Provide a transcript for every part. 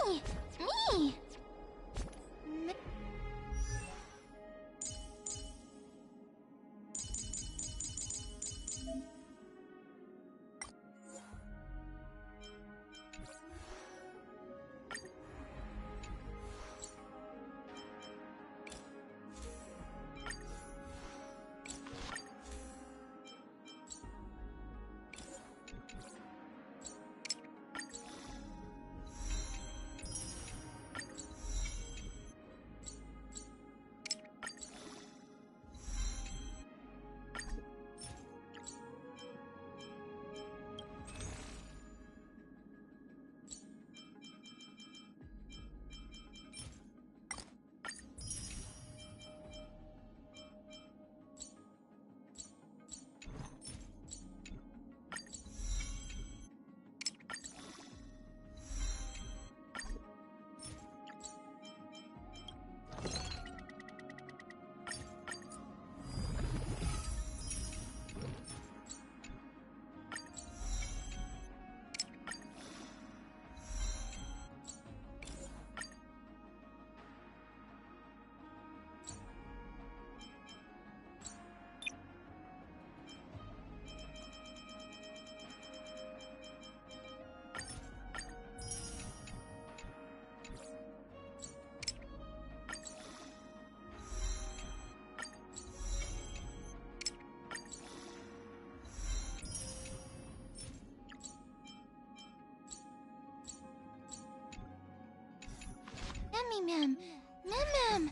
Me! Ma'am. Ma'am. Ma'am.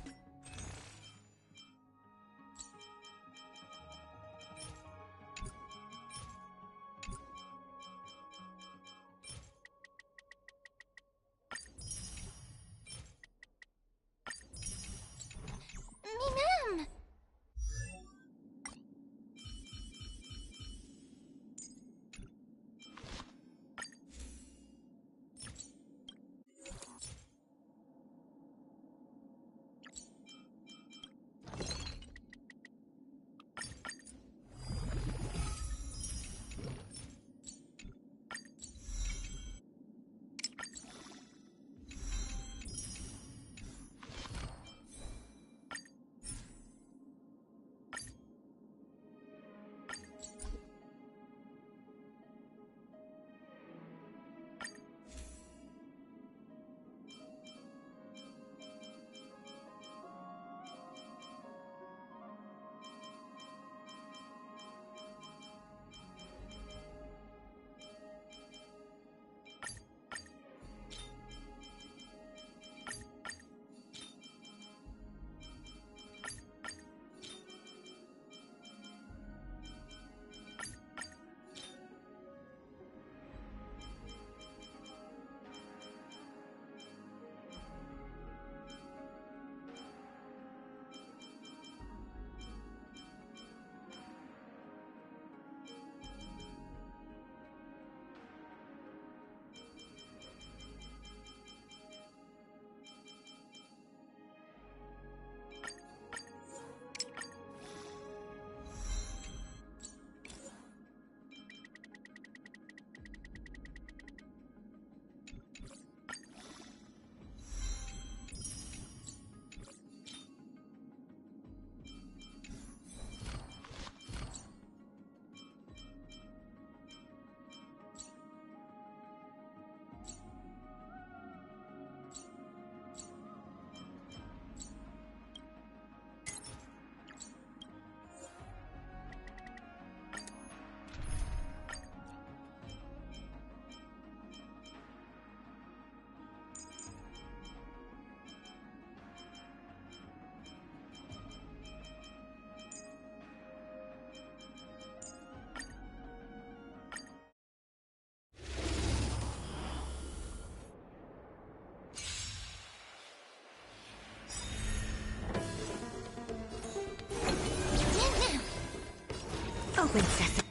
Open sesame.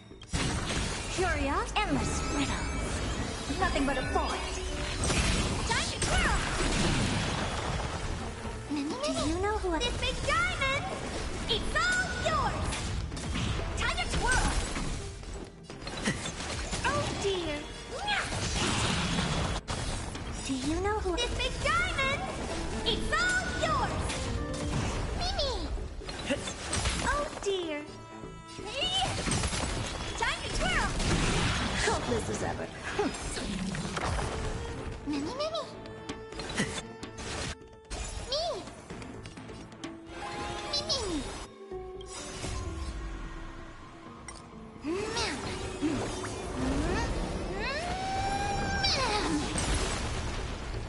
Curious, endless riddles. Nothing but a void. Time to twirl! Do you know who I... This big diamond! It's all yours! Time to twirl! Oh dear! Do you know who? This big diamond! It's all yours! Mimi! Oh dear. Hey! Time to twirl! Hopeless as ever. Mimi, Mimi! Me! Mimi!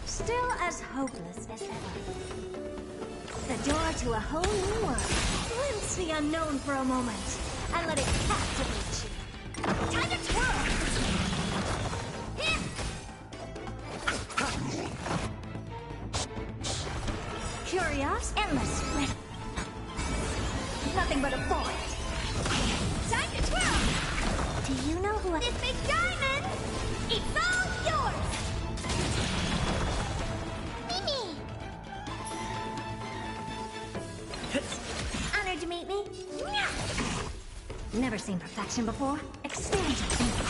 Still as hopeless as ever. The door to a whole new world. Glimpse the unknown for a moment, and let it captivate you. Time to twirl! Here! Curious, endless riddle. Nothing but a void. Time to twirl! Do you know who I... This big diamond! It's all yours! Mimi! Honored to meet me? Never seen perfection before. Expand your thinking.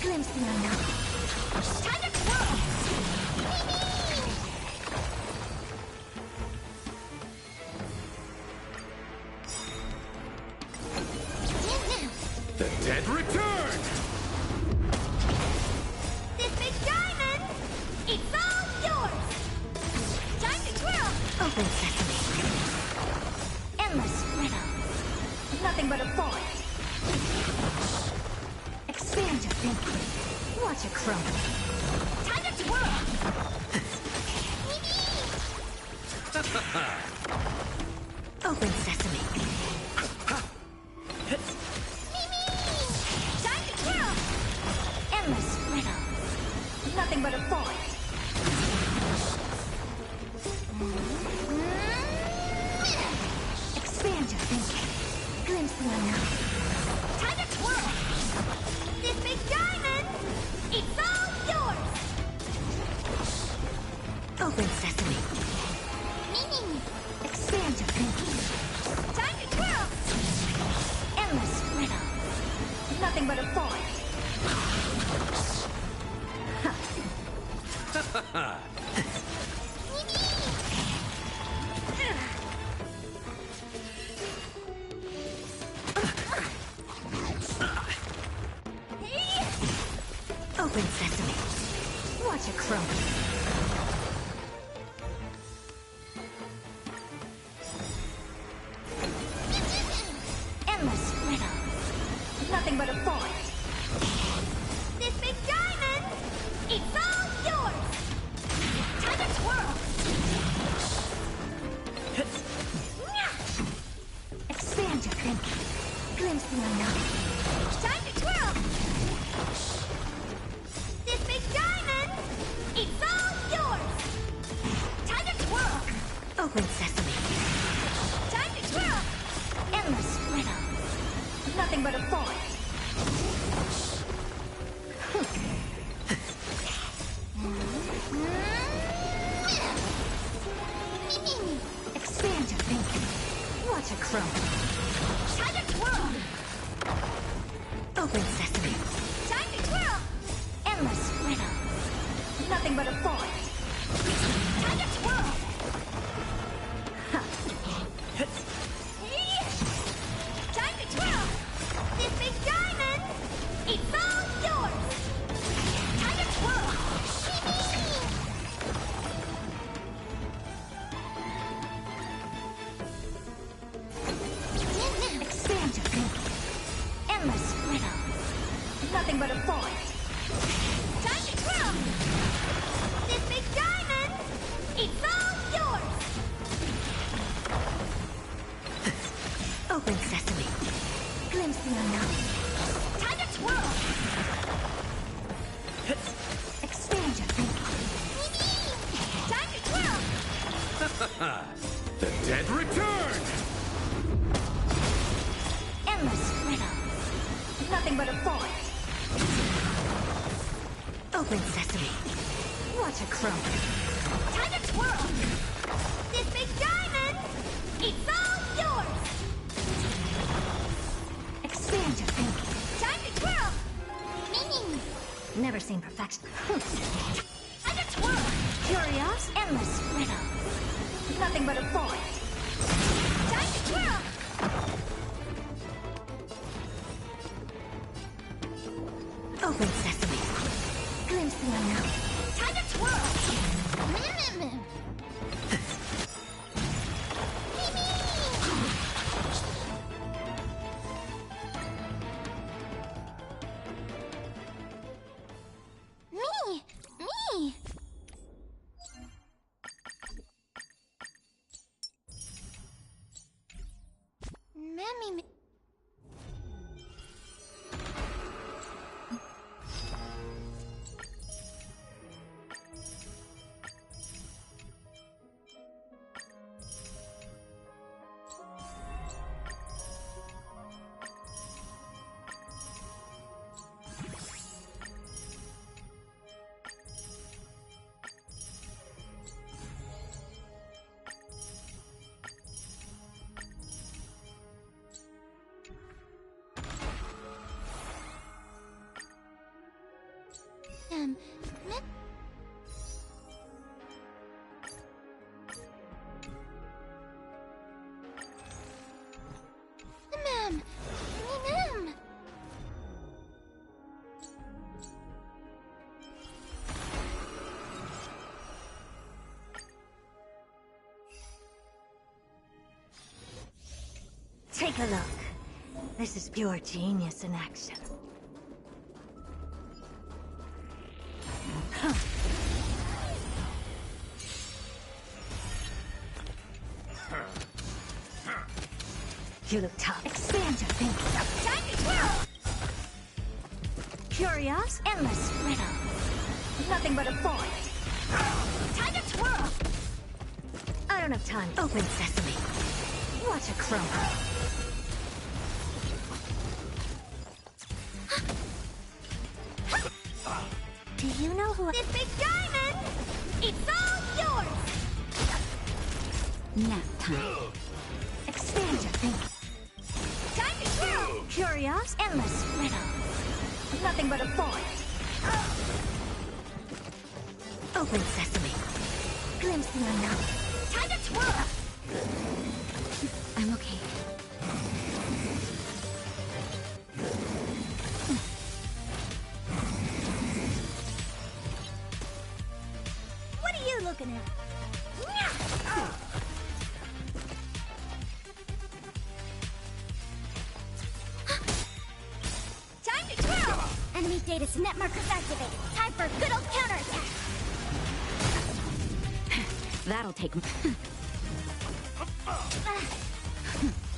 Glimpse the unknown. Time to twirl! The dead return! This big diamond! It's all yours! Time to twirl! Open sesame. Endless riddle. Nothing but a void. Expand your thinking. Watch it crumble. Time to twirl! Open sesame. Time to twirl! Endless riddle. Nothing but a void. Expand your thinking. Glimpse the unknown. Time to twirl! This big diamond! It's all yours! Open sesame. Expand your thinking. Time to twirl! Endless riddle. Nothing but a void. Open sesame. Watch it crumble. Endless riddle. Nothing but a void. This big diamond! It's all yours! Time to twirl! Expand your thinking. Glimpse the unknown. Time to twirl! This big diamond! It's all yours! Time to twirl! Open sesame. Time to twirl! Endless riddle. Nothing but a void. Expand your thinking. Watch it crumble. Time to twirl! Open sesame. Time to twirl! Endless riddle. Nothing but a void. Time to twirl! Time to twirl! This big diamond! It's all yours! Time to twirl! Expand your thinking. Endless riddle. Nothing but a void. Time to twirl! This big diamond! It's all yours! Open sesame. Glimpse the unknown. Time to twirl! Expand your thinking. Time to twirl! The dead return! Endless riddle. Nothing but a void. Open sesame. Watch it crumble. Time to twirl! This big diamond! It's all yours! Expand your thinking. Time to twirl! Never seen perfection. Time to twirl! Curious, endless riddles. Nothing but a void. Time to twirl! Open sesame. Glimpse the unknown. Time to twirl! Mmm. Me! Mammy. Ma'am. Take a look. This is pure genius in action. You look tough. Expand your thinking. Time to twirl! Curious, endless riddle. Nothing but a void. Time to twirl! I don't have time. Open sesame. Watch it crumble. Do you know who? This big diamond! It's all yours! Nap time. Expand your thinking. Time to twirl! Curious, endless riddle. Nothing but a void. Open sesame. Glimpse the unknown. Time to twirl! I'm okay. What are you looking at? Time to twirl! Enemy data net markers activated. Time for a good old counterattack. That'll take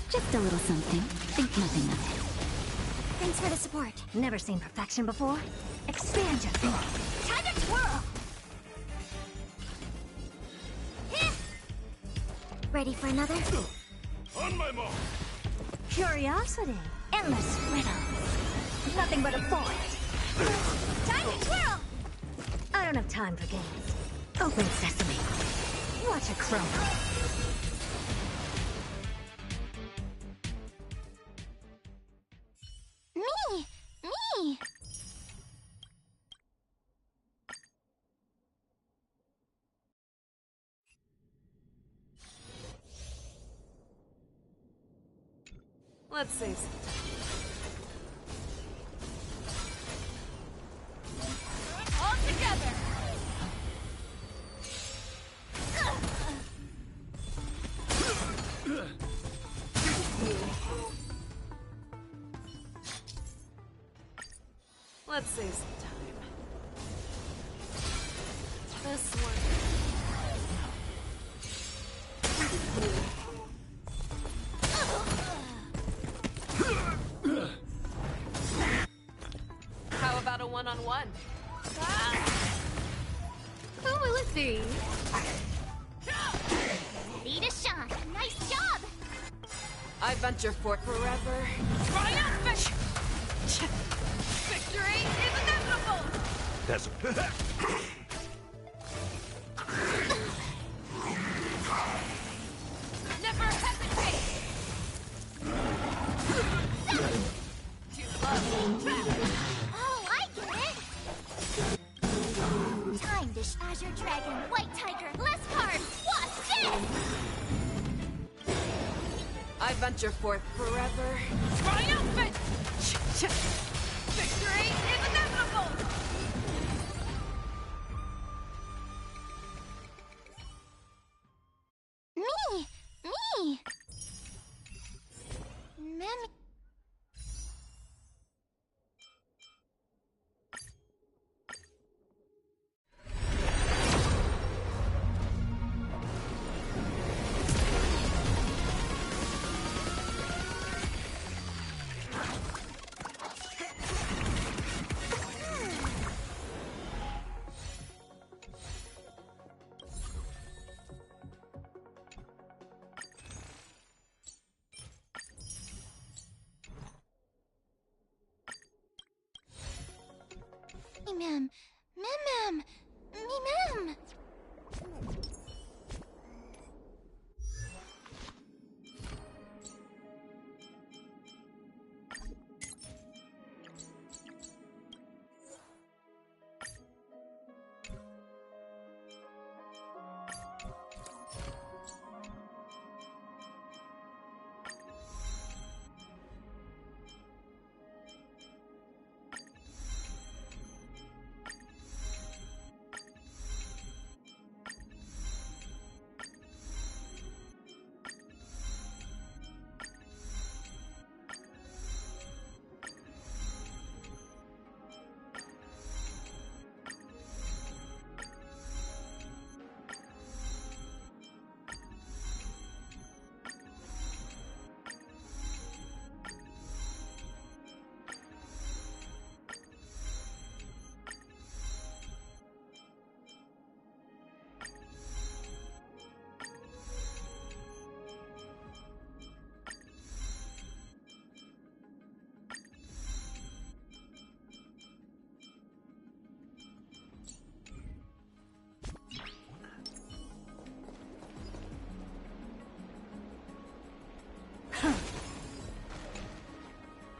just a little something. Think nothing of it. Thanks for the support. Never seen perfection before? Expand your thinking. Time to twirl! Ready for another? On my mark. Curiosity. Endless riddle. Nothing but a void. Time to twirl! I don't have time for games. Open sesame. Watch it crumble. Me! Let's see. All together! Let's save some time. This one. How about a one-on-one? Who will it be? Need a shot. Nice job! I venture forth forever. Triumphant! Victory is inevitable! That's Never hesitate! Too slow. Oh, I get it! Time to this Azure Dragon, White Tiger, less cards! Watch this! I venture forth forever. Triumphant! Victory is inevitable! Me! Mem... Mem... Mem... Mem...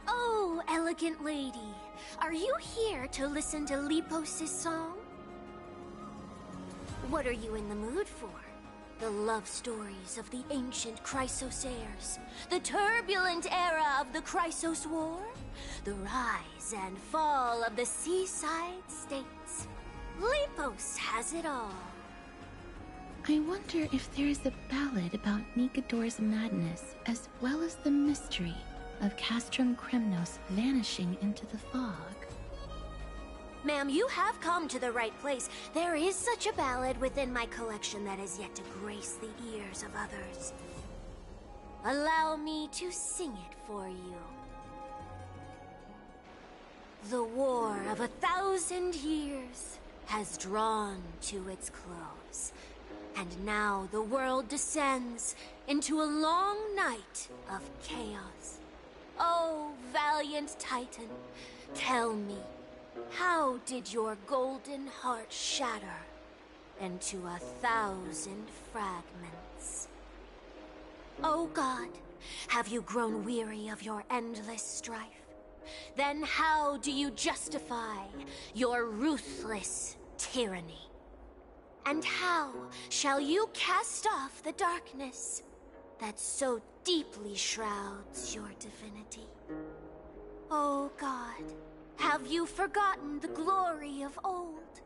Oh, elegant lady, are you here to listen to Lepos' song? What are you in the mood for? The love stories of the ancient Chrysosairs, the turbulent era of the Chrysos War, the rise and fall of the seaside states. Lepos has it all. I wonder if there is a ballad about Nicadore's madness, as well as the mystery of Castrum Kremnos vanishing into the fog. Ma'am, you have come to the right place. There is such a ballad within my collection that is yet to grace the ears of others. Allow me to sing it for you. The war of 1,000 years has drawn to its close, and now the world descends into a long night of chaos. Oh, valiant Titan, tell me, how did your golden heart shatter into 1,000 fragments? Oh God, have you grown weary of your endless strife? Then how do you justify your ruthless tyranny? And how shall you cast off the darkness that so deeply shrouds your divinity? Oh God, have you forgotten the glory of old?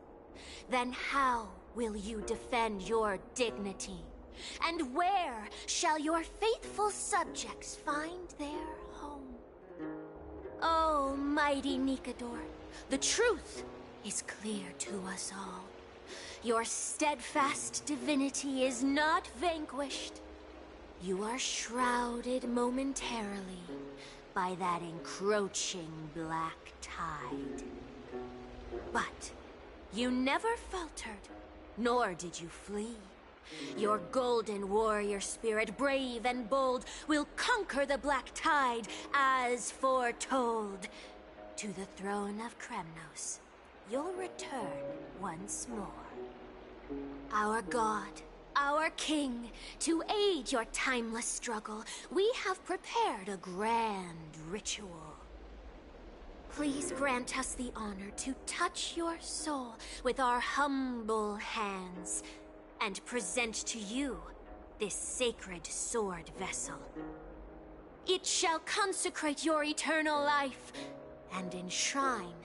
Then how will you defend your dignity? And where shall your faithful subjects find their home? Oh, mighty Nicador, the truth is clear to us all. Your steadfast divinity is not vanquished. You are shrouded momentarily by that encroaching black tide. But you never faltered, nor did you flee. Your golden warrior spirit, brave and bold, will conquer the black tide as foretold. To the throne of Kremnos, you'll return once more. Our God, our King, to aid your timeless struggle, we have prepared a grand ritual. please grant us the honor to touch your soul with our humble hands and present to you this sacred sword vessel. It shall consecrate your eternal life and enshrine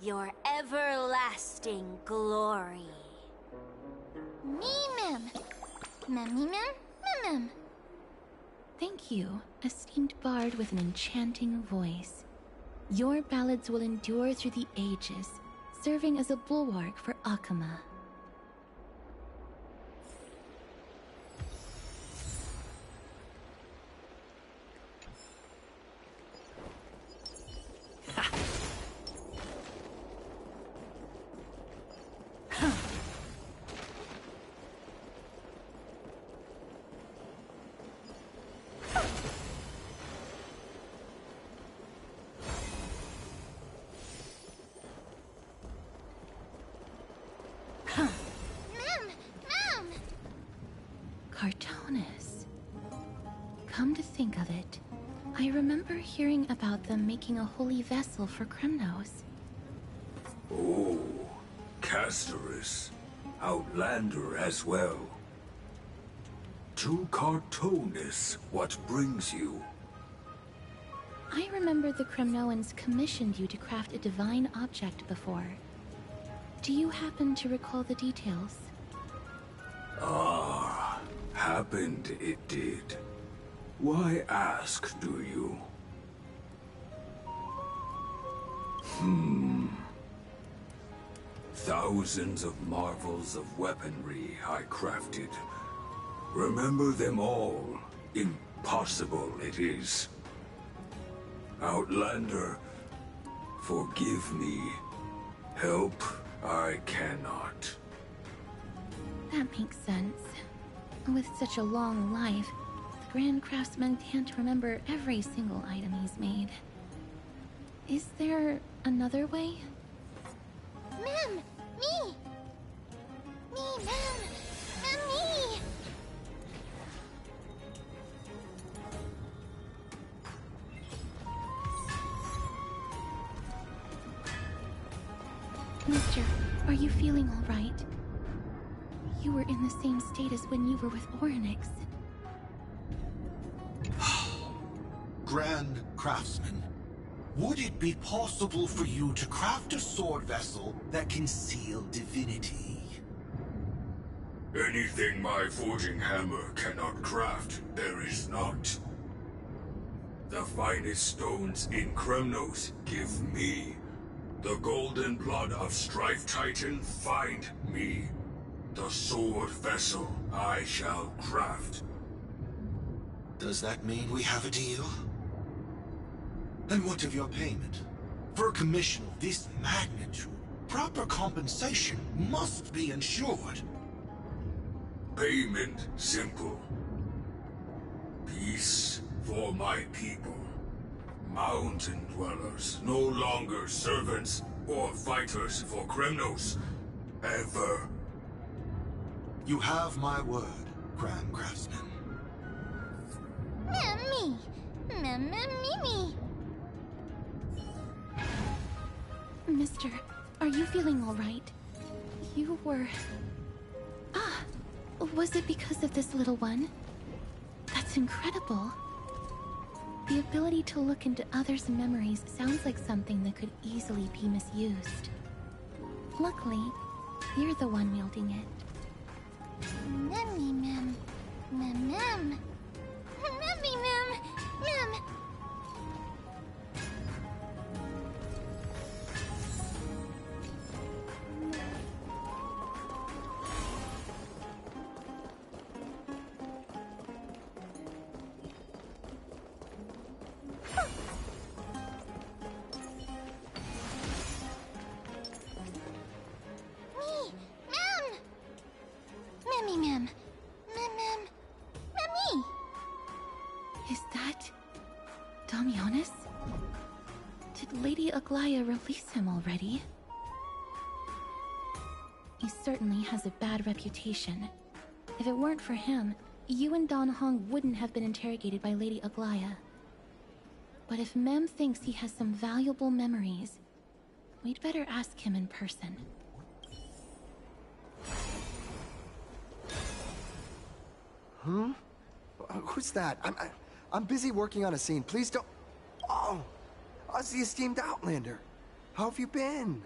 your everlasting glory. Mem. Mem. Mem. Thank you, esteemed bard with an enchanting voice. Your ballads will endure through the ages, serving as a bulwark for Akama. Cartonus. Come to think of it, I remember hearing about them making a holy vessel for Kremnos. Oh, Casterus. Outlander as well. To Cartonus, what brings you? I remember the Kremnoans commissioned you to craft a divine object before. Do you happen to recall the details? Ah, happened it did. Why ask, do you? Thousands of marvels of weaponry I crafted. Remember them all. Impossible it is. Outlander, forgive me. Help I cannot. That makes sense. With such a long life, the Grand Craftsman can't remember every single item he's made. Is there another way? Mem. Me. Me, Mem. Mem, me. Mister, are you feeling all right? You were in the same state as when you were with Orynyx. Grand Craftsman, would it be possible for you to craft a sword vessel that can seal divinity? Anything my forging hammer cannot craft, there is not. The finest stones in Kremnos give me. The golden blood of Strife Titan find me. The sword vessel I shall craft. Does that mean we have a deal? And what of your payment? For a commission of this magnitude, proper compensation must be ensured. Payment simple. Peace for my people. Mountain dwellers, no longer servants or fighters for Kremnos. Ever. You have my word, Grand Craftsman. Mem, me. Mem, me. Mister, are you feeling all right? You were... Ah, was it because of this little one? That's incredible. The ability to look into others' memories sounds like something that could easily be misused. Luckily, you're the one wielding it. Memmy, Mem. Mem. Memmy, Mem. Mem. Is that... Damionis? Did Lady Aglaya release him already? He certainly has a bad reputation. If it weren't for him, you and Don Hong wouldn't have been interrogated by Lady Aglaya. But if Mem thinks he has some valuable memories, we'd better ask him in person. Who's that? I'm busy working on a scene. Please don't... Oh! Us, the esteemed Outlander. How have you been?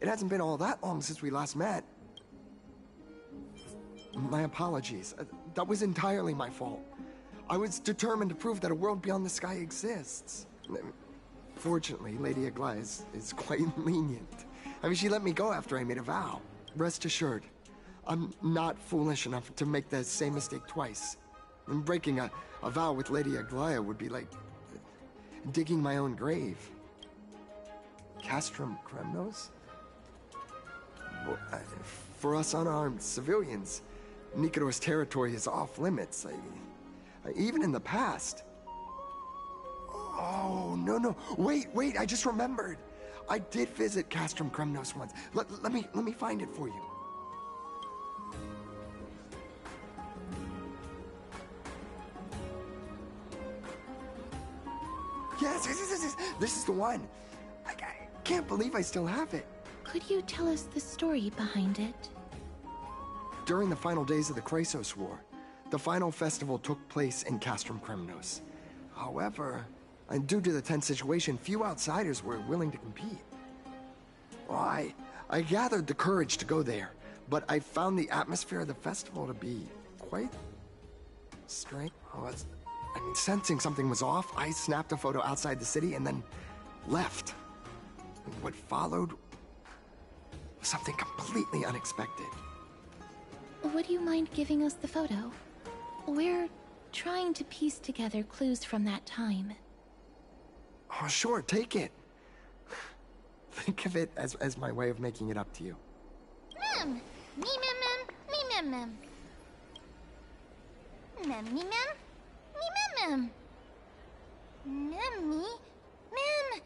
It hasn't been all that long since we last met. My apologies. That was entirely my fault. I was determined to prove that a world beyond the sky exists. Fortunately, Lady Aglaia is quite lenient. I mean, she let me go after I made a vow. Rest assured, I'm not foolish enough to make the same mistake twice. And breaking a vow with Lady Aglaia would be like digging my own grave. Castrum Kremnos? Well, for us unarmed civilians, Nikodor's territory is off limits. Even in the past. Oh, no. Wait, I just remembered. I did visit Castrum Kremnos once. Let me find it for you. Yes, this is the one. I can't believe I still have it. Could you tell us the story behind it? During the final days of the Chrysos War, the final festival took place in Castrum Kremnos. However, due to the tense situation, few outsiders were willing to compete. Well, I gathered the courage to go there, but I found the atmosphere of the festival to be quite strange. Sensing something was off, I snapped a photo outside the city and then left. What followed was something completely unexpected. Would you mind giving us the photo? We're trying to piece together clues from that time. Oh, sure, take it. Think of it as my way of making it up to you. Mem! Me mem mem! Me mem mem! Mem me mem! Me mem mem! Mem me! Mem!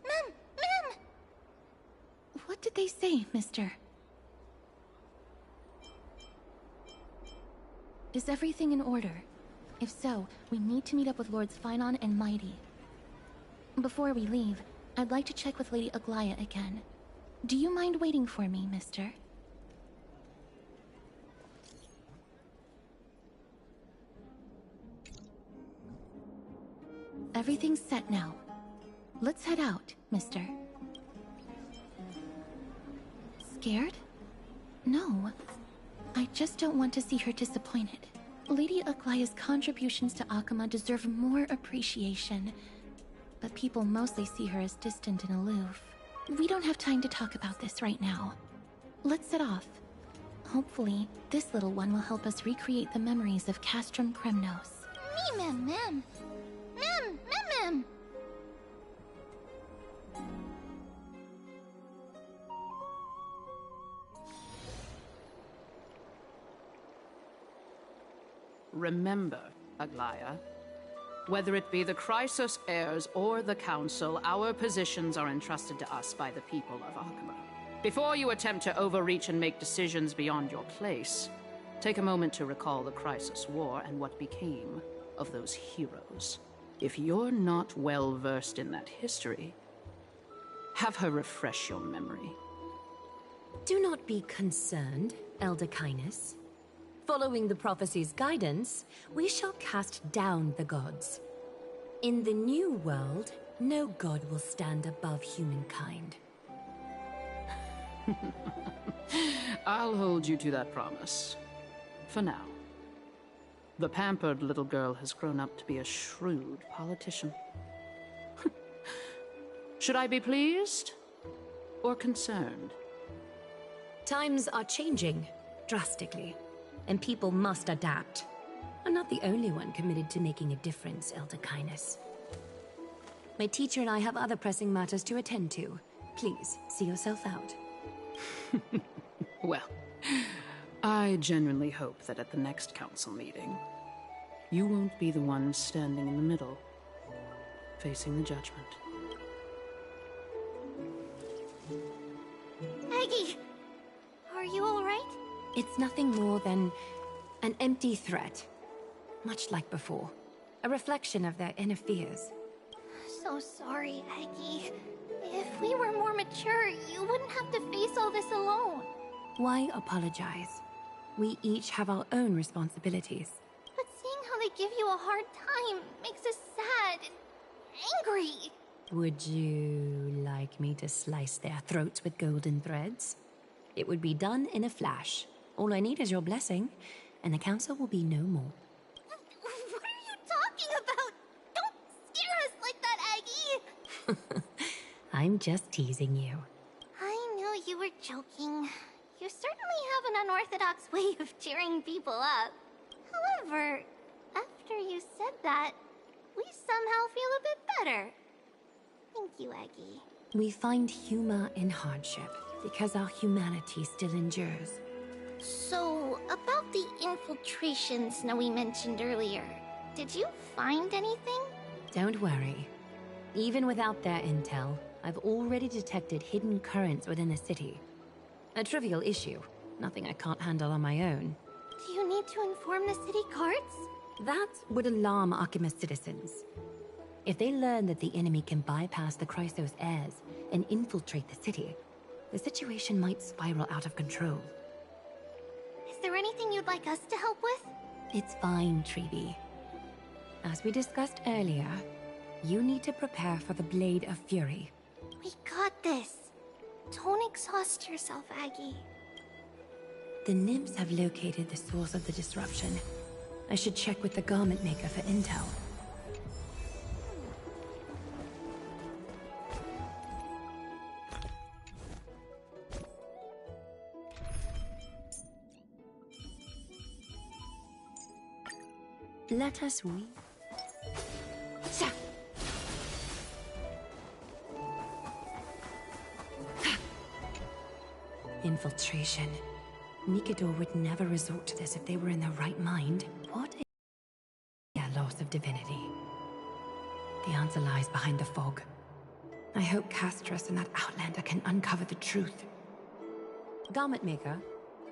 Mem! Mem! What did they say, mister? Is everything in order? If so, we need to meet up with Lords Phynon and Mighty. Before we leave, I'd like to check with Lady Aglaia again. Do you mind waiting for me, mister? Everything's set now. Let's head out, mister. Scared? No. I just don't want to see her disappointed. Lady Aglaia's contributions to Akama deserve more appreciation, but people mostly see her as distant and aloof. We don't have time to talk about this right now. Let's set off. Hopefully, this little one will help us recreate the memories of Castrum Kremnos. Me mem mem! Mem! Mem mem! Remember, Aglaia, whether it be the Chrysos heirs or the Council, our positions are entrusted to us by the people of Akama. Before you attempt to overreach and make decisions beyond your place, take a moment to recall the Chrysos War and what became of those heroes. If you're not well versed in that history, have her refresh your memory. Do not be concerned, Elder Kynus. Following the prophecy's guidance, we shall cast down the gods. In the new world, no god will stand above humankind. I'll hold you to that promise. For now. The pampered little girl has grown up to be a shrewd politician. Should I be pleased or concerned? Times are changing drastically, and people must adapt. I'm not the only one committed to making a difference, Elder Kynus. My teacher and I have other pressing matters to attend to. Please, see yourself out. Well, I genuinely hope that at the next council meeting, you won't be the one standing in the middle, facing the judgment. Aggie! Are you alright? It's nothing more than an empty threat. Much like before. A reflection of their inner fears. so sorry, Aggie. If we were more mature, you wouldn't have to face all this alone. Why apologize? We each have our own responsibilities. But seeing how they give you a hard time makes us sad and angry. Would you like me to slice their throats with golden threads? It would be done in a flash. All I need is your blessing, and the council will be no more. What are you talking about? Don't scare us like that, Aggie! I'm just teasing you. I knew you were joking. You certainly have an unorthodox way of cheering people up. However, after you said that, we somehow feel a bit better. Thank you, Aggie. We find humor in hardship because our humanity still endures. So, about the infiltration Snowy mentioned earlier, did you find anything? Don't worry. Even without their intel, I've already detected hidden currents within the city. A trivial issue, nothing I can't handle on my own. Do you need to inform the city guards? That would alarm Archimus citizens. If they learn that the enemy can bypass the Chrysos heirs and infiltrate the city, the situation might spiral out of control. Is there anything you'd like us to help with? It's fine, Treeby. As we discussed earlier, you need to prepare for the Blade of Fury. We got this. Don't exhaust yourself, Aggie. The nymphs have located the source of the disruption. I should check with the garment maker for intel. Let us weep. Infiltration. Nikador would never resort to this if they were in their right mind. What a loss of divinity. The answer lies behind the fog. I hope Castros and that Outlander can uncover the truth. Garment maker,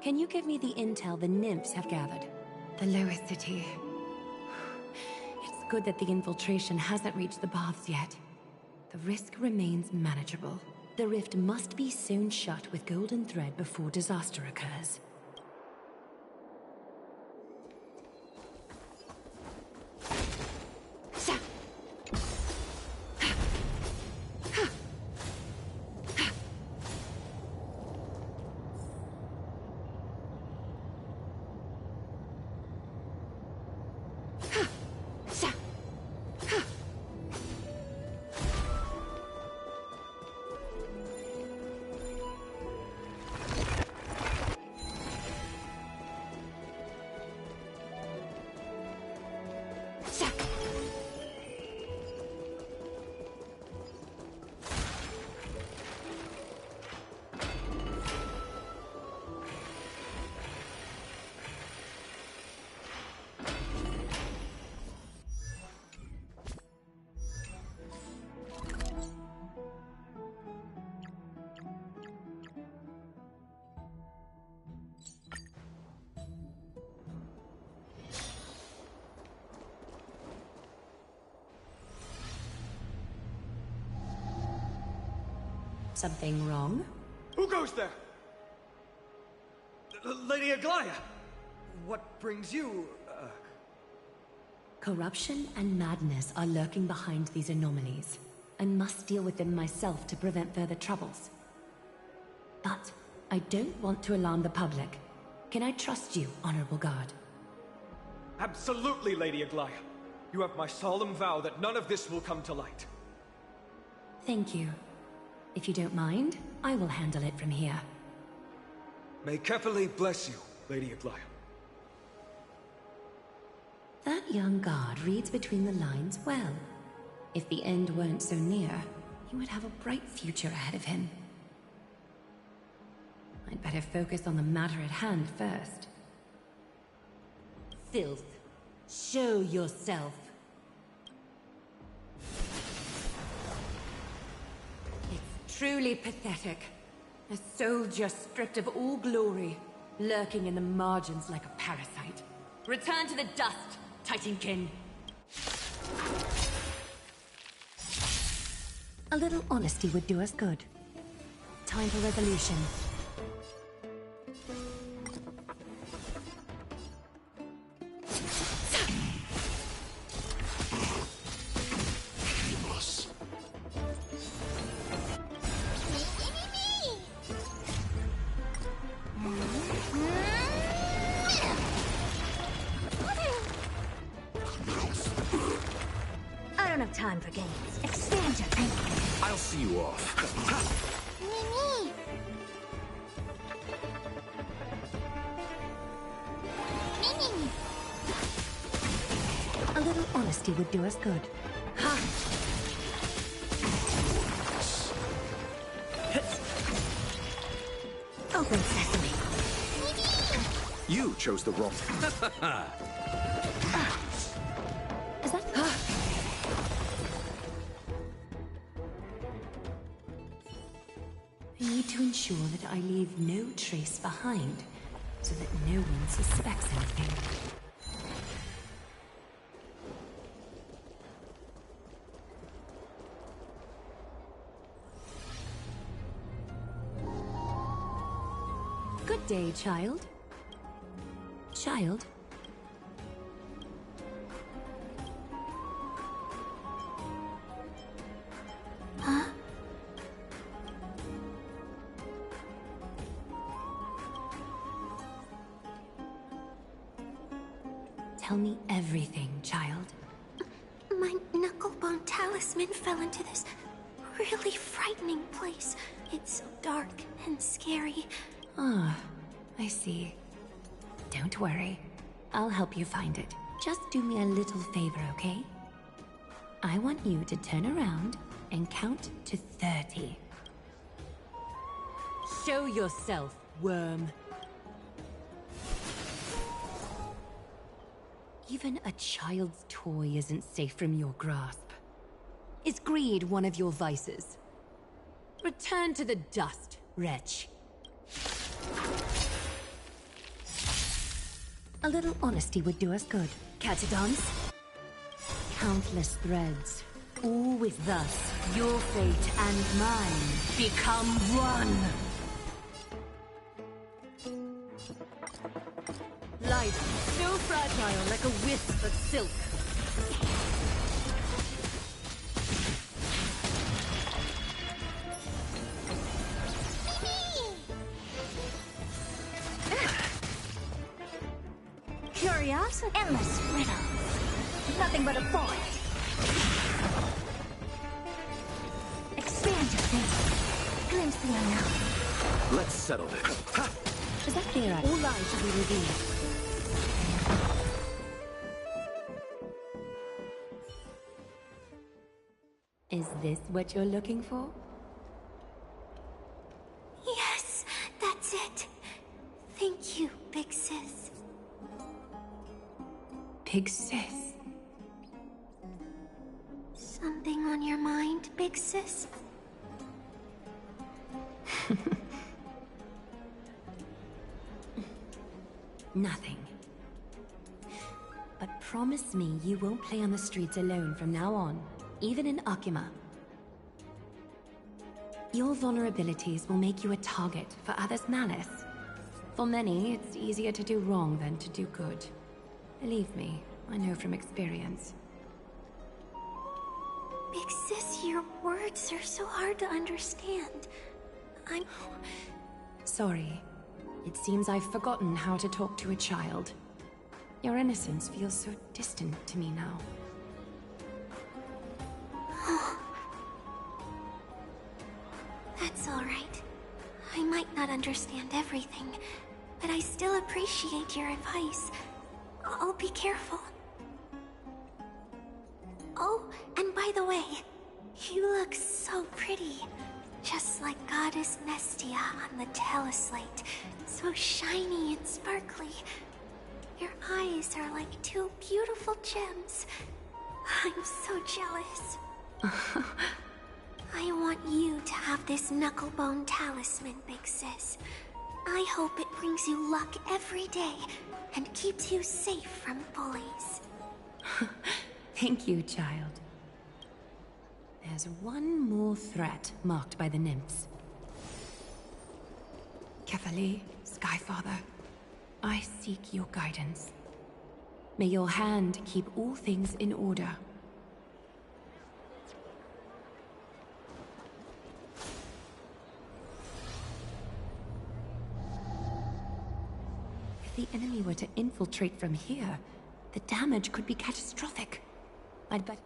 can you give me the intel the nymphs have gathered? The lowest city. It's good that the infiltration hasn't reached the baths yet. The risk remains manageable. The rift must be sewn shut with golden thread before disaster occurs. Something wrong? Who goes there? Lady Aglaya! What brings you, Corruption and madness are lurking behind these anomalies. I must deal with them myself to prevent further troubles. But I don't want to alarm the public. Can I trust you, Honorable Guard? Absolutely, Lady Aglaya. You have my solemn vow that none of this will come to light. Thank you. If you don't mind, I will handle it from here. May Kefali bless you, Lady Aglaya. That young guard reads between the lines well. If the end weren't so near, he would have a bright future ahead of him. I'd better focus on the matter at hand first. Filth, show yourself. It's truly pathetic. A soldier stripped of all glory, lurking in the margins like a parasite. Return to the dust, Titankin. A little honesty would do us good. Time for resolution. I don't have time for games. Expand your thinking. I'll see you off. Mimi! Mimi! A little honesty would do us good. Ha! Open sesame. You chose the wrong. Is that... I need to ensure that I leave no trace behind, so that no one suspects anything. Good day, child. Child? Huh? Tell me everything, child. My knucklebone talisman fell into this really frightening place. It's so dark and scary. Ah, I see. Don't worry. I'll help you find it. Just do me a little favor, okay? I want you to turn around and count to 30. Show yourself, worm. Even a child's toy isn't safe from your grasp. Is greed one of your vices? Return to the dust, wretch. A little honesty would do us good. Catadons? Countless threads, all with thus your fate and mine become one. Life, so fragile like a wisp of silk. Curiosity? Endless riddles. Nothing but a void. Expand your thinking. Glimpse the unknown. Let's settle this. Ha! Is that clear? All lies should be revealed. Is this what you're looking for? Yes, that's it. Thank you, Big Sis. Big sis. Something on your mind, Big Sis? Nothing. But promise me you won't play on the streets alone from now on, even in Akima. Your vulnerabilities will make you a target for others' malice. For many, it's easier to do wrong than to do good. Believe me, I know from experience. Big Sis, your words are so hard to understand. I'm... Sorry. It seems I've forgotten how to talk to a child. Your innocence feels so distant to me now. That's all right. I might not understand everything, but I still appreciate your advice. I'll be careful. Oh, and by the way, you look so pretty. Just like Goddess Nestia on the teleslate. So shiny and sparkly. Your eyes are like two beautiful gems. I'm so jealous. I want you to have this knucklebone talisman, Big Sis. I hope it brings you luck every day and keeps you safe from bullies. Thank you, child. There's one more threat marked by the nymphs. Kefali, Skyfather, I seek your guidance. May your hand keep all things in order. If the enemy were to infiltrate from here, the damage could be catastrophic. I'd bet...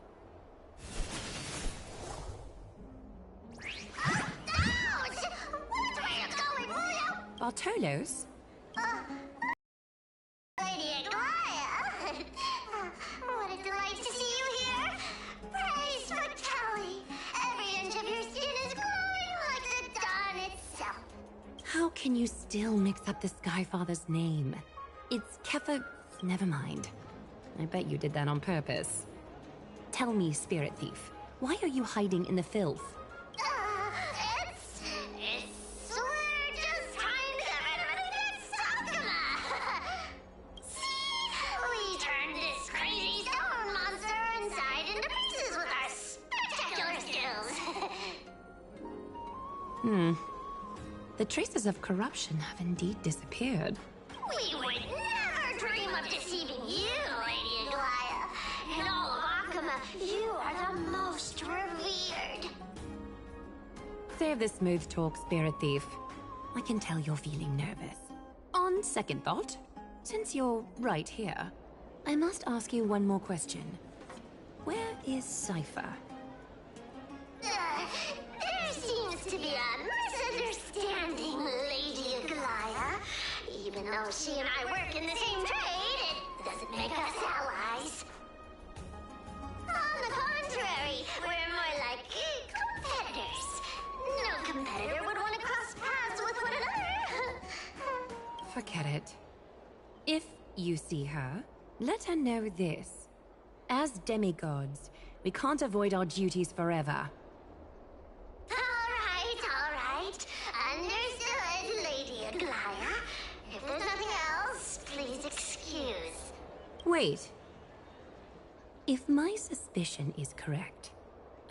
Bartolos? Lady Aglaya! What a delight to see you here! Praise for Kelly! Every inch of your skin is glowing like the dawn itself. How can you still mix up the Skyfather's name? It's Kefa... Never mind. I bet you did that on purpose. Tell me, Spirit Thief, why are you hiding in the filth? We're just trying to get rid of it against Sakuma! See? We turned this crazy stone monster inside into pieces with our spectacular skills! The traces of corruption have indeed disappeared. We would never dream of deceiving you, Lady Aglaya. In all of Akuma, you are the most revered. Save the smooth talk, Spirit Thief. I can tell you're feeling nervous. On second thought, since you're right here, I must ask you one more question. Where is Cypher? There seems to be a misunderstanding, Lady Aglaya. Even though she and I work in the same trade, it doesn't make us allies. On the contrary, we're more like competitors. No competitor would want to cross paths with one another. Forget it. If you see her, let her know this. As demigods, we can't avoid our duties forever. All right. Understood, Lady Aglaya. If there's nothing else, please excuse. Wait. If my suspicion is correct,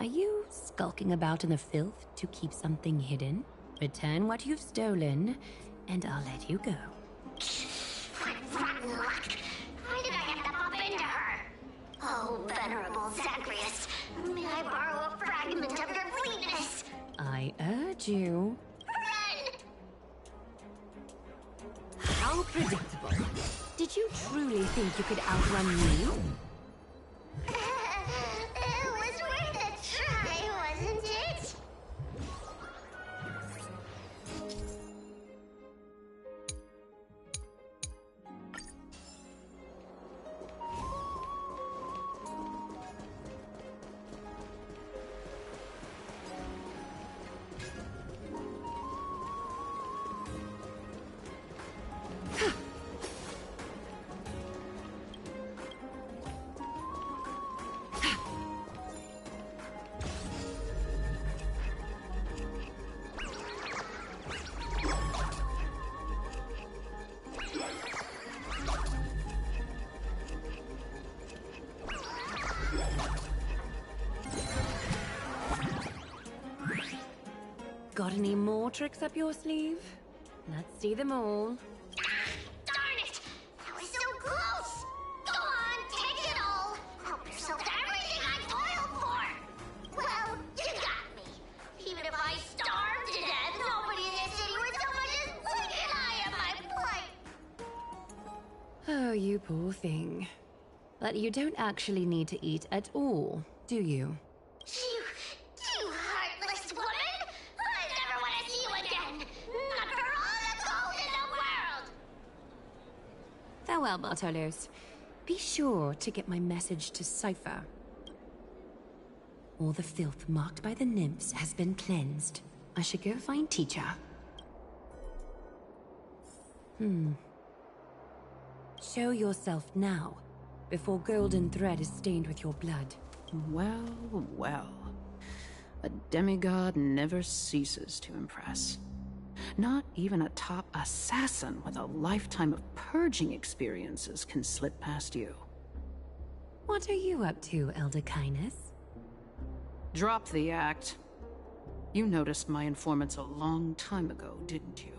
are you skulking about in the filth to keep something hidden? Return what you've stolen, and I'll let you go. What rotten luck! Why did I have to bump into her? Oh, venerable Zagreus, may I borrow a fragment of your fleetness? I urge you. Run! How predictable. Did you truly think you could outrun me? It was worth a try, wasn't it? Got any more tricks up your sleeve? Let's see them all. Darn it! That was so close! Go on, take it all! Help yourself to everything I toiled for! Well, you got me. Even if I starved to death, nobody in this city would so much as blink an eye at my plight! Oh, you poor thing. But you don't actually need to eat at all, do you? You heartless woman! I never want to see you again! Not for all the gold in the world! Farewell, Bartolos. Be sure to get my message to Cypher. All the filth marked by the nymphs has been cleansed. I should go find Teacher. Show yourself now, before golden thread is stained with your blood. Well, well. A demigod never ceases to impress. Not even a top assassin with a lifetime of purging experiences can slip past you. What are you up to, Elder Kindness? Drop the act. You noticed my informants a long time ago, didn't you?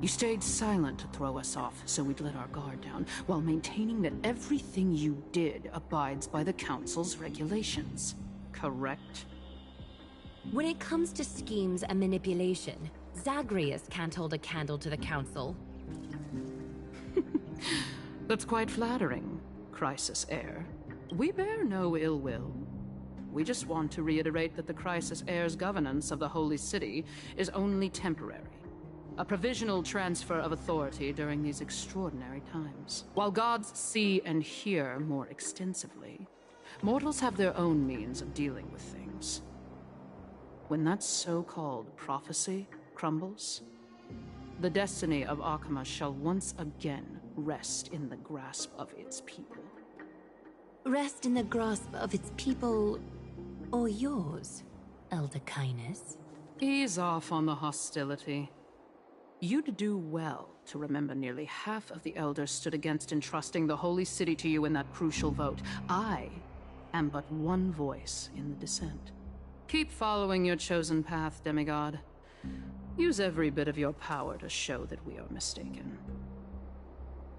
You stayed silent to throw us off, so we'd let our guard down, while maintaining that everything you did abides by the Council's regulations. Correct? When it comes to schemes and manipulation, Zagreus can't hold a candle to the Council. That's quite flattering, Crisis Heir. We bear no ill will. We just want to reiterate that the Crisis Heir's governance of the Holy City is only temporary. A provisional transfer of authority during these extraordinary times. While gods see and hear more extensively, mortals have their own means of dealing with things. When that so-called prophecy crumbles, the destiny of Akama shall once again rest in the grasp of its people. Rest in the grasp of its people, or yours, Elder Kindness? Ease off on the hostility. You'd do well to remember nearly half of the Elders stood against entrusting the Holy City to you in that crucial vote. I am but one voice in the dissent. Keep following your chosen path, demigod. Use every bit of your power to show that we are mistaken.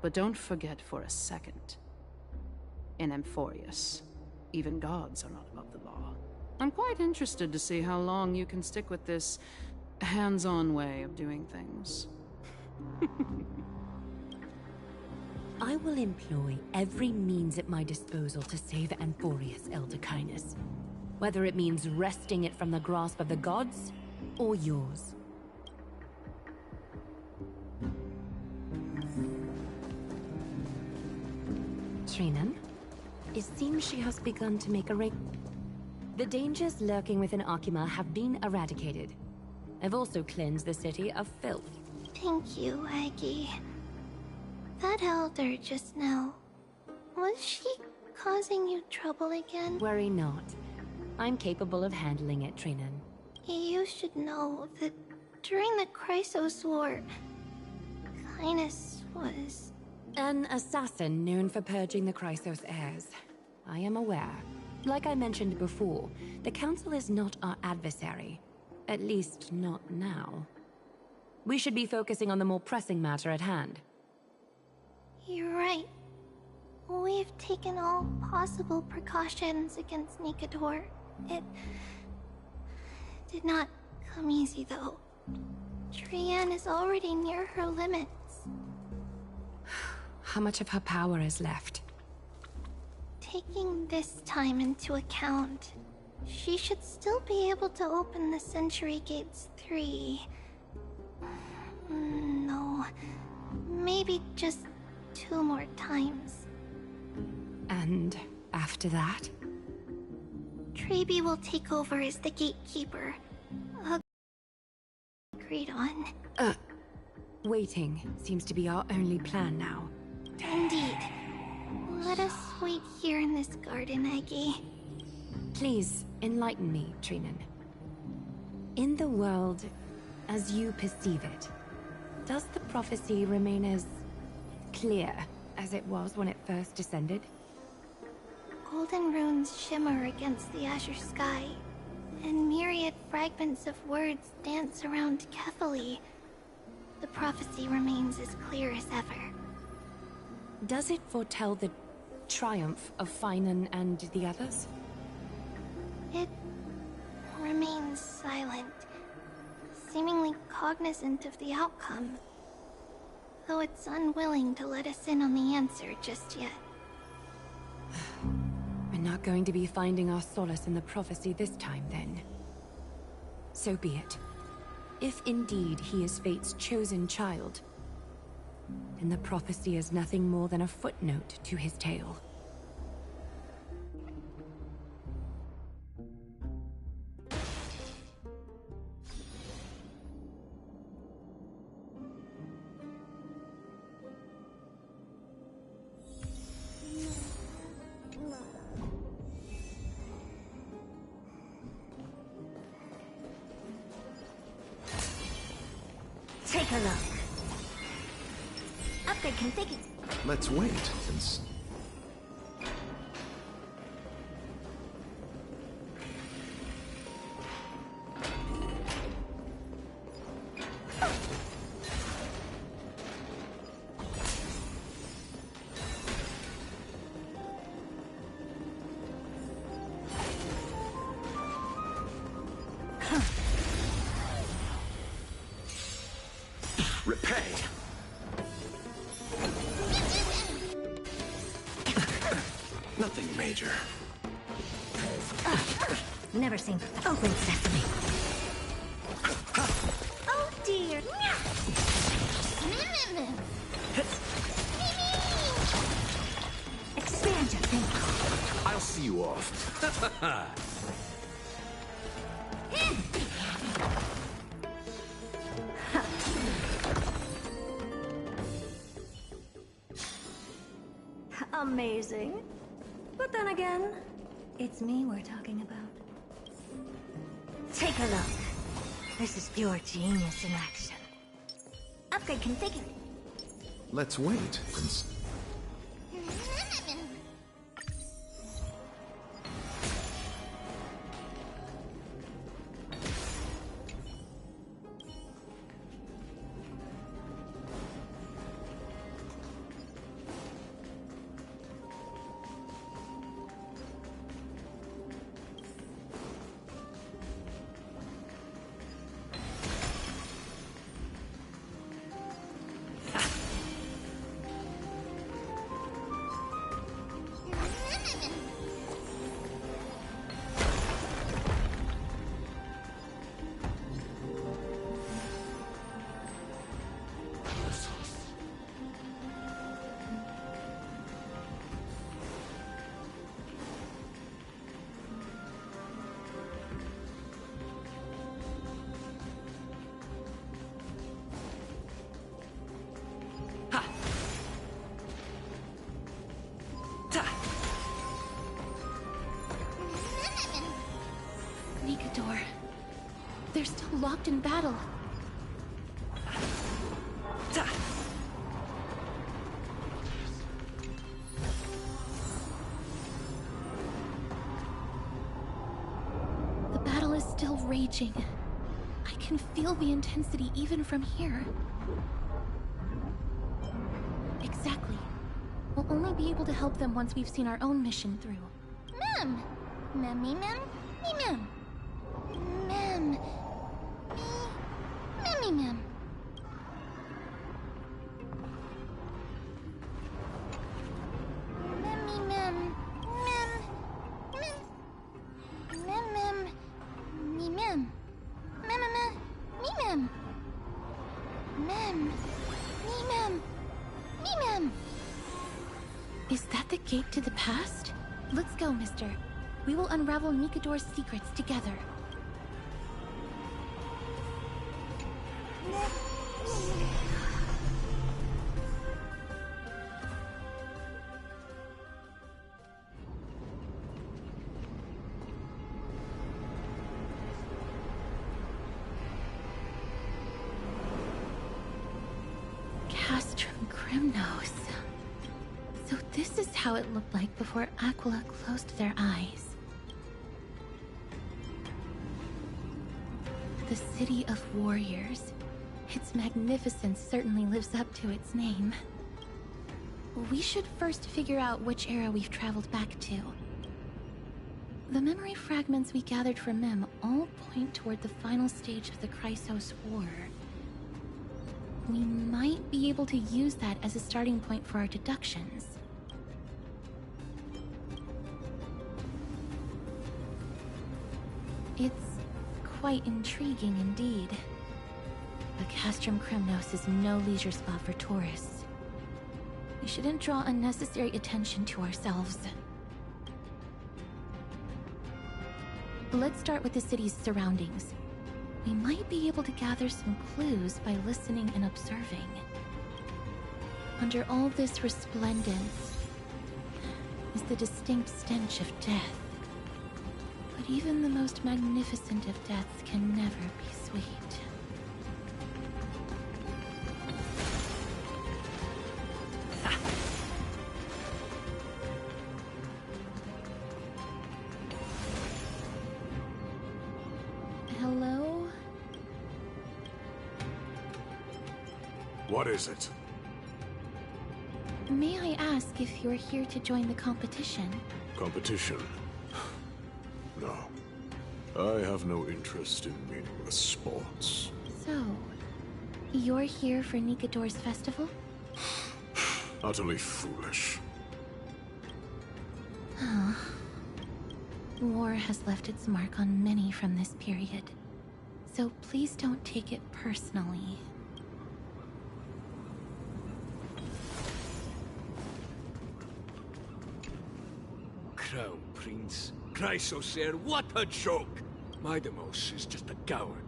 But don't forget for a second, in Amphoreus, even gods are not above the law. I'm quite interested to see how long you can stick with this hands-on way of doing things. I will employ every means at my disposal to save Amphoreus, Elder Kindness. Whether it means wresting it from the grasp of the gods, or yours. Trinan, it seems she has begun to make a The dangers lurking within Akima have been eradicated. I've also cleansed the city of filth. Thank you, Aggie. That elder just now, was she causing you trouble again? Worry not. I'm capable of handling it, Trinan. You should know that during the Chrysos War, Kindness was... An assassin known for purging the Chrysos heirs. I am aware. Like I mentioned before, the Council is not our adversary. At least, not now. We should be focusing on the more pressing matter at hand. You're right. We've taken all possible precautions against Nikador. It did not come easy, though. Trian is already near her limits. How much of her power is left? Taking this time into account, she should still be able to open the Century Gates 3. No, maybe just 2 more times. And after that? Trebi will take over as the gatekeeper. Agreed on. Waiting seems to be our only plan now. Indeed. Let us wait here in this garden, Aggie. Please, enlighten me, Trinan. In the world, as you perceive it, does the prophecy remain as clear as it was when it first descended? Golden runes shimmer against the azure sky, and myriad fragments of words dance around Kefali. The prophecy remains as clear as ever. Does it foretell the triumph of Finan and the others? It remains silent, seemingly cognizant of the outcome, though it's unwilling to let us in on the answer just yet. We're not going to be finding our solace in the prophecy this time, then. So be it. If indeed he is Fate's chosen child, then the prophecy is nothing more than a footnote to his tale. Take a look. Upgrade configured. Let's wait and Nothing major. Never seen open sesame. Oh dear. Expand your thinking. I'll see you off. Amazing. But then again, it's me we're talking about. Take a look. This is pure genius in action. Upgrade configured. Let's wait and see. Nikador. They're still locked in battle. The battle is still raging. I can feel the intensity even from here. Exactly. We'll only be able to help them once we've seen our own mission through. Mem. Memmy mem. Me mem. Mem. Memmy mem. Memmy mem. Mem. Mem. Mem mem. Me mem. Mem mem. Me mem. Mem. Me mem. Me mem. Is that the gate to the past? Let's go, mister. We will unravel Nikador's secrets together. Castrum Crimnos. So this is how it looked like before Aquila closed their eyes. The city of warriors. Its magnificence certainly lives up to its name. We should first figure out which era we've traveled back to. The memory fragments we gathered from Mem all point toward the final stage of the Chrysos War. We might be able to use that as a starting point for our deductions. It's quite intriguing indeed. But Castrum Crimnos is no leisure spot for tourists. We shouldn't draw unnecessary attention to ourselves. Let's start with the city's surroundings. We might be able to gather some clues by listening and observing. Under all this resplendence is the distinct stench of death. But even the most magnificent of deaths can never be sweet. Hello? What is it? May I ask if you're here to join the competition? Competition? No. I have no interest in meaningless sports. So, you're here for Nikador's festival? Utterly foolish. War has left its mark on many from this period, so please don't take it personally. Crown Prince, Chrysosaur, what a joke! Midamos is just a coward.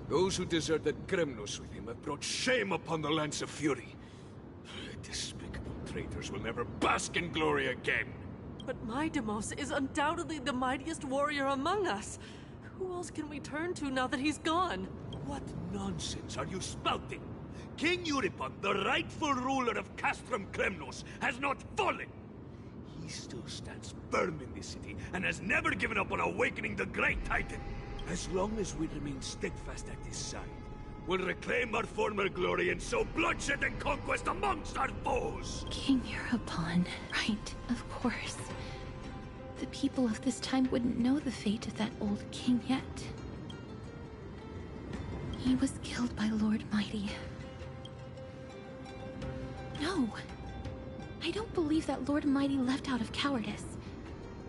Those who deserted Kremnos with him have brought shame upon the Lance of Fury. Despicable traitors will never bask in glory again. But Midamos is undoubtedly the mightiest warrior among us. Who else can we turn to now that he's gone? What nonsense are you spouting? King Euripon, the rightful ruler of Castrum Kremnos, has not fallen! He still stands firm in this city and has never given up on awakening the Great Titan. As long as we remain steadfast at his side, we'll reclaim our former glory and sow bloodshed and conquest amongst our foes! King Euripon, right, of course. The people of this time wouldn't know the fate of that old king yet. He was killed by Lord Mighty. No! I don't believe that Lord Mighty left out of cowardice.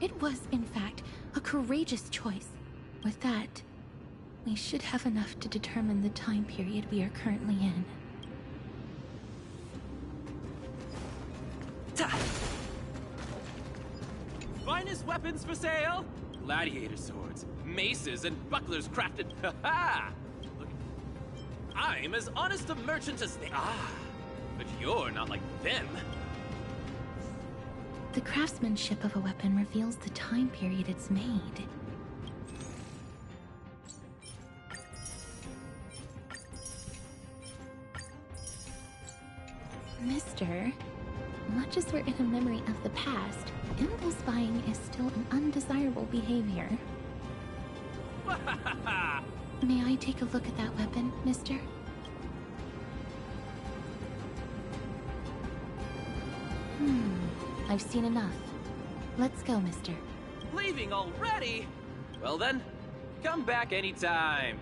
It was, in fact, a courageous choice. With that, we should have enough to determine the time period we are currently in. Finest weapons for sale? Gladiator swords, maces, and bucklers crafted. Ha-ha! Look, I'm as honest a merchant as they are. But you're not like them. The craftsmanship of a weapon reveals the time period it's made. Mister, much as we're in a memory of the past, impulse buying is still an undesirable behavior. May I take a look at that weapon, mister? I've seen enough. Let's go, mister. Leaving already? Well then, come back anytime.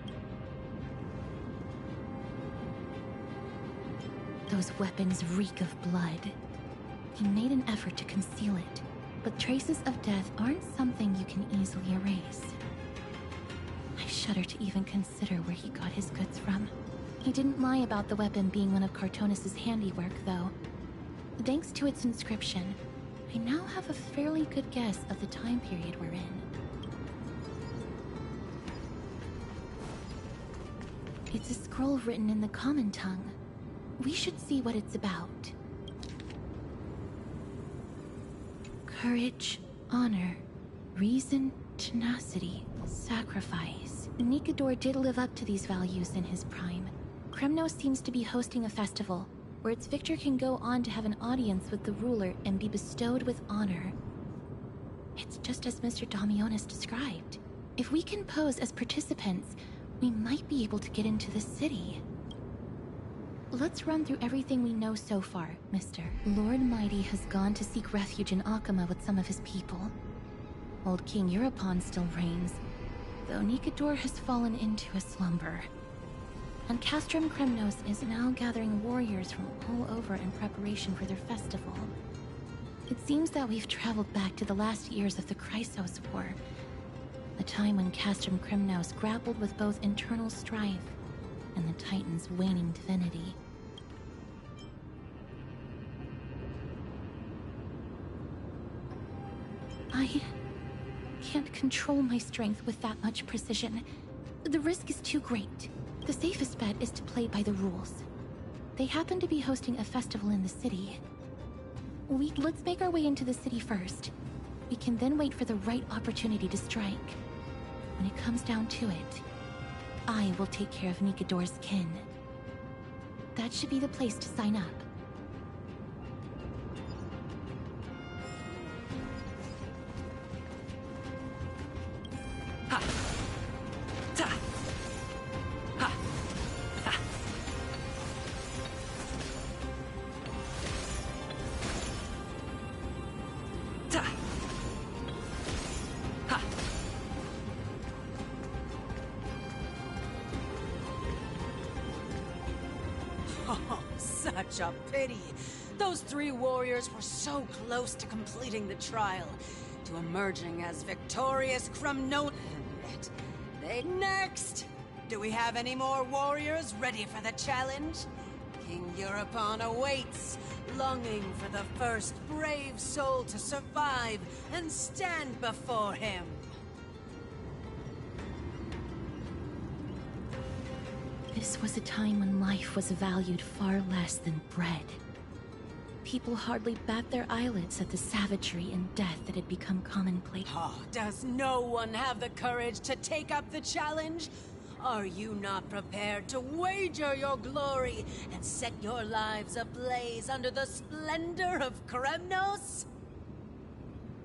Those weapons reek of blood. He made an effort to conceal it, but traces of death aren't something you can easily erase. I shudder to even consider where he got his goods from. He didn't lie about the weapon being one of Cartonis' handiwork, though. Thanks to its inscription, I now have a fairly good guess of the time period we're in. It's a scroll written in the common tongue. We should see what it's about. Courage, honor, reason, tenacity, sacrifice. Nikador did live up to these values in his prime. Kremnos seems to be hosting a festival where its victor can go on to have an audience with the ruler and be bestowed with honor. It's just as Mr. Damionis described. If we can pose as participants, we might be able to get into the city. Let's run through everything we know so far, mister. Lord Mighty has gone to seek refuge in Akama with some of his people. Old King Euripon still reigns, though Nikador has fallen into a slumber. And Castrum Kremnos is now gathering warriors from all over in preparation for their festival. It seems that we've traveled back to the last years of the Chrysos War, a time when Castrum Kremnos grappled with both internal strife and the Titan's waning divinity. I can't control my strength with that much precision. The risk is too great. The safest bet is to play by the rules. They happen to be hosting a festival in the city. Let's make our way into the city first. We can then wait for the right opportunity to strike. When it comes down to it, I will take care of Nikador's kin. That should be the place to sign up. Such a pity. Those 3 warriors were so close to completing the trial, to emerging as victorious Kremno. Yet, next! Do we have any more warriors ready for the challenge? King Euripon awaits, longing for the first brave soul to survive and stand before him. This was a time when life was valued far less than bread. People hardly bat their eyelids at the savagery and death that had become commonplace. Oh, does no one have the courage to take up the challenge? Are you not prepared to wager your glory and set your lives ablaze under the splendor of Kremnos?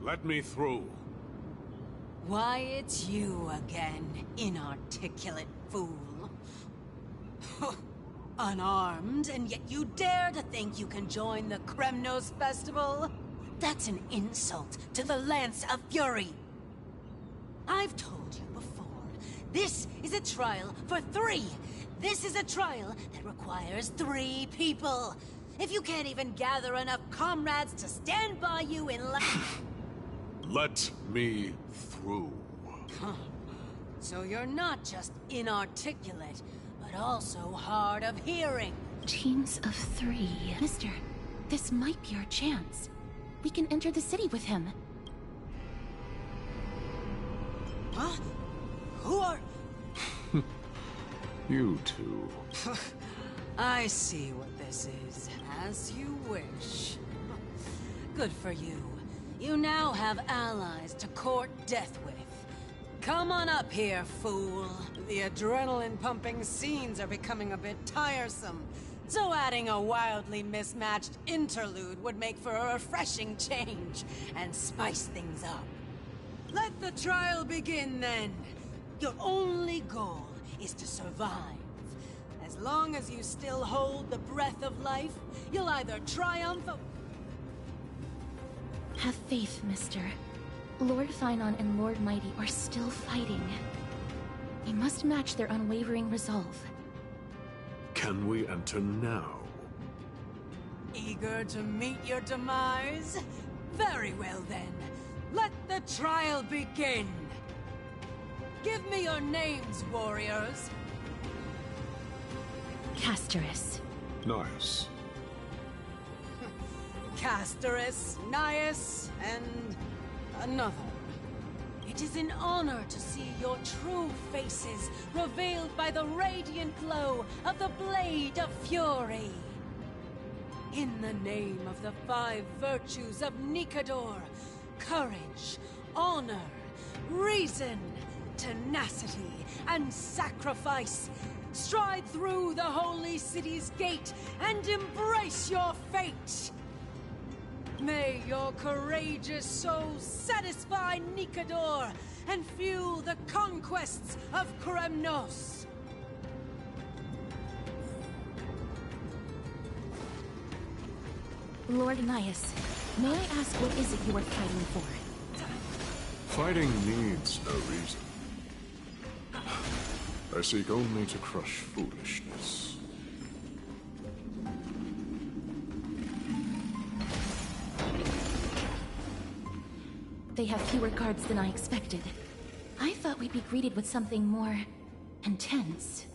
Let me through. Why, it's you again, inarticulate fool. Unarmed, and yet you dare to think you can join the Kremnos festival? That's an insult to the Lance of Fury. I've told you before, this is a trial for 3. This is a trial that requires 3 people. If you can't even gather enough comrades to stand by you in Let me through. So you're not just inarticulate, but also hard of hearing. Teams of 3. Mister, this might be our chance. We can enter the city with him. Huh? Who are... You two. I see what this is. As you wish. Good for you. You now have allies to court death with. Come on up here, fool. The adrenaline-pumping scenes are becoming a bit tiresome, so adding a wildly mismatched interlude would make for a refreshing change and spice things up. Let the trial begin, then. Your only goal is to survive. As long as you still hold the breath of life, you'll either triumph or... Have faith, mister. Lord Finon and Lord Mighty are still fighting. We must match their unwavering resolve. Can we enter now? Eager to meet your demise? Very well then. Let the trial begin. Give me your names, warriors. Castorus. Nice. Castorus, Nias, and another. It is an honor to see your true faces revealed by the radiant glow of the Blade of Fury. In the name of the 5 virtues of Nikador, courage, honor, reason, tenacity, and sacrifice, stride through the holy city's gate and embrace your fate. May your courageous souls satisfy Nikador and fuel the conquests of Kremnos. Lord Nias, may I ask what is it you are fighting for? Fighting needs no reason. I seek only to crush foolishness. They have fewer guards than I expected. I thought we'd be greeted with something more... intense.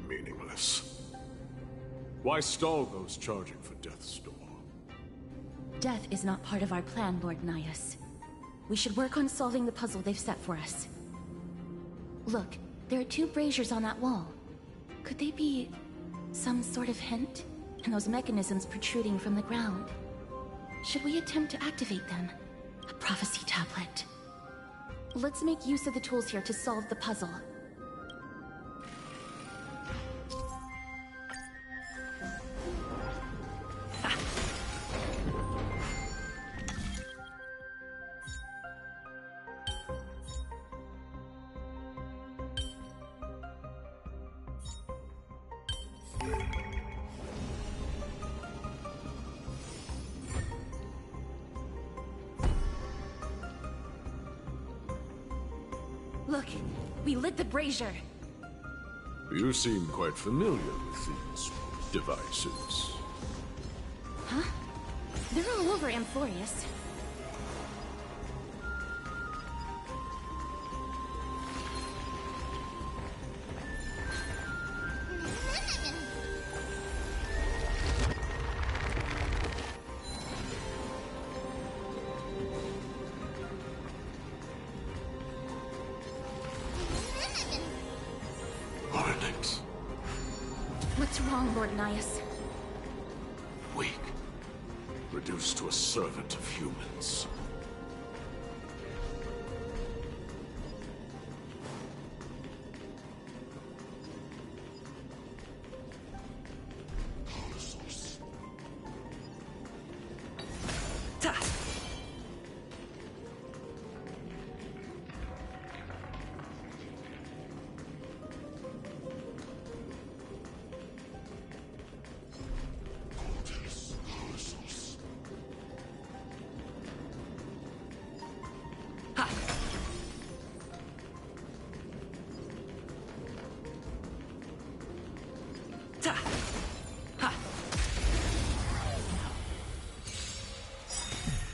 Meaningless. Why stall those charging for death's door? Death is not part of our plan, Lord Nias. We should work on solving the puzzle they've set for us. Look, there are 2 braziers on that wall. Could they be... some sort of hint? And those mechanisms protruding from the ground. Should we attempt to activate them? A prophecy tablet. Let's make use of the tools here to solve the puzzle. Look, we lit the brazier. You seem quite familiar with these devices. They're all over Amphoreus. What's wrong, Lord Nias? Weak. Reduced to a servant of humans.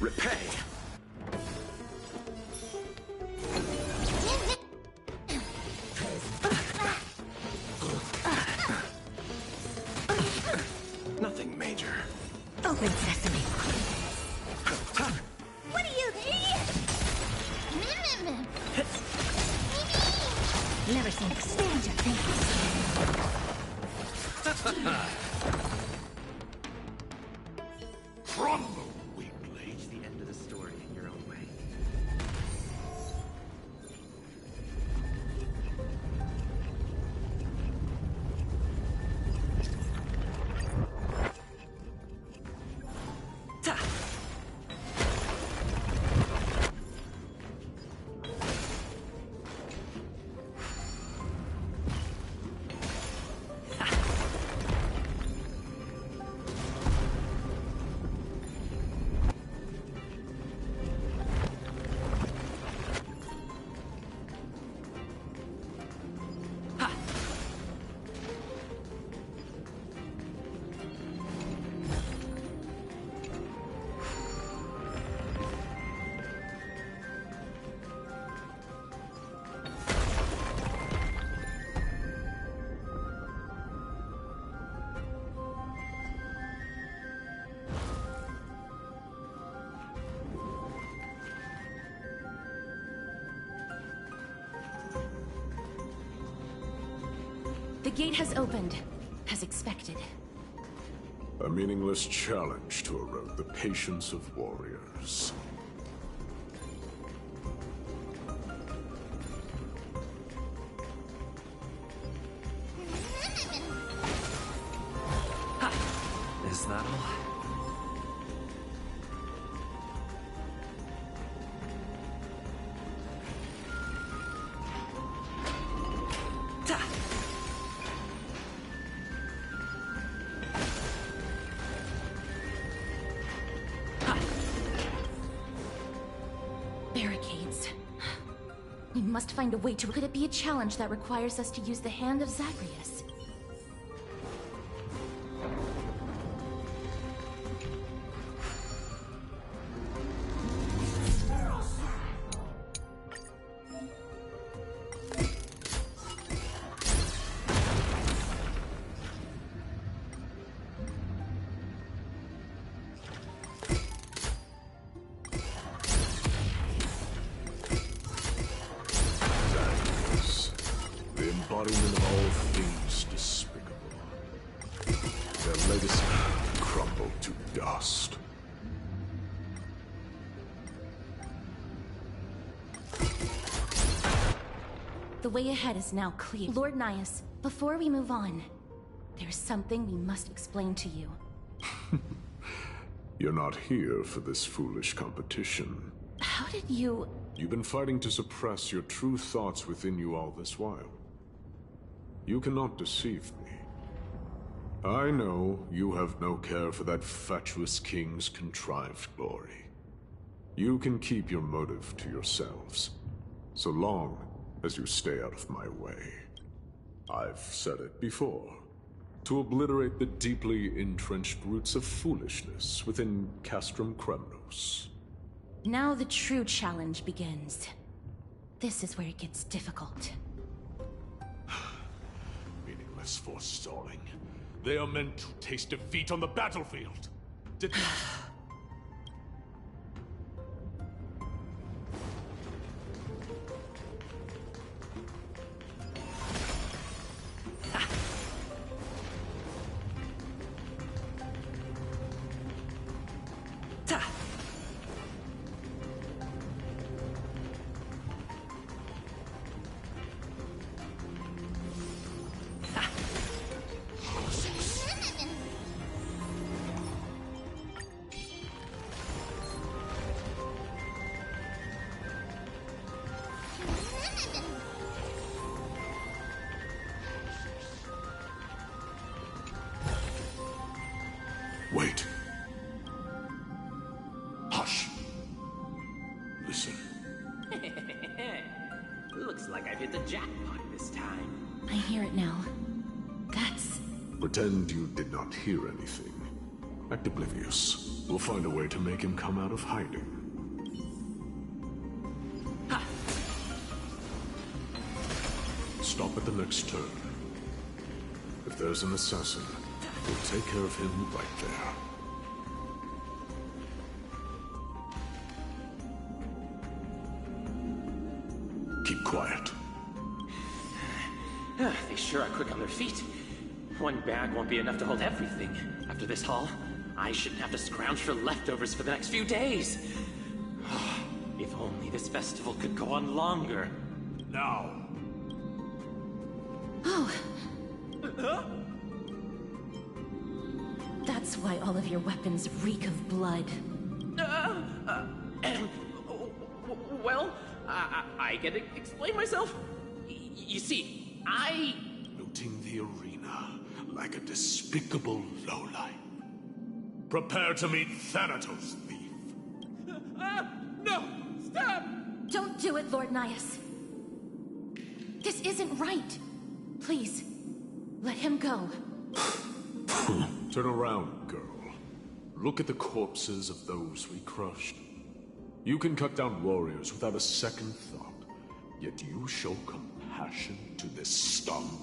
Repay. Nothing major. Open sesame. What are you? Never seen expand your thinking. Crumble, weak blade. Reach the end of the story in your own way. The gate has opened, as expected. A meaningless challenge to erode the patience of warriors. Is that all? Barricades. We must find a way to... Could it be a challenge that requires us to use the hand of Zagreus? Embodiment of all things despicable. Their legacy crumbled to dust. The way ahead is now clear. Lord Nias, before we move on, there's something we must explain to you. You're not here for this foolish competition. How did you... You've been fighting to suppress your true thoughts within you all this while. You cannot deceive me. I know you have no care for that fatuous king's contrived glory. You can keep your motive to yourselves, so long as you stay out of my way. I've said it before. To obliterate the deeply entrenched roots of foolishness within Castrum Kremnos. Now the true challenge begins. This is where it gets difficult. Meaningless forestalling. They are meant to taste defeat on the battlefield. Did Wait. Hush. Listen. Looks like I've hit the jackpot this time. I hear it now. That's... Pretend you did not hear anything. Act oblivious. We'll find a way to make him come out of hiding. Ha! Stop at the next turn. If there's an assassin, we'll take care of him right there. Keep quiet. They sure are quick on their feet. One bag won't be enough to hold everything. After this haul, I shouldn't have to scrounge for leftovers for the next few days. If only this festival could go on longer. Now. Oh. That's why all of your weapons reek of blood. Well, I can explain myself. You see, Looting the arena like a despicable lowlife. Prepare to meet Thanatos, thief. No! Stop! Don't do it, Lord Nias. This isn't right. Please, let him go. Turn around, girl. Look at the corpses of those we crushed. You can cut down warriors without a second thought, yet you show compassion to this scum.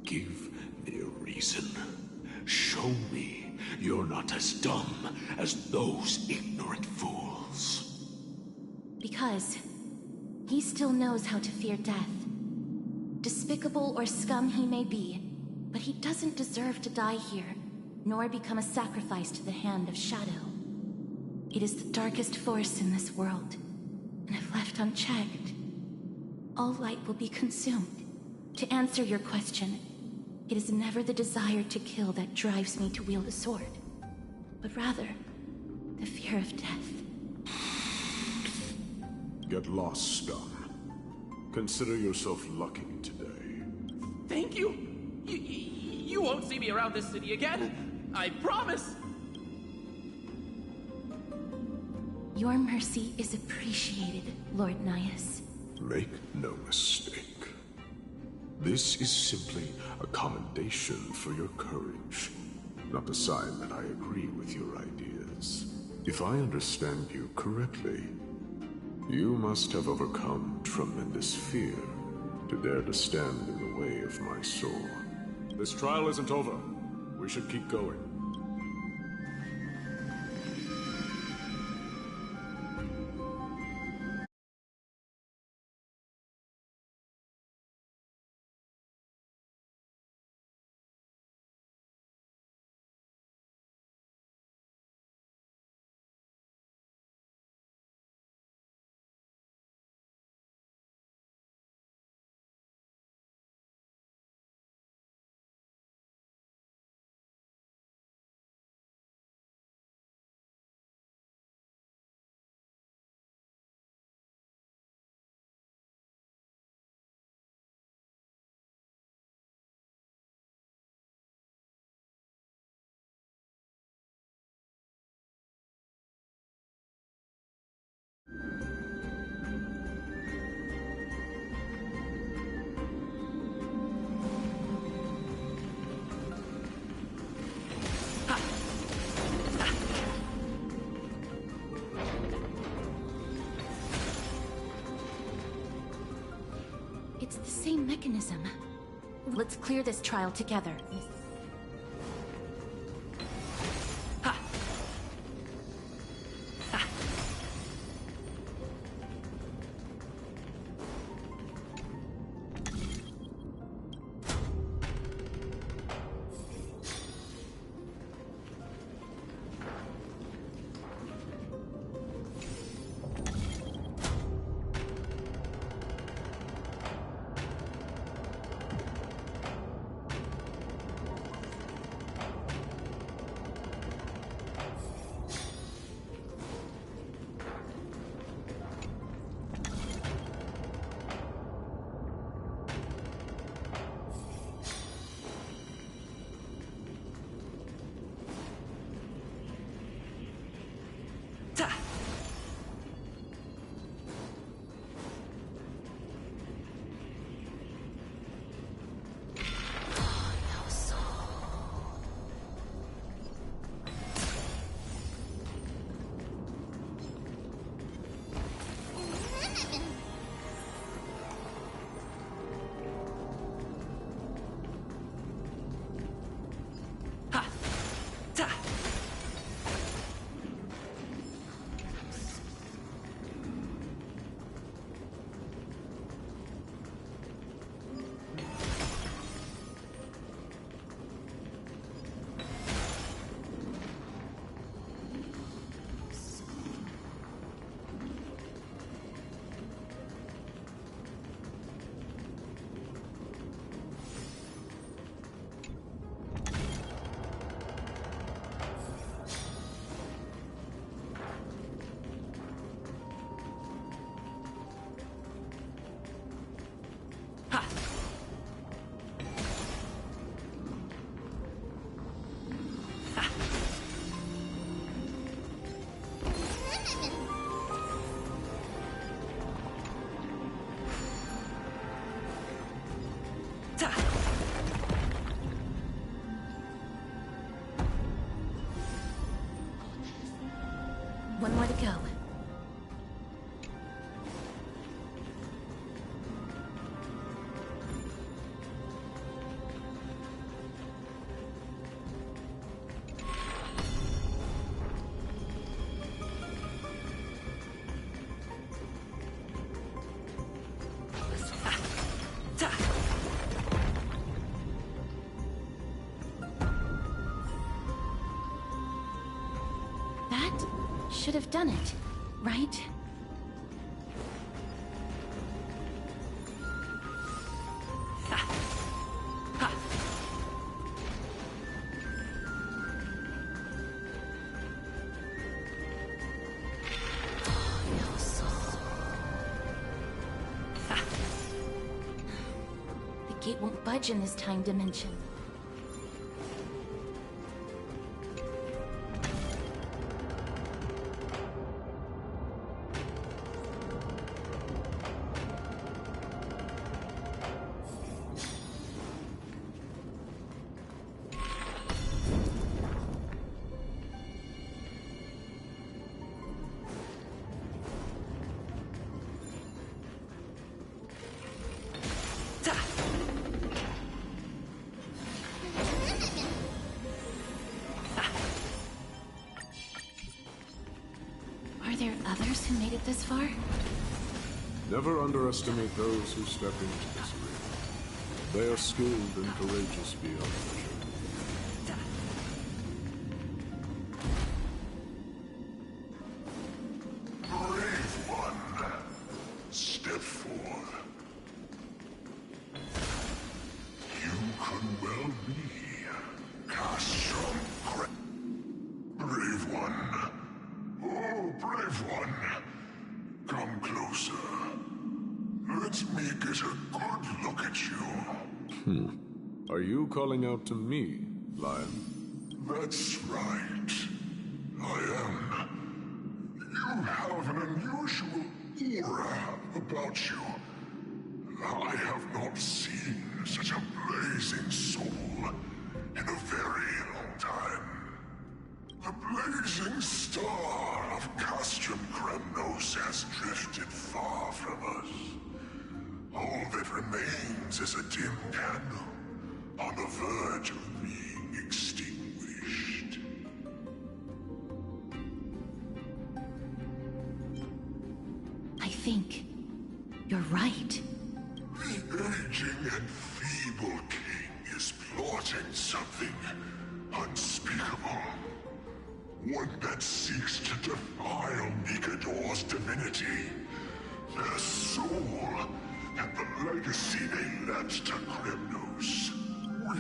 Give me a reason. Show me you're not as dumb as those ignorant fools. Because he still knows how to fear death. Despicable or scum he may be, but he doesn't deserve to die here, nor become a sacrifice to the hand of Shadow. It is the darkest force in this world, and if left unchecked, all light will be consumed. To answer your question, it is never the desire to kill that drives me to wield a sword, but rather the fear of death. Get lost, scum. Consider yourself lucky today. Thank you! You won't see me around this city again! I promise! Your mercy is appreciated, Lord Nias. Make no mistake. This is simply a commendation for your courage, not a sign that I agree with your ideas. If I understand you correctly, you must have overcome tremendous fear to dare to stand in the way of my sword. This trial isn't over. We should keep going. It's the same mechanism. Let's clear this trial together. One more to go. Should have done it, right? The gate won't budge in this time dimension. Are there others who made it this far? Never underestimate those who step into this ring. They are skilled and courageous beyond measure. Brave one, step forth. You could well be Castrum. Brave one. Oh, brave one. Come closer. Let me get a good look at you. Are you calling out to me, Lion? That's right. I am. You have an unusual aura about you. I have not seen such a blazing soul in a very long time. The blazing star of Castrum Kremnos has drifted far from us. All that remains is a dim candle on the verge of being extinguished. I think you're right. The aging and feeble king is plotting something unspeakable. One that seeks to defile Nikador's divinity, their soul, and the legacy they left to Kremnos. We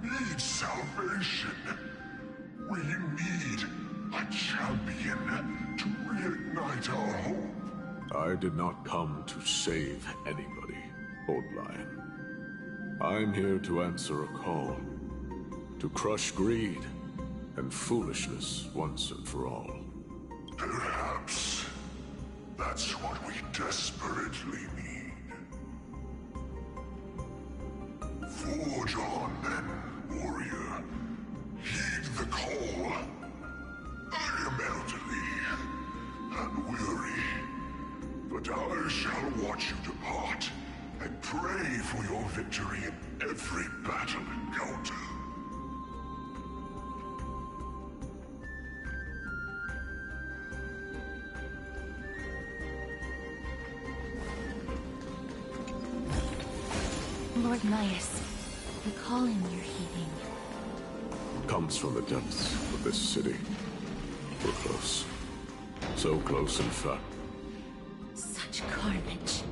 need salvation. We need a champion to reignite our hope. I did not come to save anybody, Old Lion. I'm here to answer a call. To crush greed and foolishness once and for all. Perhaps that's what we desperately need. Forge on then, warrior. Heed the call. I am elderly and weary, but I shall watch you depart and pray for your victory in every battle encounter. Lord Naius, the calling you're heeding. Comes from the depths of this city. We're close. So close, in fact. Such carnage.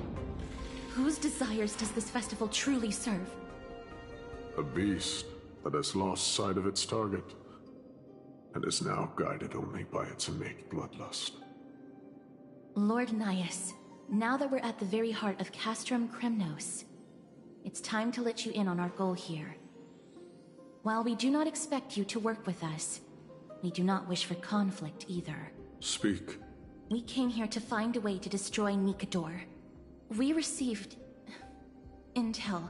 Whose desires does this festival truly serve? A beast that has lost sight of its target, and is now guided only by its innate bloodlust. Lord Naius, now that we're at the very heart of Castrum Kremnos, it's time to let you in on our goal here. While we do not expect you to work with us, we do not wish for conflict either. Speak. We came here to find a way to destroy Nikador. We received intel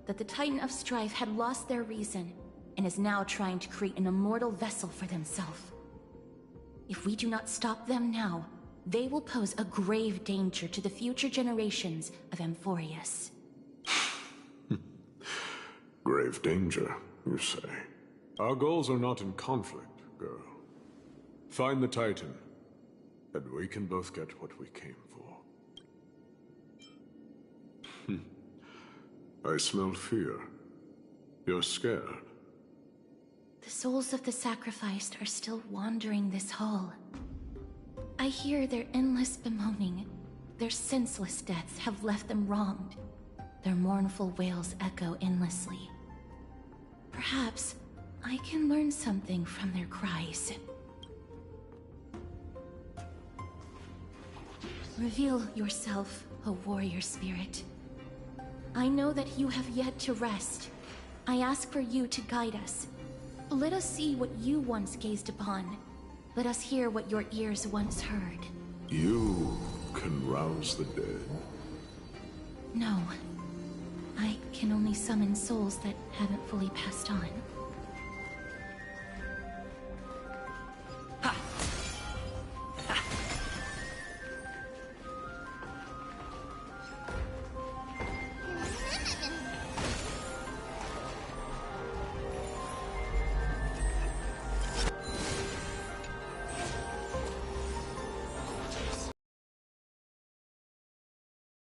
that the Titan of Strife had lost their reason and is now trying to create an immortal vessel for themselves. If we do not stop them now, they will pose a grave danger to the future generations of Amphoreus. Grave danger, you say? Our goals are not in conflict, girl. Find the Titan, and we can both get what we came for. I smell fear. You're scared. The souls of the sacrificed are still wandering this hall. I hear their endless bemoaning. Their senseless deaths have left them wronged. Their mournful wails echo endlessly. Perhaps I can learn something from their cries. Reveal yourself, O warrior spirit. I know that you have yet to rest. I ask for you to guide us. Let us see what you once gazed upon. Let us hear what your ears once heard. You can rouse the dead. No. I can only summon souls that haven't fully passed on.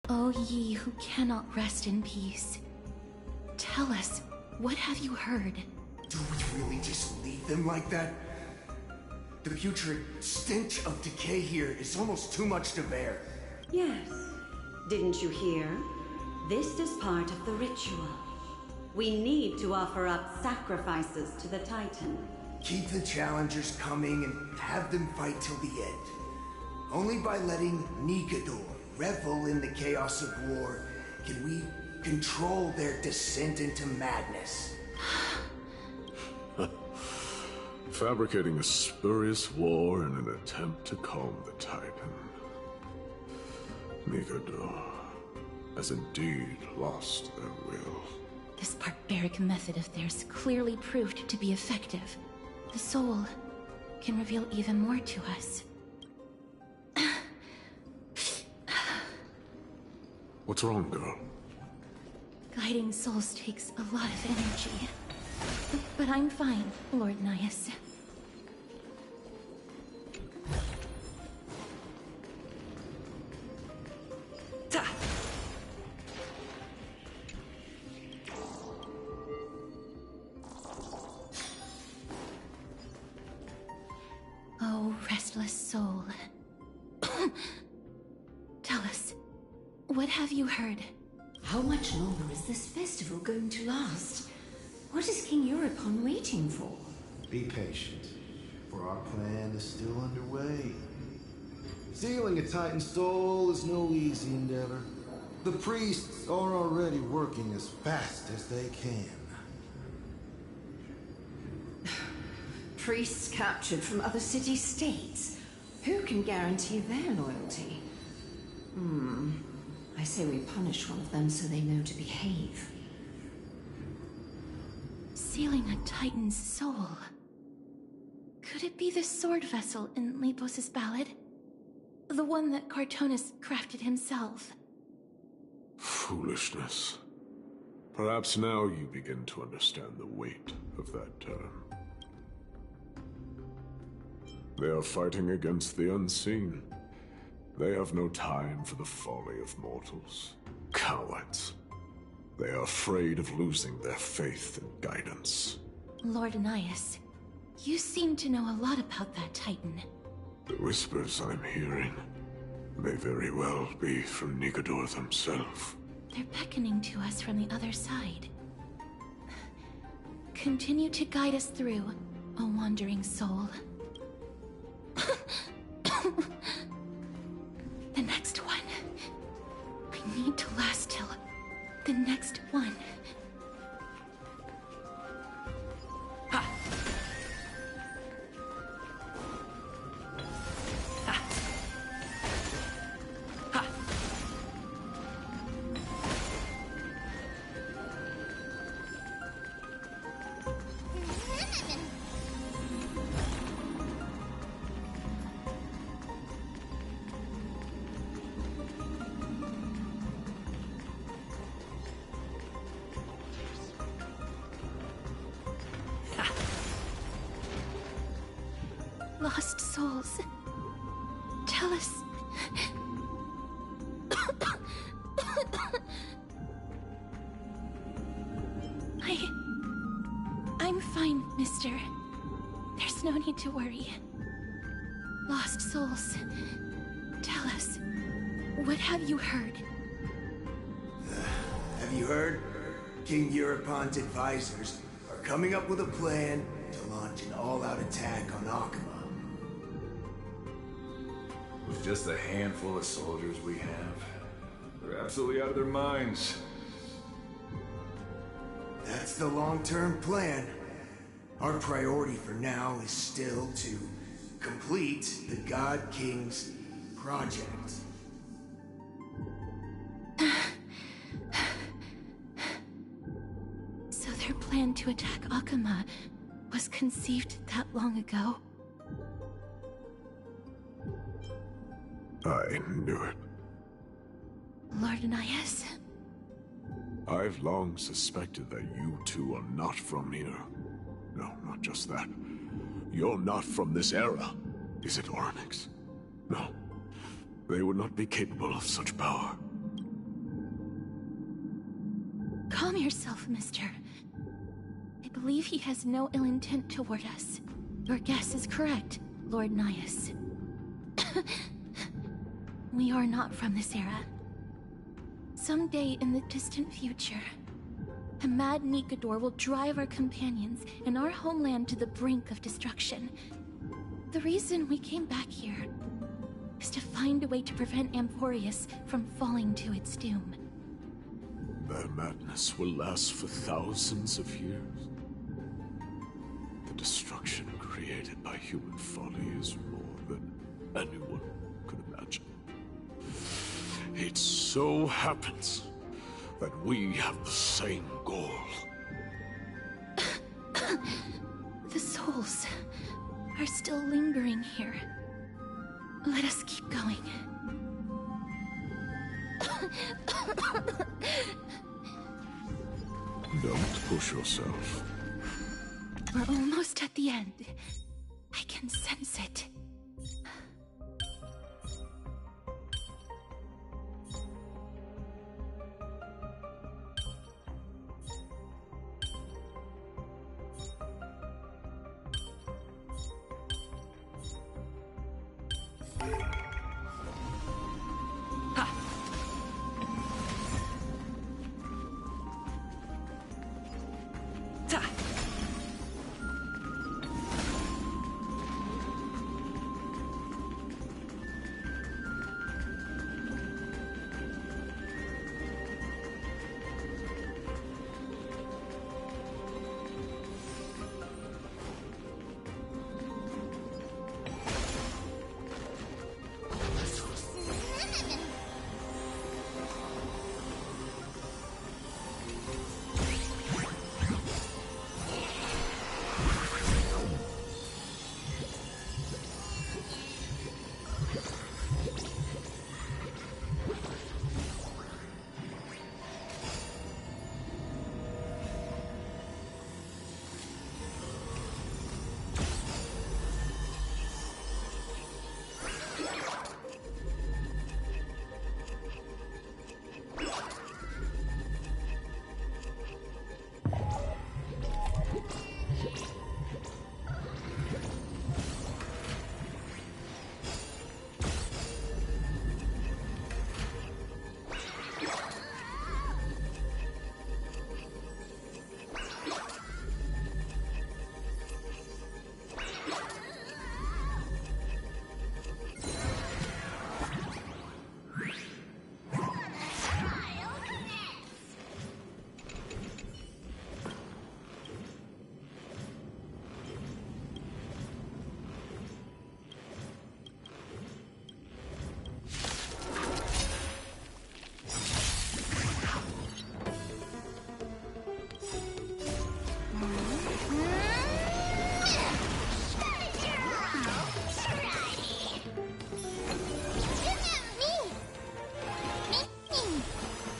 O ye who cannot rest in peace, tell us, what have you heard? Do we really just leave them like that? The putrid stench of decay here is almost too much to bear. Yes. Didn't you hear? This is part of the ritual. We need to offer up sacrifices to the Titan. Keep the challengers coming and have them fight till the end. Only by letting Nikador revel in the chaos of war can we control their descent into madness. Fabricating a spurious war in an attempt to calm the Titan. Nikador has indeed lost their will. This barbaric method of theirs clearly proved to be effective. The soul can reveal even more to us. What's wrong, girl? Guiding souls takes a lot of energy. But I'm fine, Lord Nias. Oh, restless soul. Tell us, what have you heard? How much longer is this festival going to last? What is King Euripon waiting for? Be patient, for our plan is still underway. Sealing a Titan soul is no easy endeavor. The priests are already working as fast as they can. Priests captured from other city-states. Who can guarantee their loyalty? I say we punish one of them so they know to behave. Sealing a Titan's soul. Could it be the sword vessel in Lepos' ballad? The one that Cartonus crafted himself? Foolishness. Perhaps now you begin to understand the weight of that term. They are fighting against the unseen. They have no time for the folly of mortals. Cowards. They are afraid of losing their faith and guidance. Lord Nias, you seem to know a lot about that Titan. The whispers I'm hearing may very well be from Nigador himself. They're beckoning to us from the other side. Continue to guide us through, O wandering soul. The next one. I need to last till the next one. Lost souls. Tell us. I'm fine, mister. There's no need to worry. Lost souls. Tell us. What have you heard? Have you heard? King Eurypon's advisors are coming up with a plan to launch an all-out attack on Akama. With just a handful of soldiers we have, they're absolutely out of their minds. That's the long-term plan. Our priority for now is still to complete the God King's project. So their plan to attack Akama was conceived that long ago? I knew it. Lord Nias? I've long suspected that you two are not from here. No, not just that. You're not from this era. Is it Onyx? No. They would not be capable of such power. Calm yourself, mister. I believe he has no ill intent toward us. Your guess is correct, Lord Nias. We are not from this era. Someday in the distant future, a mad Nigador will drive our companions and our homeland to the brink of destruction. The reason we came back here is to find a way to prevent Amphoreus from falling to its doom. Their madness will last for thousands of years. The destruction created by human folly is more than anyone could imagine. It so happens that we have the same goal. The souls are still lingering here. Let us keep going. Don't push yourself. We're almost at the end. I can sense it.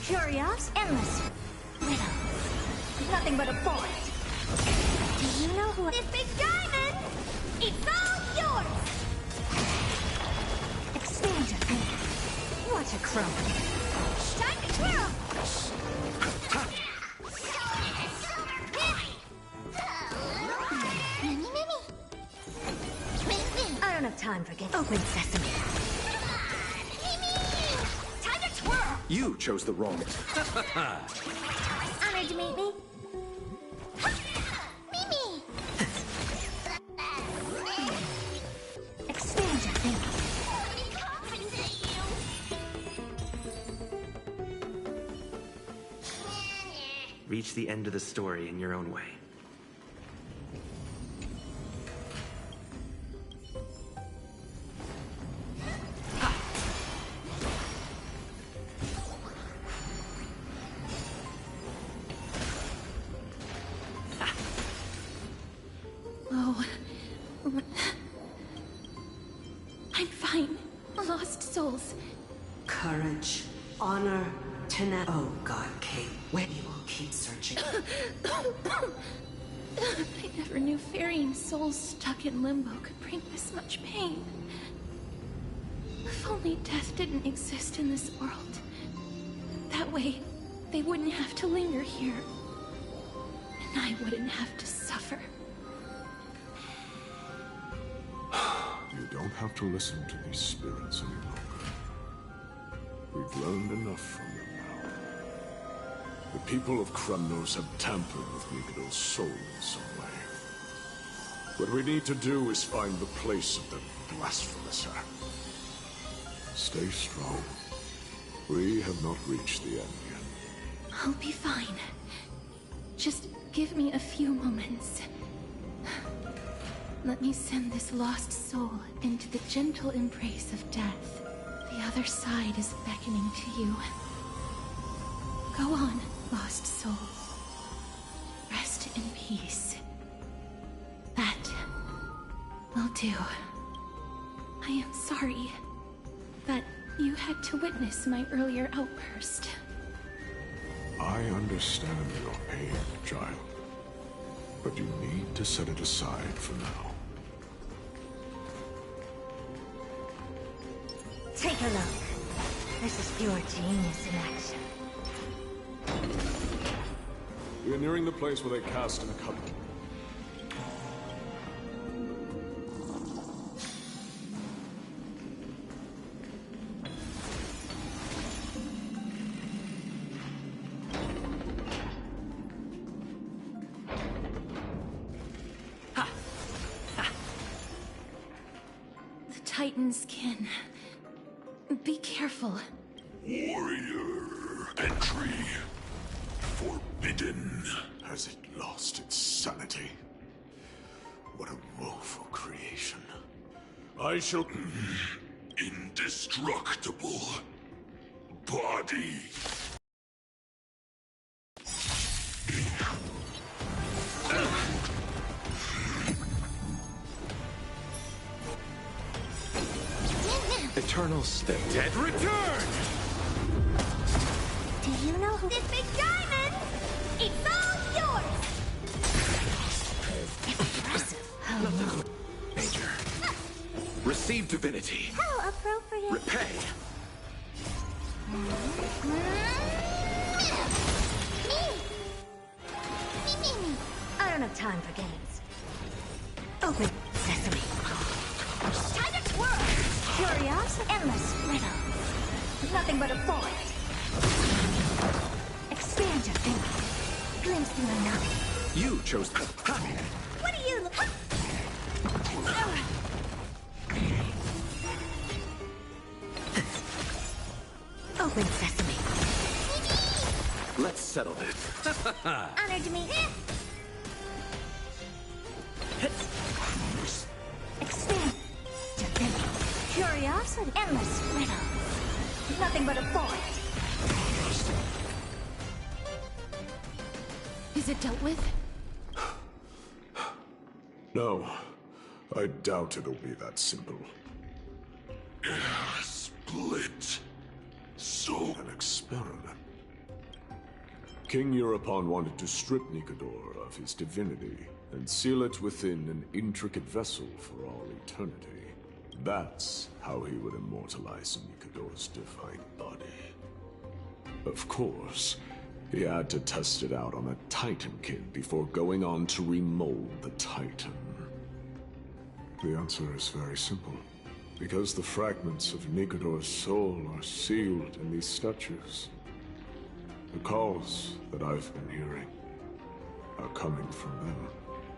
Curios, endless. Riddles. Nothing but a forest. Do you know who— This big diamond! It's all yours! Expand your thinking. What a crow. Time to twirl! Mini. I don't have time for getting— Open sesame. Time to twirl! You chose the wrong. Honored to meet me. Mimi! Expand your thinking. Reach the end of the story in your own way. Oh. I'm fine. Lost souls. Courage, honor, tenacity. Oh God, Kate, when you will keep searching. I never knew ferrying souls stuck in limbo could bring this much pain. If only death didn't exist in this world. That way, they wouldn't have to linger here. And I wouldn't have to suffer. You don't have to listen to these spirits any longer. We've learned enough from them now. The people of Kremnos have tampered with Nikado's soul in some way. What we need to do is find the place of their blasphemous act. Stay strong. We have not reached the end yet. I'll be fine. Just give me a few moments. Let me send this lost soul into the gentle embrace of death. The other side is beckoning to you. Go on, lost soul. Rest in peace. That will do. I am sorry that You had to witness my earlier outburst. I understand your pain, child. But you need to set it aside for now. Take a look. This is pure genius in action. We are nearing the place where they cast in a cup. The Titan's kin. Be careful. Warrior entry forbidden. Has it lost its sanity? What a woeful creation. I shall... Indestructible body. Eternal step. Dead return! Do you know who this big diamond? It's all yours! Impressive. Major. Receive divinity. How appropriate. Repay. I don't have time for games. Open sesame. Time to twirl! Curiosity, endless riddle. Nothing but a void. Expand your thinking. Glimpse the unknown. You chose... What do you look... Open sesame. Let's settle this. Honored to meet you. Expand your thinking. Curiosity, endless riddle. Nothing but a void. Is it dealt with? No. I doubt it'll be that simple. Split. So... An experiment. King Euripon wanted to strip Nicodor of his divinity and seal it within an intricate vessel for all eternity. That's how he would immortalize Nicodor's divine body. Of course, he had to test it out on a Titan kid before going on to remold the Titan. The answer is very simple. Because the fragments of Nicodor's soul are sealed in these statues. The calls that I've been hearing are coming from them.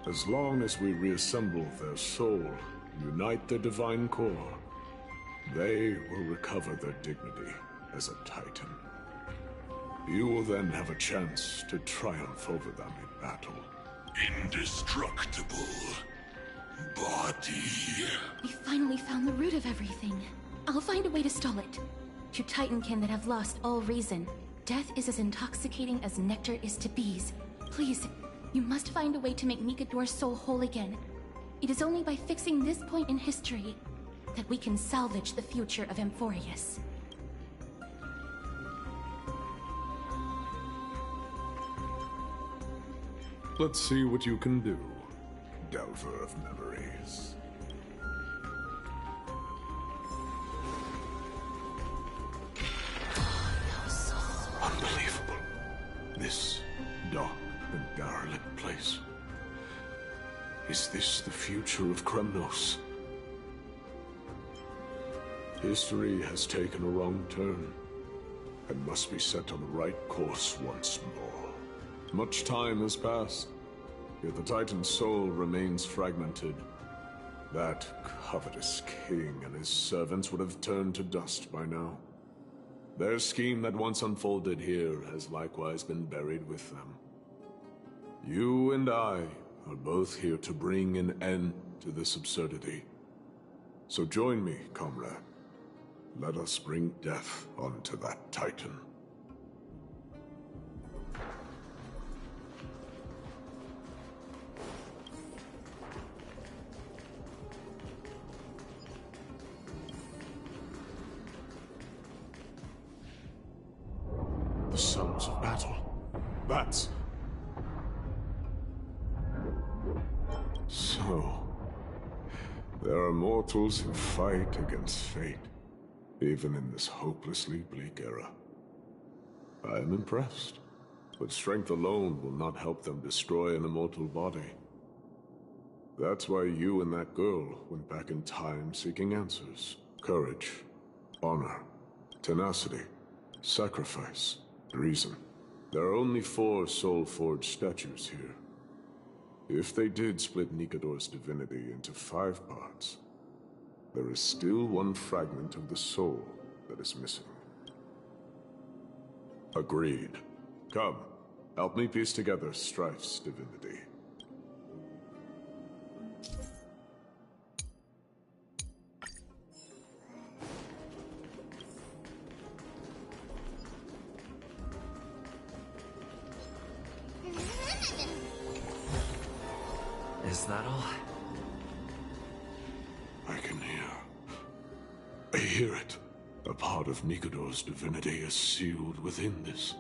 As long as we reassemble their soul, unite their divine core, they will recover their dignity as a Titan. You will then have a chance to triumph over them in battle. Indestructible body. We finally found the root of everything. I'll find a way to stall it. To Titankin that have lost all reason, death is as intoxicating as nectar is to bees. Please, you must find a way to make Nicodor's soul whole again. It is only by fixing this point in history that we can salvage the future of Amphoreus. Let's see what you can do, Delver of Memories. Unbelievable. This dark and derelict place. Is this the future of Kremnos? History has taken a wrong turn and must be set on the right course once more. Much time has passed, yet the Titan's soul remains fragmented. That covetous king and his servants would have turned to dust by now. Their scheme that once unfolded here has likewise been buried with them. You and I are both here to bring an end to this absurdity. So join me, comrade. Let us bring death onto that Titan. the sounds of battle. That's... So... there are mortals who fight against fate, even in this hopelessly bleak era. I am impressed, but strength alone will not help them destroy an immortal body. That's why you and that girl went back in time seeking answers. Courage, honor, tenacity, sacrifice, reason. There are only 4 soul-forged statues here. If they did split Nikador's divinity into 5 parts, there is still one fragment of the soul that is missing. Agreed. Come, help me piece together Strife's divinity. Is that all? I can hear. I hear it. A part of Nikador's divinity is sealed within this.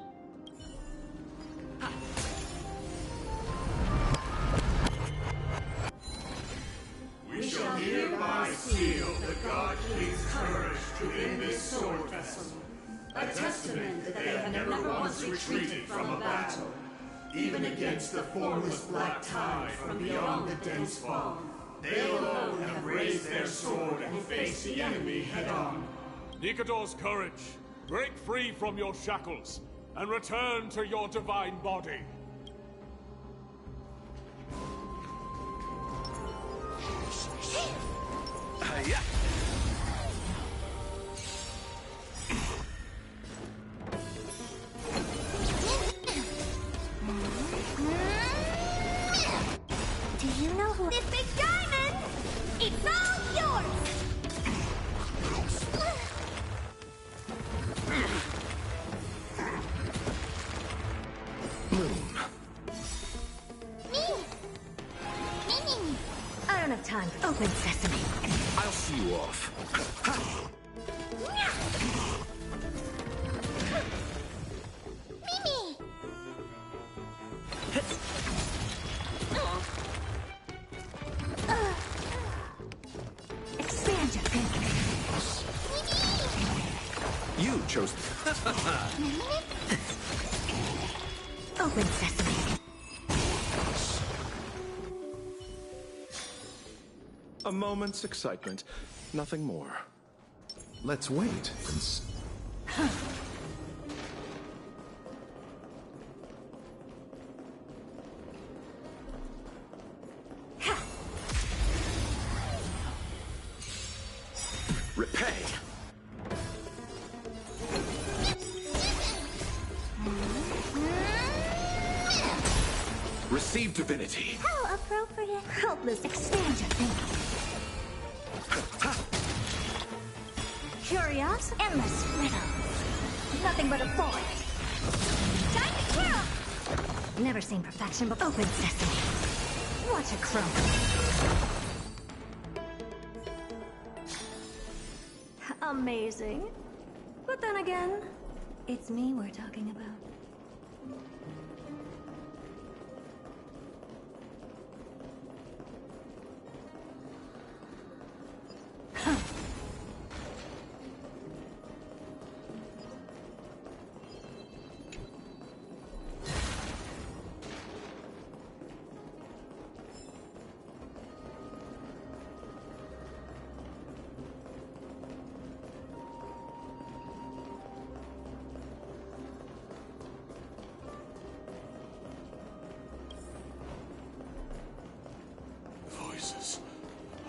We shall hereby seal the God King's courage within this sword vessel, a testament that they have never once retreated from a battle, even against the formless black tide from beyond the dense fog. They alone have raised their sword and faced the enemy head-on. Nikador's courage, break free from your shackles, and return to your divine body. Yeah. Do you know who this big diamond? It's all yours! Moon. Me! I don't have time for open sesame. I'll see you off. Mimi! Expand your thinking. You chose... Open sesame. A moment's excitement, nothing more. Let's wait and repay. Receive divinity. How appropriate. Helpless. Expand your thinking. Curious, endless riddle. Nothing but a void. Time to kill! Never seen perfection, but open sesame. Watch it crumble. Amazing. But then again, it's me we're talking about. Voices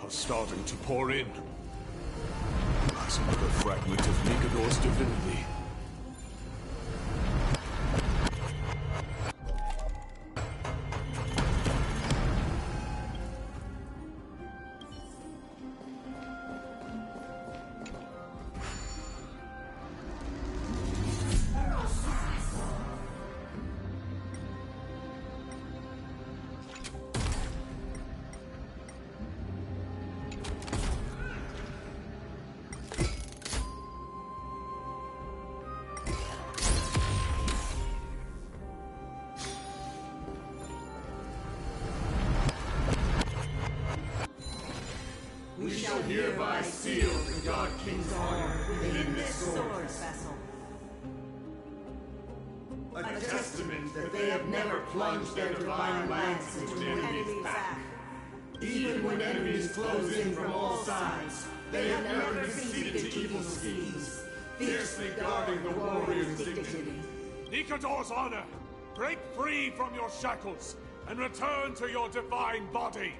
are starting to pour in. That's another fragment of Nikador's divinity. within this sword vessel. A testament that they have never plunged their divine lance into an enemy's back. Even when enemies close in from all sides, they have never conceded to evil schemes, fiercely guarding the warrior's dignity. Nikador's honor! Break free from your shackles and return to your divine body!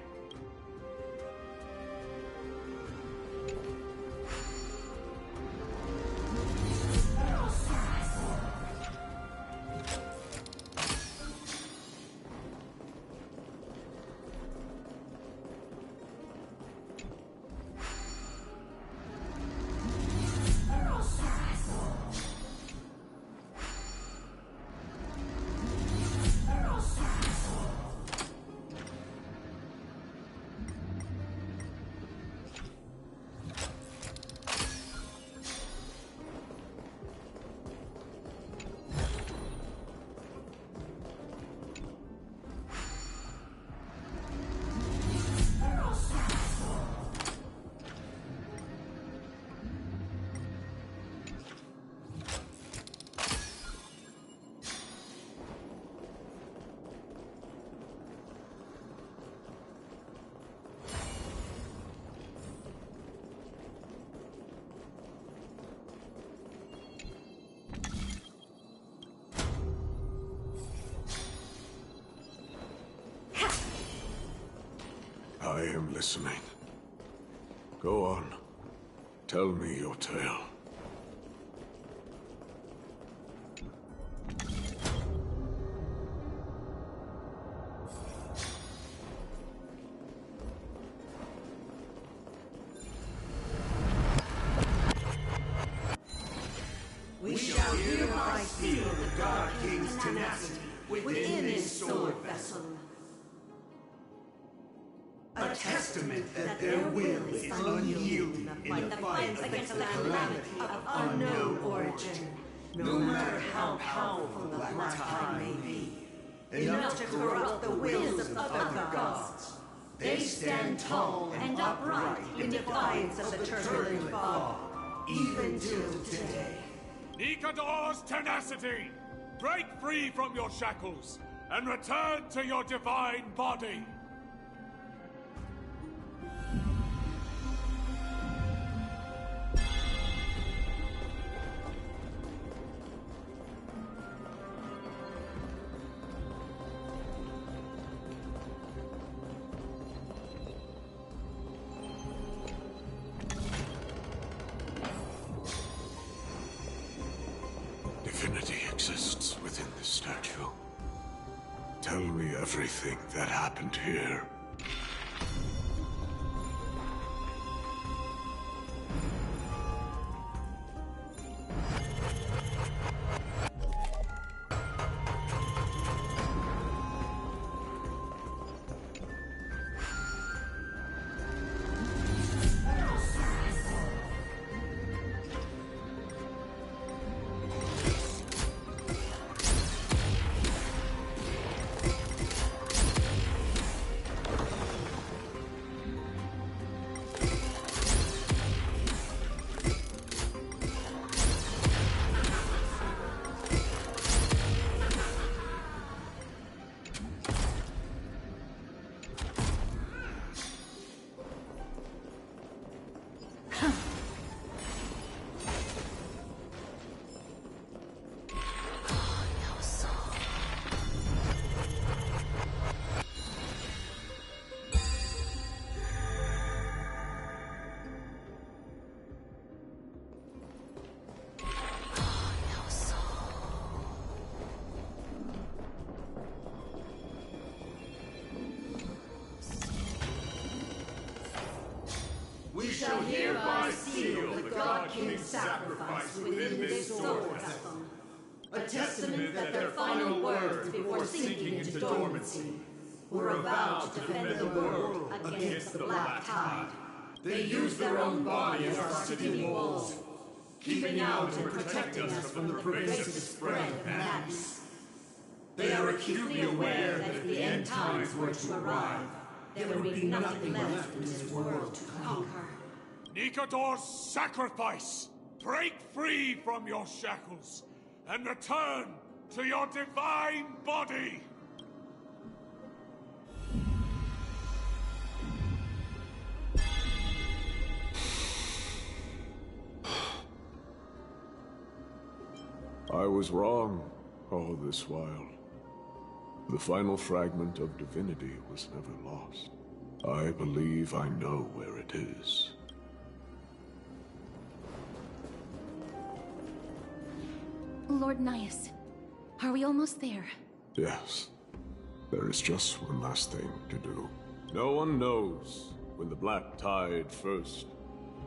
I am listening. Go on. Tell me your tale. We shall hereby seal the God King's tenacity within this sword vessel. A testament that their will is unyielding in the fight against the calamity of unknown origin. No matter how powerful the Black Tide may be, enough to corrupt the wills of other gods. They stand tall and upright in defiance of the turbulent fog, even till today. Nikador's tenacity! Break free from your shackles and return to your divine body! Divinity exists within this statue. Tell me everything that happened here. We shall hereby seal the God King's sacrifice within this sword vessel. A testament that their final words before sinking into dormancy were a vow to defend the world against the Black Tide. They used their own body as our city walls, keeping out and protecting us from the pervasive spread of madness. They are acutely aware that if the end times were to arrive, there would be nothing left in this world to conquer. Nikador's sacrifice! Break free from your shackles and return to your divine body! I was wrong all this while. The final fragment of divinity was never lost. I believe I know where it is. Lord Nias, are we almost there? Yes. There is just one last thing to do. No one knows when the black tide first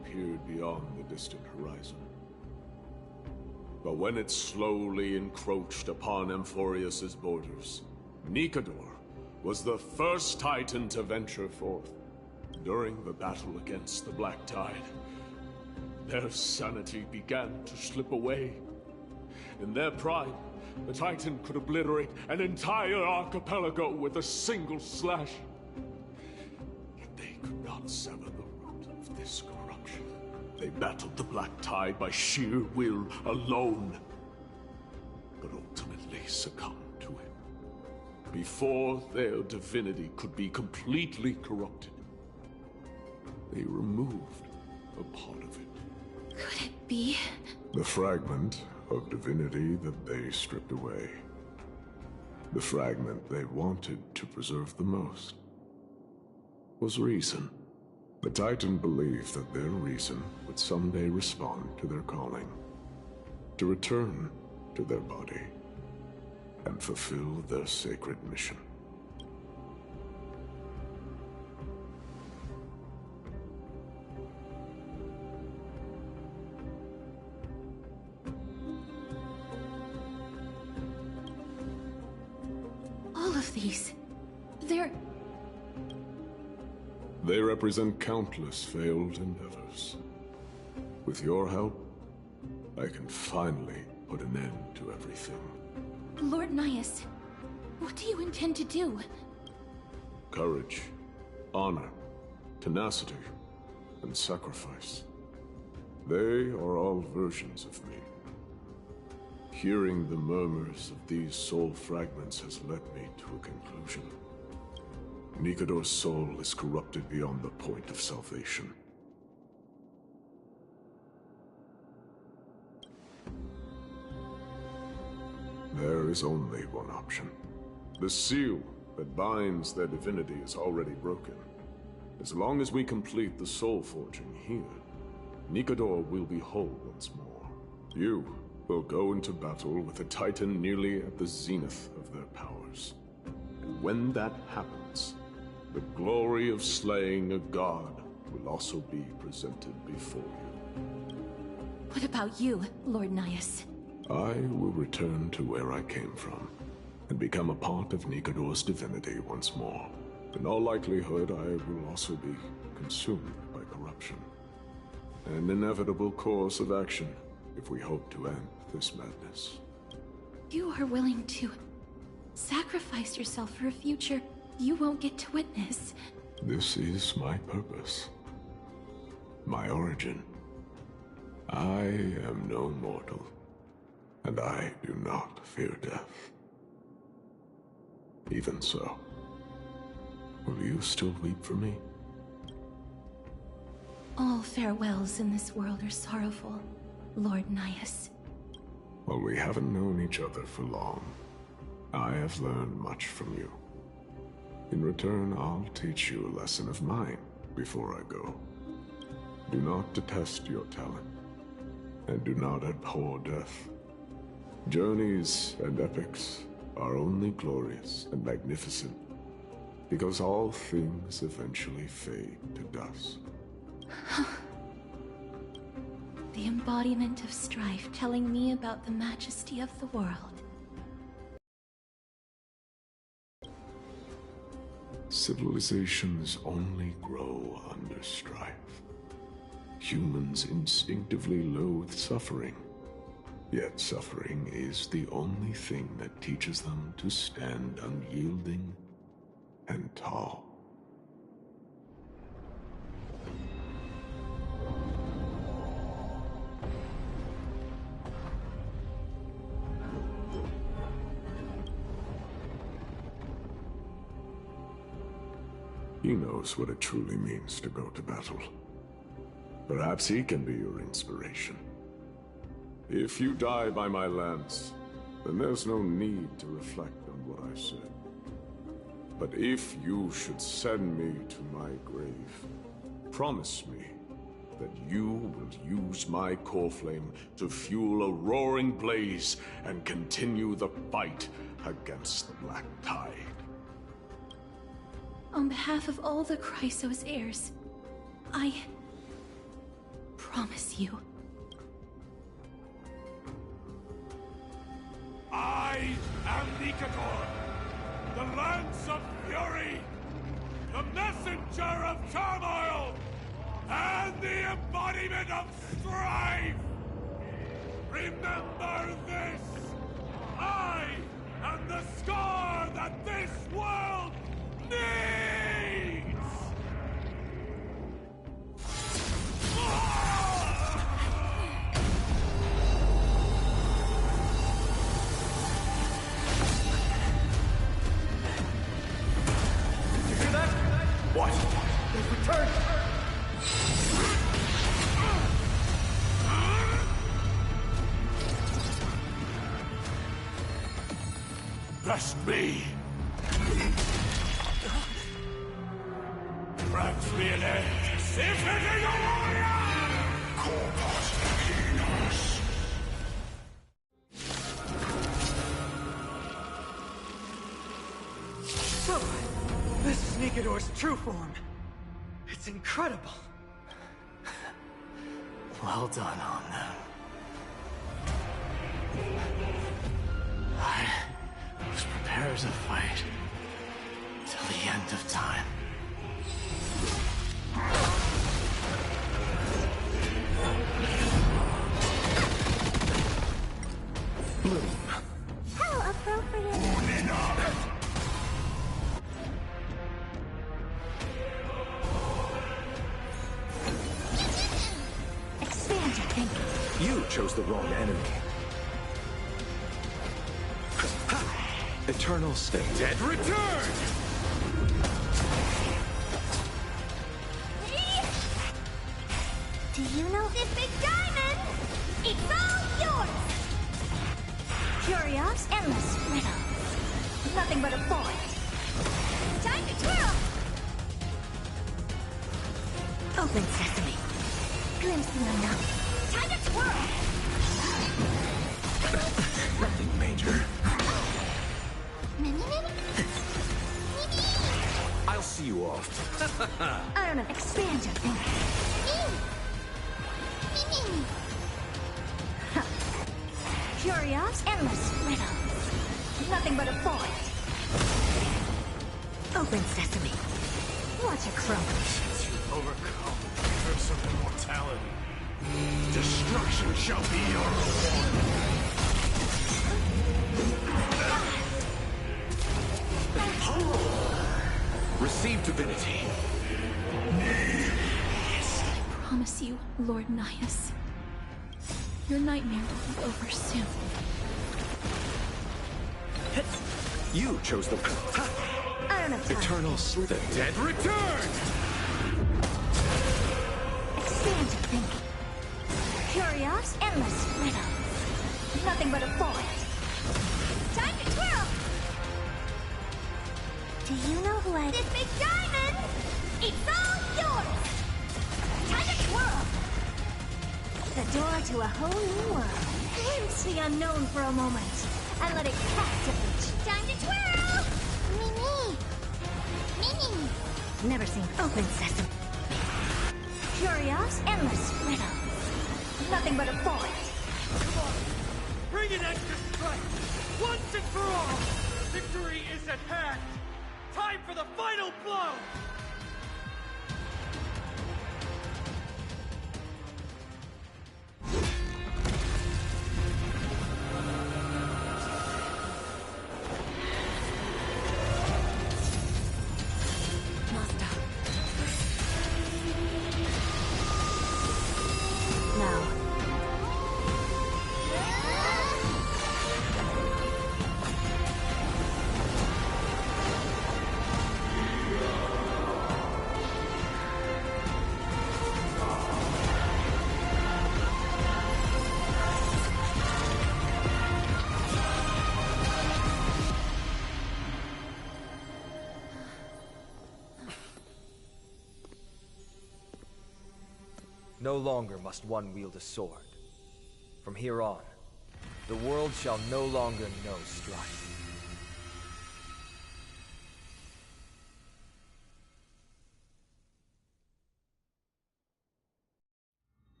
appeared beyond the distant horizon. But when it slowly encroached upon Amphoreus' borders, Nikador was the first Titan to venture forth. During the battle against the black tide, their sanity began to slip away. In their pride, the Titan could obliterate an entire archipelago with a single slash. Yet they could not sever the root of this corruption. They battled the black tide by sheer will alone, but ultimately succumbed to it. Before their divinity could be completely corrupted, they removed a part of it. Could it be? The fragment of divinity that they stripped away. The fragment they wanted to preserve the most was reason. The Titan believed that their reason would someday respond to their calling, to return to their body, and fulfill their sacred mission. All of these, They represent countless failed endeavors. With your help, I can finally put an end to everything. Lord Nias, what do you intend to do? Courage, honor, tenacity, and sacrifice. They are all versions of me. Hearing the murmurs of these soul fragments has led me to a conclusion. Nikador's soul is corrupted beyond the point of salvation. There is only one option. The seal that binds their divinity is already broken. As long as we complete the soul forging here, Nikador will be whole once more. You will go into battle with a Titan nearly at the zenith of their powers. And when that happens, the glory of slaying a god will also be presented before you. What about you, Lord Nias? I will return to where I came from, and become a part of Nikador's divinity once more. In all likelihood, I will also be consumed by corruption. An inevitable course of action if we hope to end this madness. You are willing to sacrifice yourself for a future you won't get to witness. This is my purpose. My origin. I am no mortal, and I do not fear death. Even so, will you still weep for me? All farewells in this world are sorrowful, Lord Nias. While we haven't known each other for long, I have learned much from you. In return, I'll teach you a lesson of mine before I go. Do not detest your talent, and do not abhor death. Journeys and epics are only glorious and magnificent because all things eventually fade to dust. The embodiment of strife telling me about the majesty of the world. Civilizations only grow under strife. Humans instinctively loathe suffering. Yet suffering is the only thing that teaches them to stand unyielding and tall. He knows what it truly means to go to battle. Perhaps he can be your inspiration. If you die by my lance, then there's no need to reflect on what I said. But if you should send me to my grave, promise me that you will use my core flame to fuel a roaring blaze and continue the fight against the Black Tide. On behalf of all the Chrysos heirs, I promise you. I am Nikador, the Lance of Fury, the messenger of turmoil, and the embodiment of strife! Remember this! I am the scar that this world needs! You hear that? What? They've returned! Bless me! Grants me an edge! Symphony warrior! Corpus Equinus! So, this is Nikador's true form. It's incredible. Well done on them. I was prepared to fight till the end of time. Bloom. How appropriate. Expand your thinking. You chose the wrong enemy. Eternal State. Dead return! Do you know this big diamond? It's all yours! Curios, endless riddles. Nothing but a void. Time to twirl! Open sesame. Glimpse the unknown. Time to twirl! Nothing major. I'll see you off. Armament, expand your thinking. Curios, endless riddles. Nothing but a void. Open sesame. Watch it crumble. Overcome the curse of immortality. Destruction shall be your reward. Receive divinity. I promise you, Lord Nias. Your nightmare will be over soon. You chose the Eternal Sleep. The dead return! Expand your thinking. Curios, endless riddles. Nothing but a void. Time to twirl! Do you know who I... This big diamond! It's all yours! Time to twirl! The door to a whole new world. Glimpse the unknown for a moment, and let it captivate you. Time to twirl! Mimi! Mimi! Never seen open sesame. Curios, endless riddles. Nothing but a void. Come on! Bring an extra strike! Once and for all! Victory is at hand! Time for the final blow! no longer must one wield a sword. From here on, the world shall no longer know strife.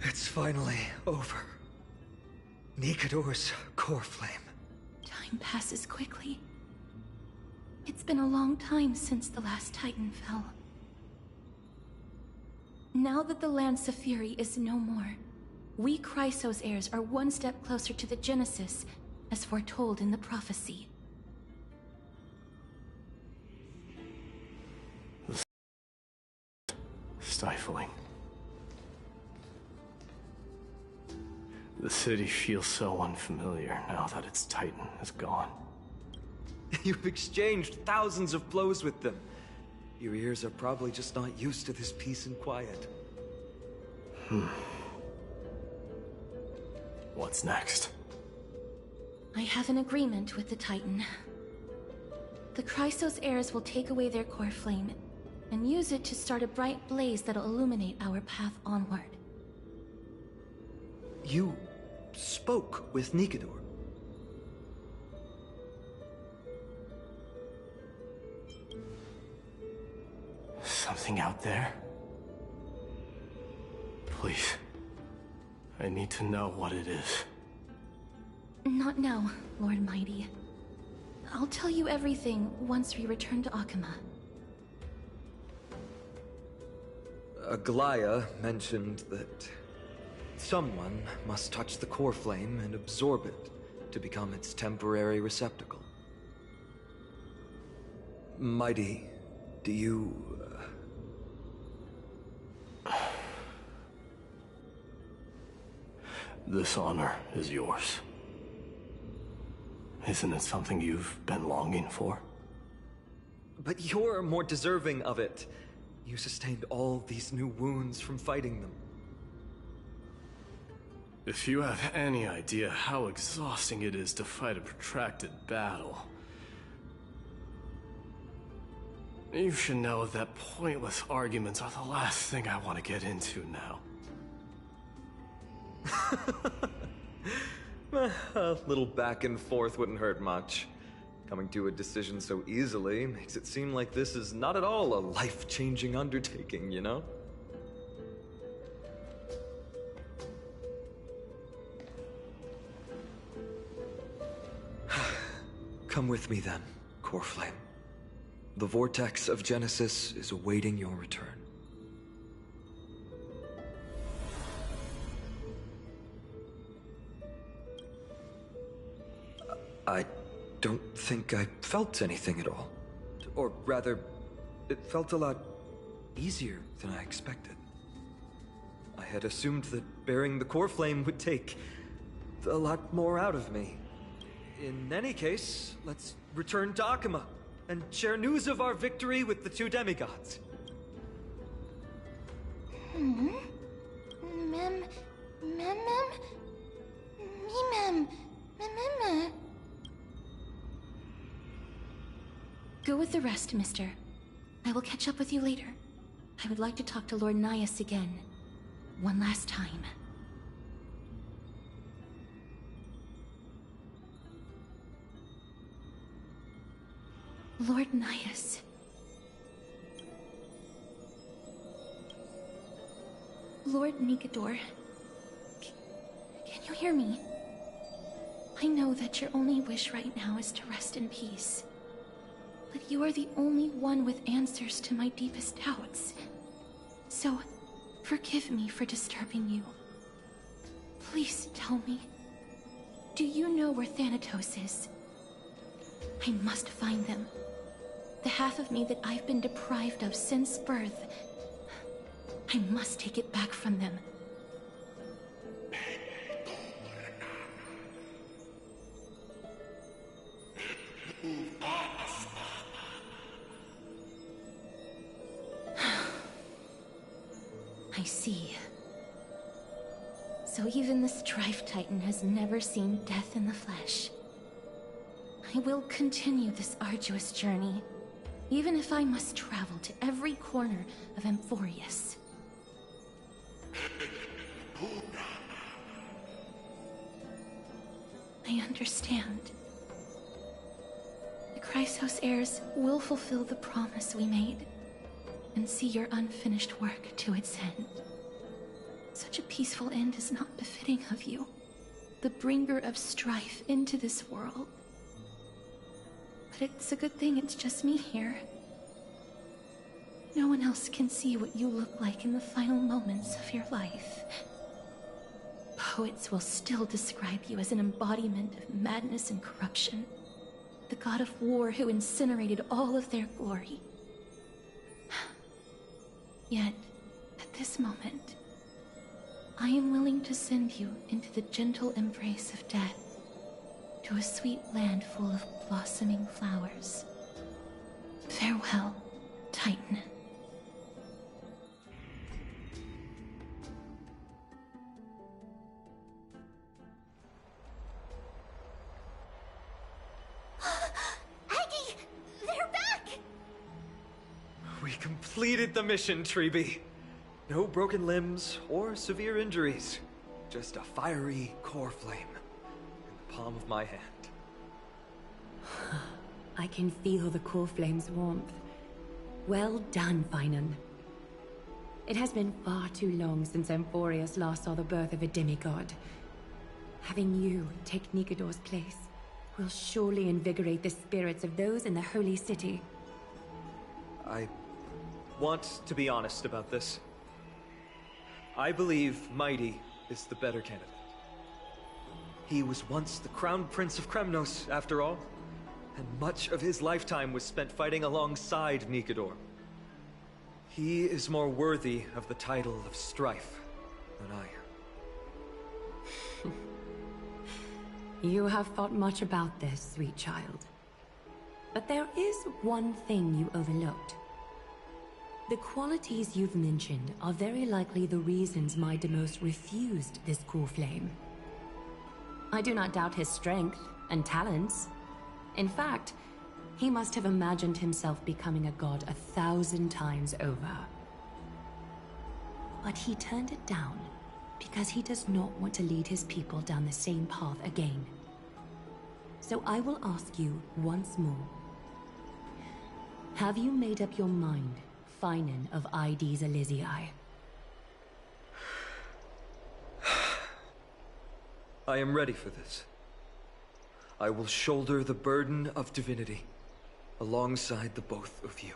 It's finally over. Nikador's core flame. Time passes quickly. It's been a long time since the last Titan fell. Now that the Lance of Fury is no more, we Chrysos heirs are one step closer to the Genesis, as foretold in the prophecy. Stifling. The city feels so unfamiliar now that its Titan is gone. You've exchanged thousands of blows with them. Your ears are probably just not used to this peace and quiet. What's next? I have an agreement with the Titan. The Chrysos heirs will take away their core flame and use it to start a bright blaze that'll illuminate our path onward. You spoke with Nikador. Something out there? Please. I need to know what it is. Not now, Lord Mighty. I'll tell you everything once we return to Akama. Aglaya mentioned that someone must touch the core flame and absorb it to become its temporary receptacle. Mighty, do you... This honor is yours. Isn't it something you've been longing for? But you're more deserving of it. You sustained all these new wounds from fighting them. If you have any idea how exhausting it is to fight a protracted battle, you should know that pointless arguments are the last thing I want to get into now. A little back and forth wouldn't hurt much. Coming to a decision so easily makes it seem like this is not at all a life-changing undertaking, you know? Come with me then, Core Flame. The vortex of Genesis is awaiting your return. I don't think I felt anything at all. Or rather, it felt a lot easier than I expected. I had assumed that bearing the core flame would take a lot more out of me. In any case, let's return to Akama and share news of our victory with the two demigods. Go with the rest, mister. I will catch up with you later. I would like to talk to Lord Nias again. One last time. Lord Nias. Lord Nikador. Can you hear me? I know that your only wish right now is to rest in peace. But you are the only one with answers to my deepest doubts. So, forgive me for disturbing you. Please tell me, do you know where Thanatos is? I must find them. The half of me that I've been deprived of since birth. I must take it back from them. I see. So even the Strife Titan has never seen death in the flesh. I will continue this arduous journey, even if I must travel to every corner of Amphoreus. I understand. The Chrysos heirs will fulfill the promise we made, and see your unfinished work to its end. Such a peaceful end is not befitting of you, the bringer of strife into this world. But it's a good thing it's just me here. No one else can see what you look like in the final moments of your life. Poets will still describe you as an embodiment of madness and corruption. The god of war who incinerated all of their glory. Yet, at this moment, I am willing to send you into the gentle embrace of death, to a sweet land full of blossoming flowers. Farewell, Titan. Aggie! They're back! We completed the mission, Treeby. No broken limbs or severe injuries. Just a fiery core flame in the palm of my hand. I can feel the core flame's warmth. Well done, Finan. It has been far too long since Amphoreus last saw the birth of a demigod. Having you take Nikador's place will surely invigorate the spirits of those in the Holy City. I want to be honest about this. I believe Mighty is the better candidate. He was once the Crown Prince of Kremnos, after all, and much of his lifetime was spent fighting alongside Nikador. He is more worthy of the title of Strife than I am. You have thought much about this, sweet child. But there is one thing you overlooked. The qualities you've mentioned are very likely the reasons my Demos refused this core flame. I do not doubt his strength and talents. In fact, he must have imagined himself becoming a god 1,000 times over. But he turned it down because he does not want to lead his people down the same path again. So I will ask you once more. Have you made up your mind, Finan of ID's Elysiae? I am ready for this. I will shoulder the burden of divinity alongside the both of you.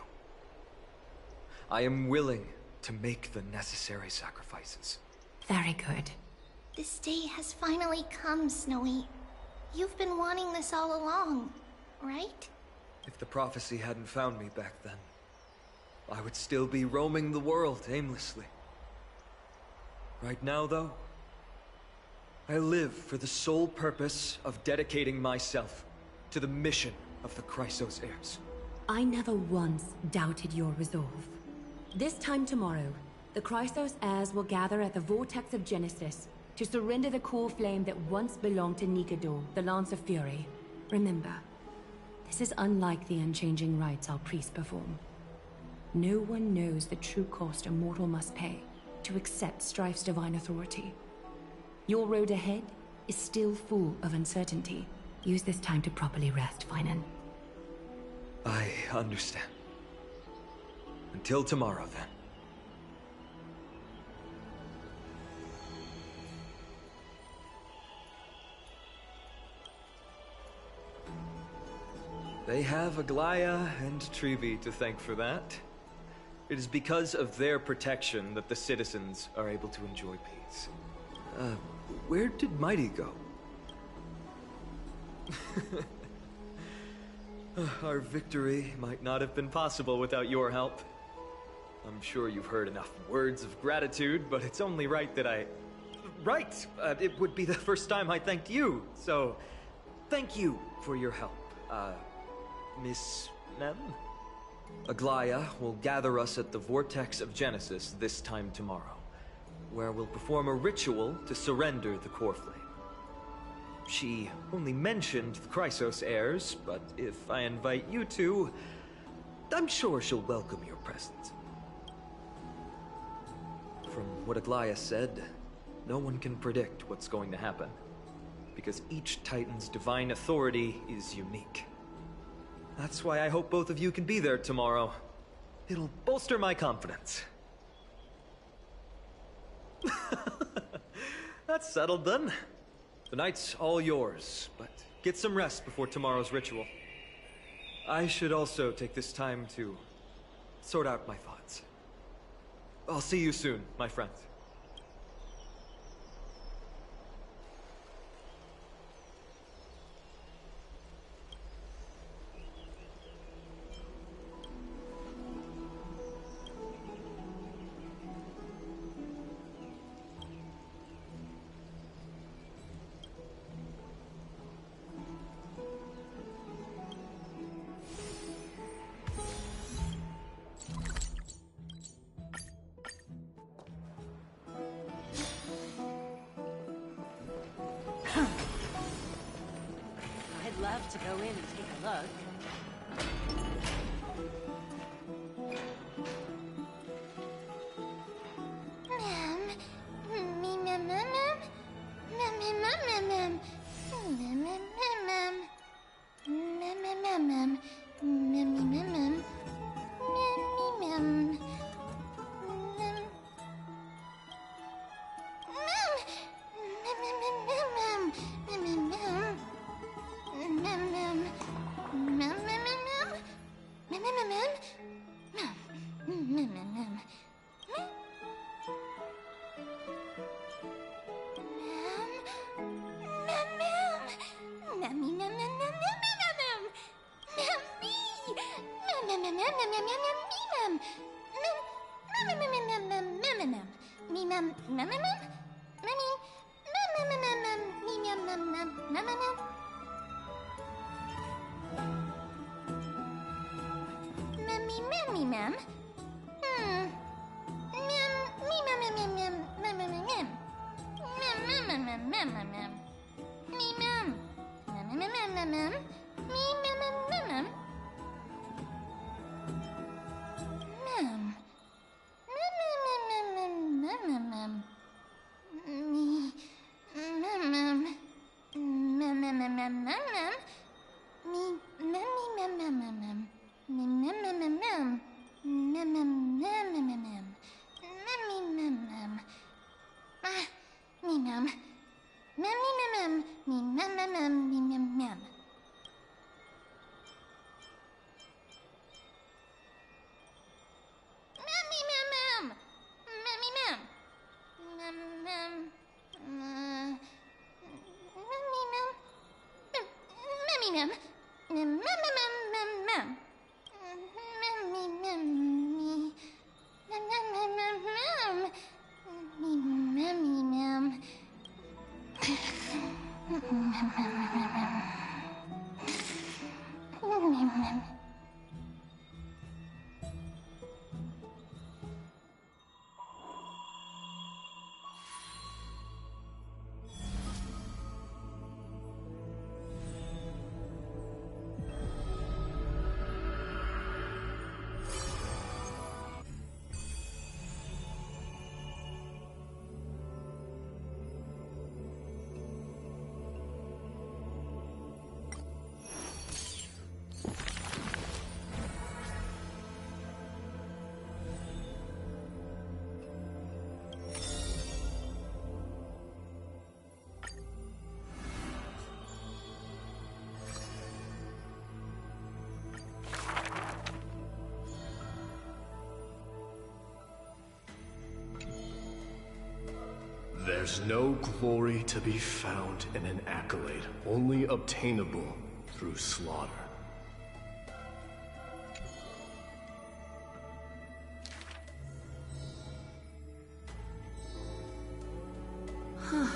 I am willing to make the necessary sacrifices. Very good. This day has finally come, Snowy. You've been wanting this all along, right? If the prophecy hadn't found me back then, I would still be roaming the world aimlessly. Right now, though, I live for the sole purpose of dedicating myself to the mission of the Chrysos heirs. I never once doubted your resolve. This time tomorrow, the Chrysos heirs will gather at the Vortex of Genesis to surrender the core flame that once belonged to Nikador, the Lance of Fury. Remember, this is unlike the unchanging rites our priests perform. No one knows the true cost a mortal must pay to accept Strife's divine authority. Your road ahead is still full of uncertainty. Use this time to properly rest, Finan. I understand. Until tomorrow, then. They have Aglaya and Treeby to thank for that. It is because of their protection that the citizens are able to enjoy peace. Where did Mighty go? Our victory might not have been possible without your help. I'm sure you've heard enough words of gratitude, but it's only right that I... Right! It would be the first time I thanked you, so... Thank you for your help, Miss Mem? Aglaya will gather us at the Vortex of Genesis this time tomorrow, where we'll perform a ritual to surrender the core flame. She only mentioned the Chrysos heirs, but if I invite you to, I'm sure she'll welcome your presence. From what Aglaya said, no one can predict what's going to happen. because each Titan's divine authority is unique. That's why I hope both of you can be there tomorrow. It'll bolster my confidence. That's settled then. The night's all yours, but get some rest before tomorrow's ritual. I should also take this time to sort out my thoughts. I'll see you soon, my friends. I'd love to go in and take a look. There's no glory to be found in an accolade, only obtainable through slaughter. Huh.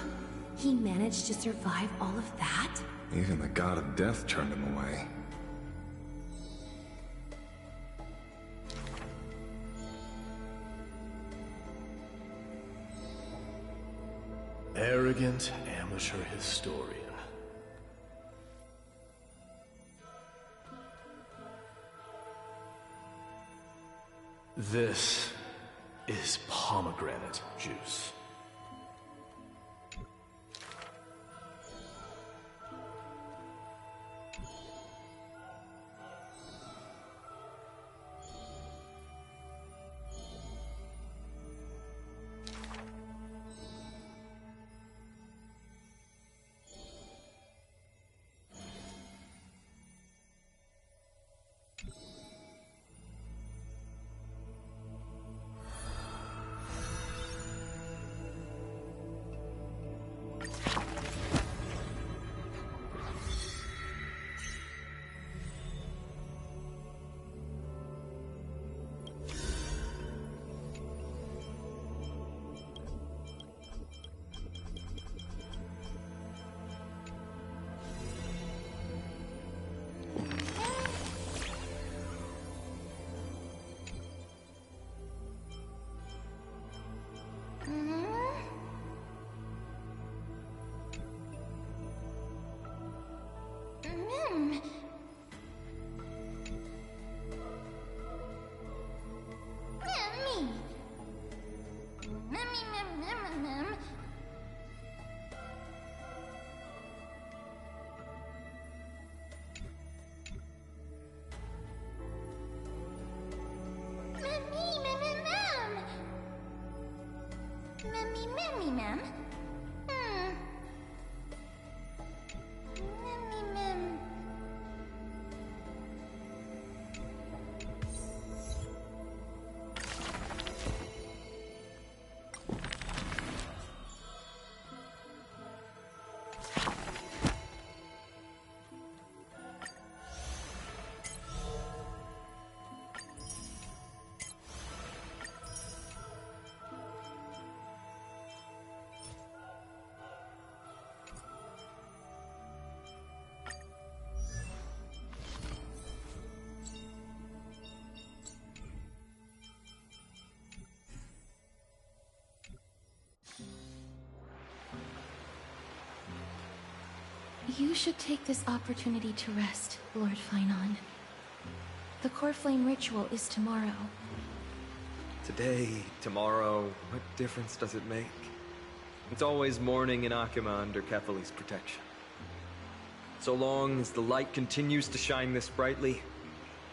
He managed to survive all of that? Even the god of death turned him away. Arrogant amateur historian. This is pomegranate juice. Mimmy, ma'am. Mimmy, ma'am. You should take this opportunity to rest, Lord Finon. The Core Flame ritual is tomorrow. Today, tomorrow, what difference does it make? It's always morning in Akima under Kethely's protection. So long as the light continues to shine this brightly,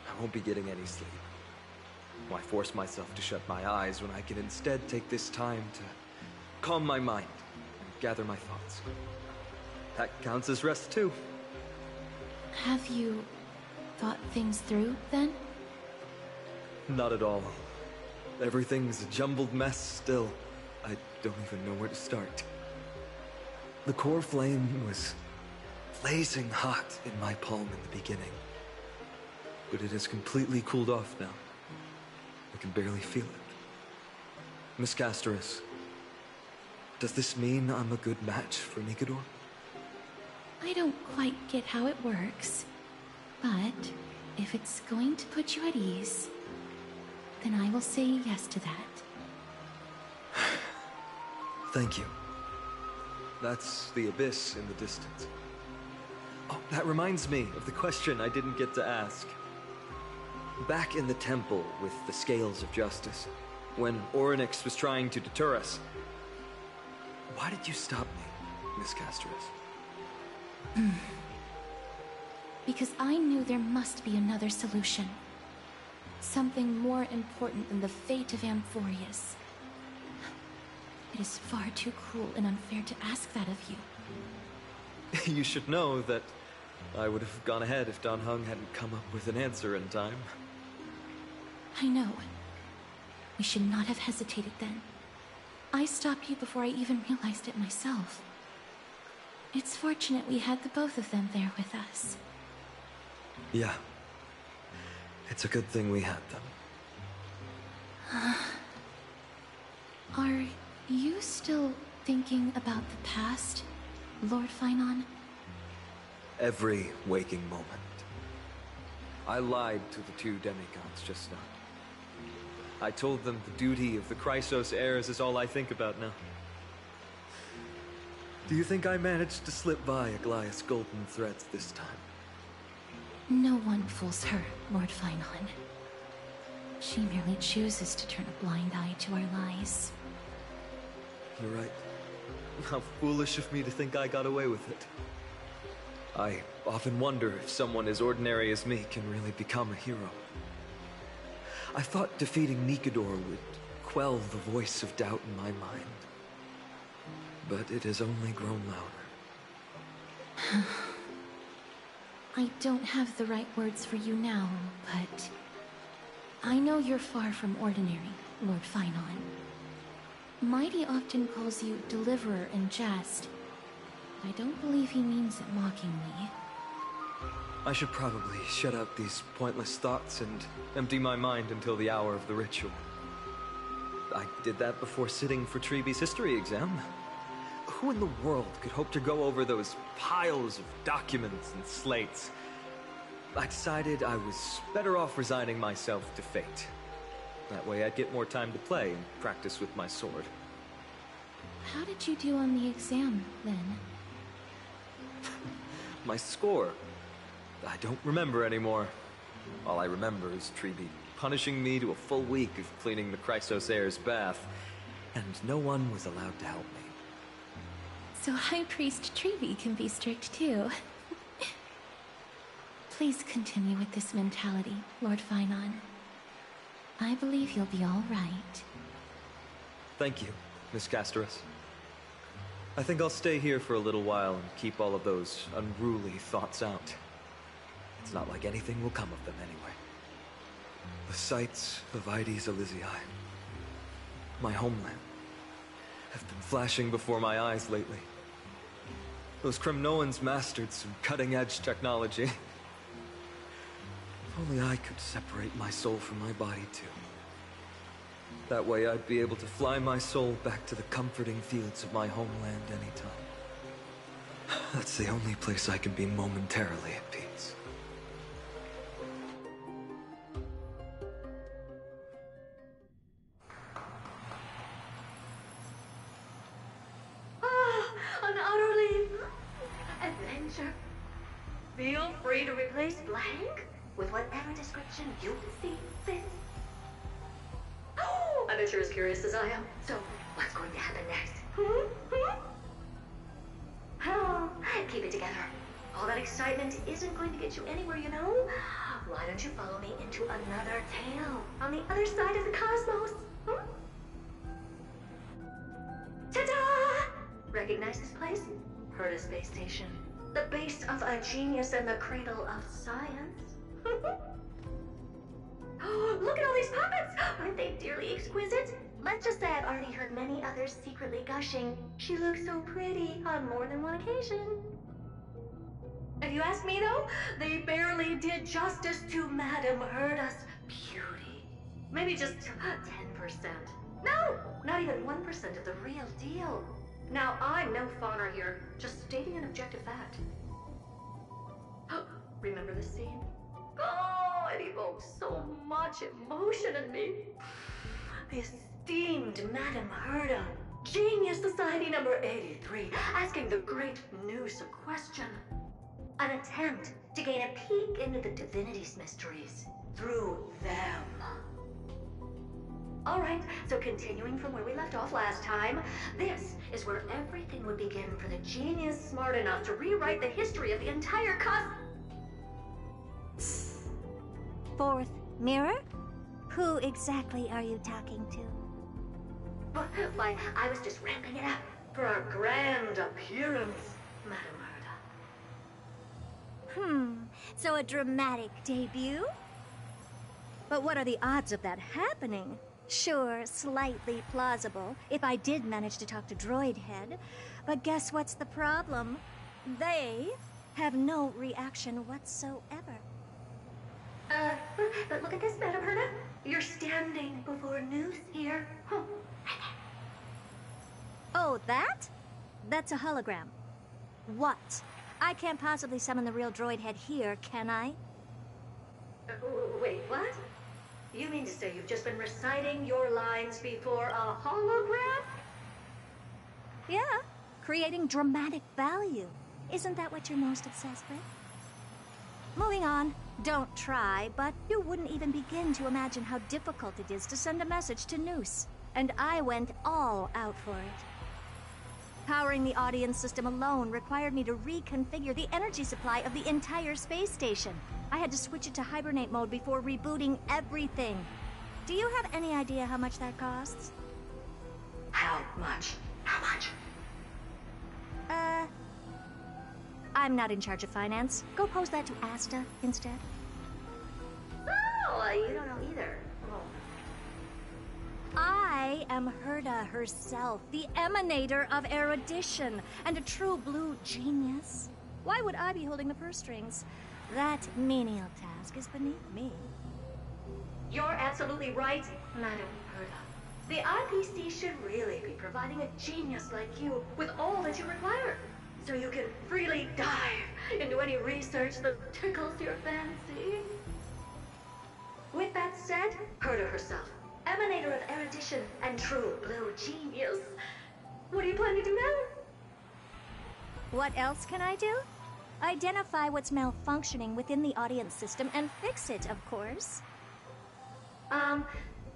I won't be getting any sleep. Why force myself to shut my eyes when I can instead take this time to calm my mind and gather my thoughts? That counts as rest too. Have you thought things through, then? Not at all. Everything's a jumbled mess still. I don't even know where to start. The core flame was blazing hot in my palm in the beginning. But it has completely cooled off now. I can barely feel it. Miss Casterus, does this mean I'm a good match for Nikador? I don't quite get how it works, but if it's going to put you at ease, then I will say yes to that. Thank you. That's the abyss in the distance. Oh, that reminds me of the question I didn't get to ask. Back in the temple with the Scales of Justice, when Orynyx was trying to deter us, why did you stop me, Miss Casterus? Because I knew there must be another solution. Something more important than the fate of Amphoreus. It is far too cruel and unfair to ask that of you. You should know that I would have gone ahead if Dan Heng hadn't come up with an answer in time. I know. We should not have hesitated then. I stopped you before I even realized it myself. It's fortunate we had the both of them there with us. Yeah. It's a good thing we had them. Are you still thinking about the past, Lord Finon? Every waking moment. I lied to the two demigods just now. I told them the duty of the Chrysos heirs is all I think about now. Do you think I managed to slip by Aglaya's golden threads this time? No one fools her, Lord Finon. She merely chooses to turn a blind eye to our lies. You're right. How foolish of me to think I got away with it. I often wonder if someone as ordinary as me can really become a hero. I thought defeating Nikador would quell the voice of doubt in my mind. But it has only grown louder. I don't have the right words for you now, but I know you're far from ordinary, Lord Finon. Mighty often calls you Deliverer in jest. I don't believe he means it mockingly. I should probably shut out these pointless thoughts and empty my mind until the hour of the ritual. I did that before sitting for Treeby's history exam. Who in the world could hope to go over those piles of documents and slates? I decided I was better off resigning myself to fate. That way I'd get more time to play and practice with my sword. How did you do on the exam, then? My score? I don't remember anymore. All I remember is Treeby punishing me to a full week of cleaning the Chrysos heir's bath, and no one was allowed to help me. So High Priest Treeby can be strict too. Please continue with this mentality, Lord Finon. I believe you'll be all right. Thank you. Miss Casterus. I think I'll stay here for a little while and keep all of those unruly thoughts out. It's not like anything will come of them anyway. The sights of Ides Elysiae, my homeland, have been flashing before my eyes lately. Those Kremnoans mastered some cutting-edge technology. If only I could separate my soul from my body too. That way I'd be able to fly my soul back to the comforting fields of my homeland anytime. That's the only place I can be momentarily at peace. An utterly adventure. Feel free to replace blank with whatever description you see fit. Oh, I bet you're as curious as I am. So, what's going to happen next? Oh, keep it together. All that excitement isn't going to get you anywhere, you know? Why don't you follow me into another tale on the other side of the cosmos? Ta-da! Recognize this place? Herta Space Station. The base of a genius and the cradle of science. Oh, look at all these puppets! Aren't they dearly exquisite? Let's just say I've already heard many others secretly gushing. She looks so pretty on more than one occasion. If you ask me though, they barely did justice to Madame Herta's beauty. Maybe just 10%. No, not even 1% of the real deal. Now, I'm no fawner here, just stating an objective fact. Remember this scene? Oh, it evokes so much emotion in me. The esteemed Madame Herta, Genius Society number 83, asking the great Noose a question. An attempt to gain a peek into the divinity's mysteries through them. Alright, so continuing from where we left off last time, this is where everything would begin for the genius smart enough to rewrite the history of the entire Fourth mirror? Who exactly are you talking to? Why, I was just ramping it up for our grand appearance, Madame Herta. So a dramatic debut? But what are the odds of that happening? Sure, slightly plausible, if I did manage to talk to Droid Head. But guess what's the problem? They have no reaction whatsoever. But look at this, Madame Herta. You're standing before Noose here. Oh, that? That's a hologram. What? I can't possibly summon the real Droid Head here, can I? Wait, what? You mean to say you've just been reciting your lines before a hologram? Yeah, creating dramatic value. Isn't that what you're most obsessed with? Moving on. Don't try, but you wouldn't even begin to imagine how difficult it is to send a message to Noose. And I went all out for it. Powering the audience system alone required me to reconfigure the energy supply of the entire space station. I had to switch it to hibernate mode before rebooting everything. Do you have any idea how much that costs? How much? How much? I'm not in charge of finance. Go pose that to Asta instead. Oh, you don't know either. I am Herta herself, the emanator of erudition, and a true blue genius. Why would I be holding the purse strings? That menial task is beneath me. You're absolutely right, Madame Herta. The IPC should really be providing a genius like you with all that you require, so you can freely dive into any research that tickles your fancy. With that said, Herta herself, emanator of erudition and true blue genius. What do you plan to do now? What else can I do? Identify what's malfunctioning within the audience system and fix it, of course.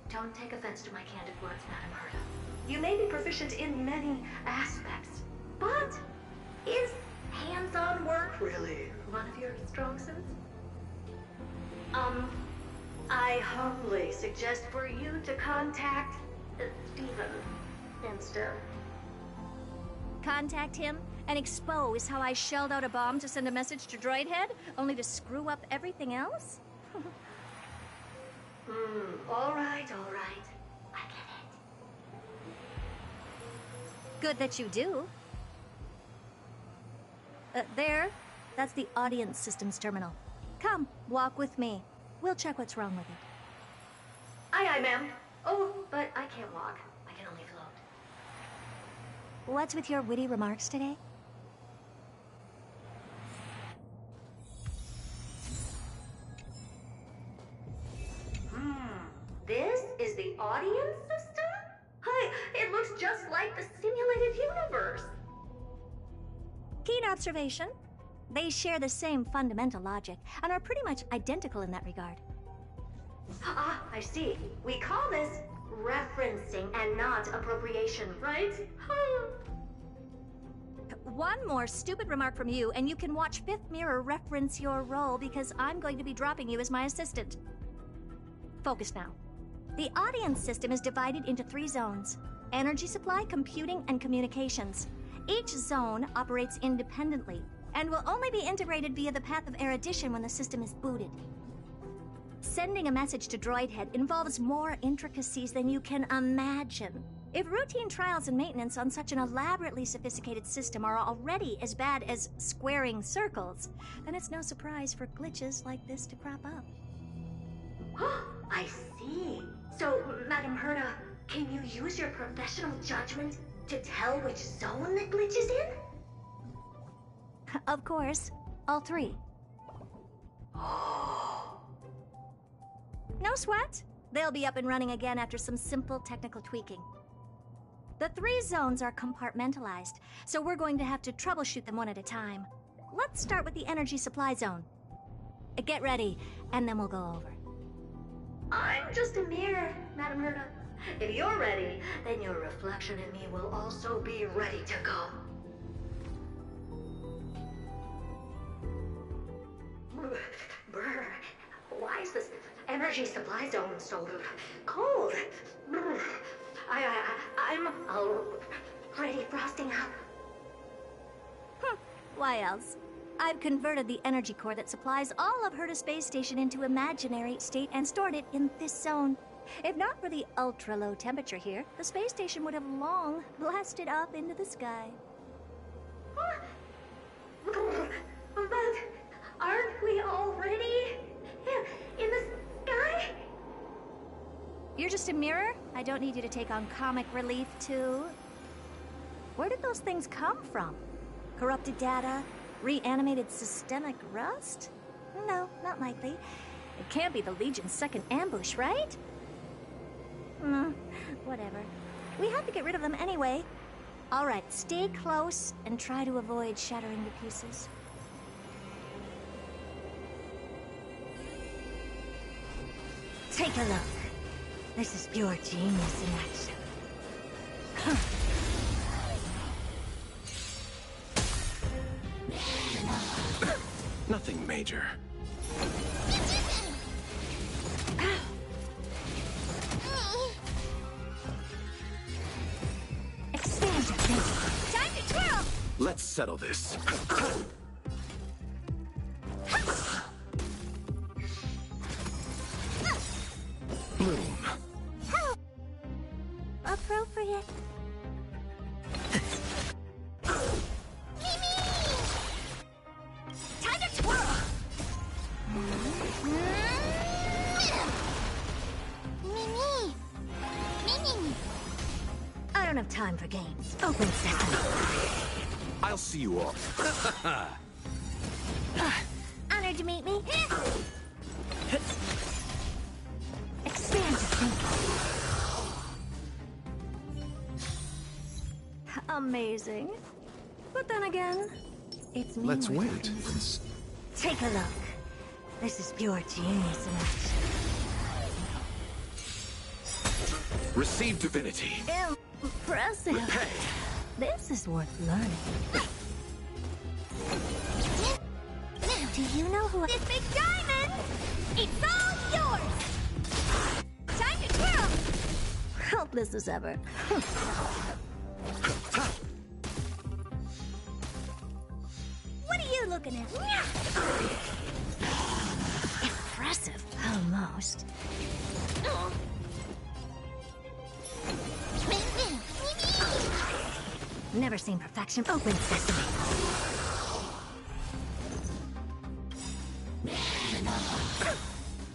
Don't take offense to my candid words, Madame Herta. You may be proficient in many aspects, but is hands-on work really one of your strong suits? I humbly suggest for you to contact Stephen instead. Contact him and expose how I shelled out a bomb to send a message to Droid Head, only to screw up everything else? All right. I get it. Good that you do. There. That's the audience systems terminal. Come, walk with me. We'll check what's wrong with it. Aye, ma'am. Oh, but I can't walk. I can only float. What's with your witty remarks today? This is the audience system? Hi, it looks just like the simulated universe. Keen observation. They share the same fundamental logic and are pretty much identical in that regard. Ah, I see. We call this referencing and not appropriation, right? One more stupid remark from you, and you can watch Fifth Mirror reference your role because I'm going to be dropping you as my assistant. Focus now. The audience system is divided into 3 zones: energy supply, computing, and communications. Each zone operates independently and will only be integrated via the path of erudition when the system is booted. Sending a message to Droid Head involves more intricacies than you can imagine. If routine trials and maintenance on such an elaborately sophisticated system are already as bad as squaring circles, then it's no surprise for glitches like this to crop up. I see. So, Madam Herda, can you use your professional judgment to tell which zone the glitch is in? Of course. All 3. No sweat. They'll be up and running again after some simple technical tweaking. The 3 zones are compartmentalized, so we're going to have to troubleshoot them one at a time. Let's start with the energy supply zone. Get ready, and then we'll go over. I'm just a mirror, Madam Herda. If you're ready, then your reflection in me will also be ready to go. Brr, why is this energy supply zone so cold? Brr, I'm already frosting up. Why else? I've converted the energy core that supplies all of Herda Space Station into imaginary state and stored it in this zone. If not for the ultra-low temperature here, the space station would have long blasted up into the sky. But aren't we already in the sky? You're just a mirror? I don't need you to take on comic relief, too. Where did those things come from? Corrupted data? Reanimated systemic rust? No, not likely. It can't be the Legion's second ambush, right? Whatever. We have to get rid of them anyway. All right, stay close and try to avoid shattering to pieces. Take a look. This is pure genius in action. Nothing major. Expand your thinking. Time to twirl! Let's settle this. Bloom. Appropriate. Time to twirl! Mimi! I don't have time for games. Open sesame. I'll see you off. Honored to meet me. Expand your thinking. Amazing. But then again, it's me. Let's wait. Take a look. This is pure genius in action. Receive divinity. Impressive. Repay. This is worth learning. Now, do you know who this big diamond? It's all yours! Time to twirl! Helpless as ever. What are you looking at? Impressive. Almost. Never seen perfection. Open sesame.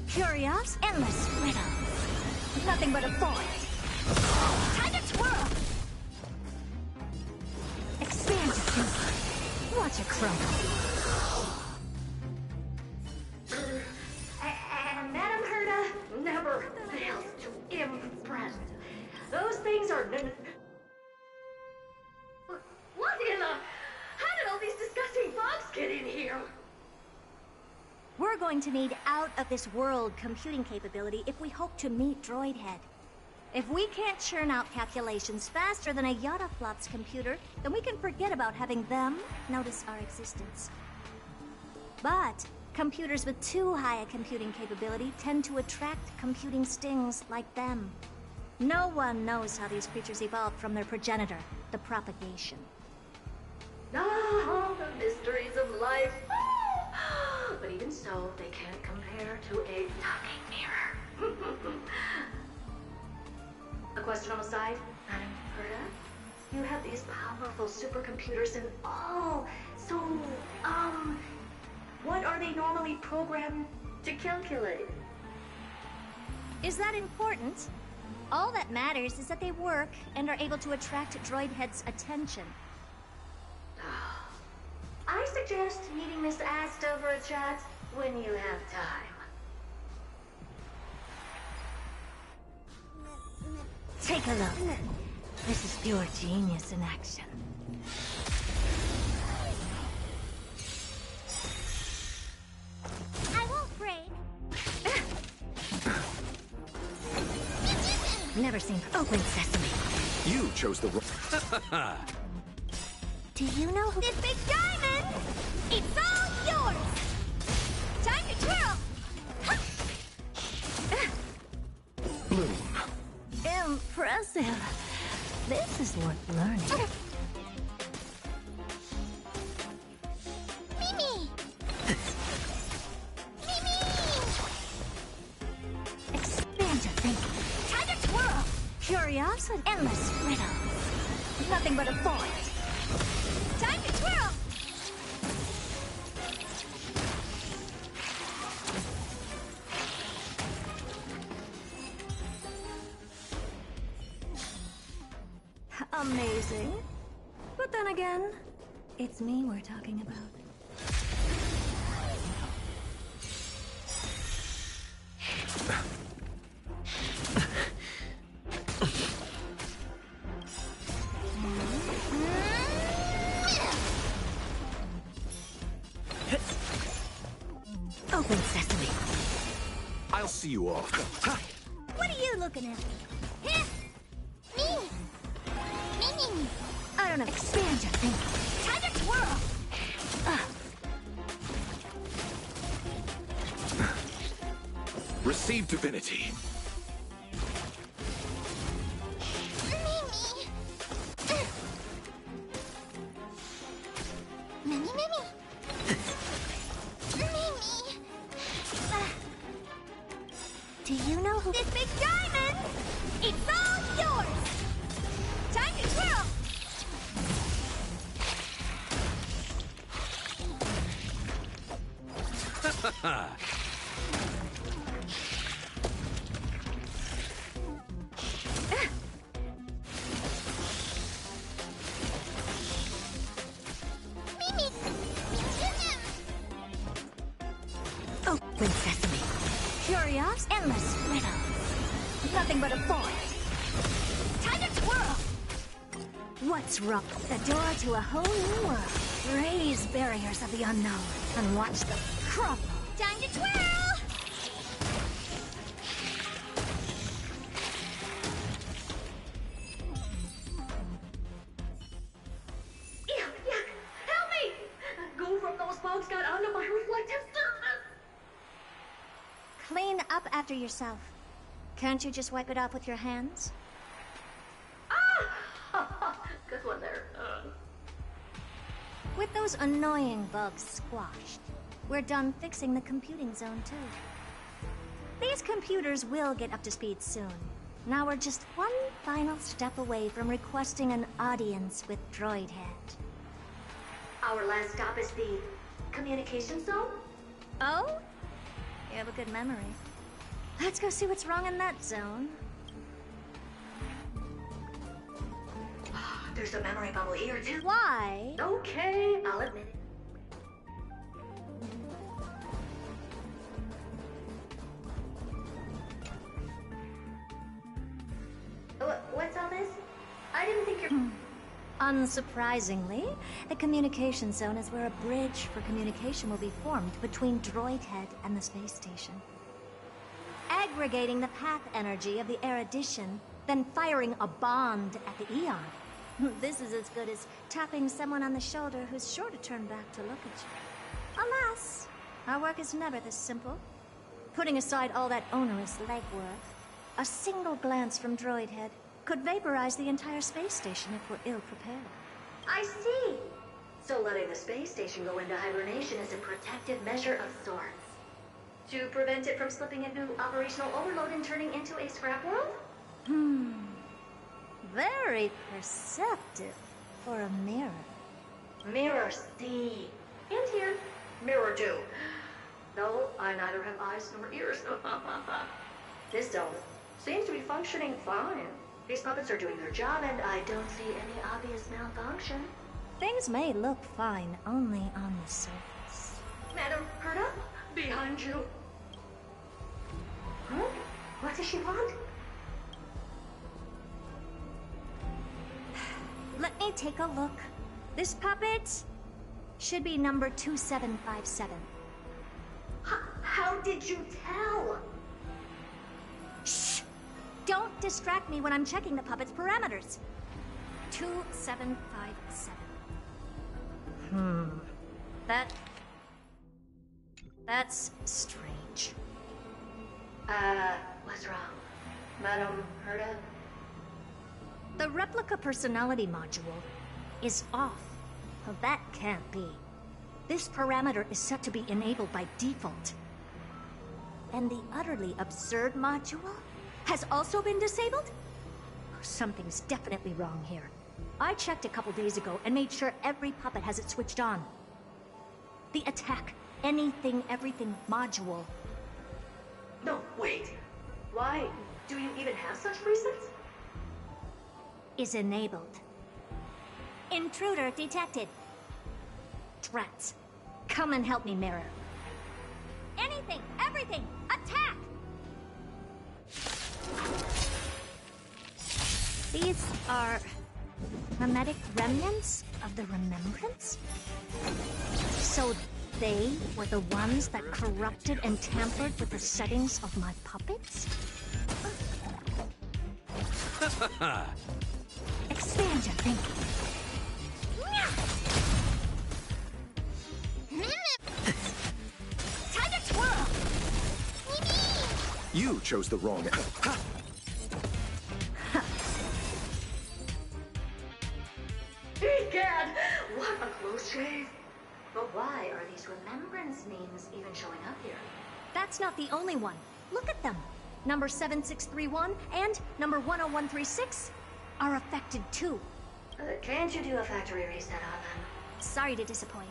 Curious, endless riddle. Nothing but a void. Time to twirl. Expand your thinking. Watch it crumble. And Madame Herda never fails to impress. Those things are... What in the... How did all these disgusting bugs get in here? We're going to need out-of-this-world computing capability if we hope to meet Droidhead. If we can't churn out calculations faster than a Yottaflop's computer, then we can forget about having them notice our existence. But computers with too high a computing capability tend to attract computing stings like them. No one knows how these creatures evolved from their progenitor, the propagation. Ah, the mysteries of life. But even so, they can't compare to a talking mirror. A question on the side, Madame Herda? You have these powerful supercomputers and all. So, what are they normally programmed to calculate? Is that important? All that matters is that they work and are able to attract Droidhead's attention. I suggest meeting Miss Asta for a chat when you have time. Take a look. This is pure genius in action. I won't break. Never seen open sesame. You chose the wrong... Do you know who... This big diamond! It's all yours! Time to twirl! Bloom. Impressive. This is worth learning. Mimi! Mimi! Expand your thinking. Time to twirl! Curiosity. Endless riddle. Nothing but a void. Time to twirl! Amazing. But then again, it's me we're talking about. Open sesame. I'll see you off. What are you looking at? Here! Me! Me! I don't know. Expand your thinking. Time to twirl! Receive divinity. Do you know who... This big diamond! It's all yours! Time to twirl! Open sesame. Curious, endless riddle. Nothing but a void. Time to twirl! What's wrong? The door to a whole new world. Raise barriers of the unknown and watch them crumble. Time to twirl! Yuck! Help me! Go from those bugs got onto my reflective surface! Clean up after yourself. Can't you just wipe it off with your hands? With those annoying bugs squashed, we're done fixing the computing zone too. These computers will get up to speed soon. Now we're just one final step away from requesting an audience with Droidhead. Our last stop is the communication zone? Oh? You have a good memory. Let's go see what's wrong in that zone. There's a memory bubble here too. Why? Okay, I'll admit it. What's all this? I didn't think you're... Unsurprisingly, the communication zone is where a bridge for communication will be formed between Droidhead and the space station. Aggregating the path energy of the erudition, then firing a bond at the Eon. This is as good as tapping someone on the shoulder who's sure to turn back to look at you. Alas, our work is never this simple. Putting aside all that onerous legwork, a single glance from Droidhead could vaporize the entire space station if we're ill-prepared. I see! So letting the space station go into hibernation is a protective measure of sorts. To prevent it from slipping into operational overload and turning into a scrap world? Very perceptive for a mirror. Mirror see. And here, mirror do. No, I neither have eyes nor ears. This zone seems to be functioning fine. These puppets are doing their job, and I don't see any obvious malfunction. Things may look fine only on the surface. Madam Herta, behind you. Huh? What does she want? Let me take a look. This puppet should be number 2757. How did you tell? Shh! Don't distract me when I'm checking the puppet's parameters. 2757. That's strange. What's wrong? Madam Herta? The replica personality module is off. Well, that can't be. This parameter is set to be enabled by default. And the utterly absurd module has also been disabled? Something's definitely wrong here. I checked a couple days ago and made sure every puppet has it switched on. The attack, anything, everything module. No, wait. Why do you even have such presets? Is enabled. Intruder detected. Drats. Come and help me, Mirror. Anything, everything, attack! These are mimetic remnants of the Remembrance? So they were the ones that corrupted and tampered with the settings of my puppets? Expand your thinking. Time to twirl! You chose the wrong... Egad! What a close shave! But why are these remembrance names even showing up here? That's not the only one. Look at them. Number 7631 and number 10136 are affected too. Can't you do a factory reset on them? Sorry to disappoint.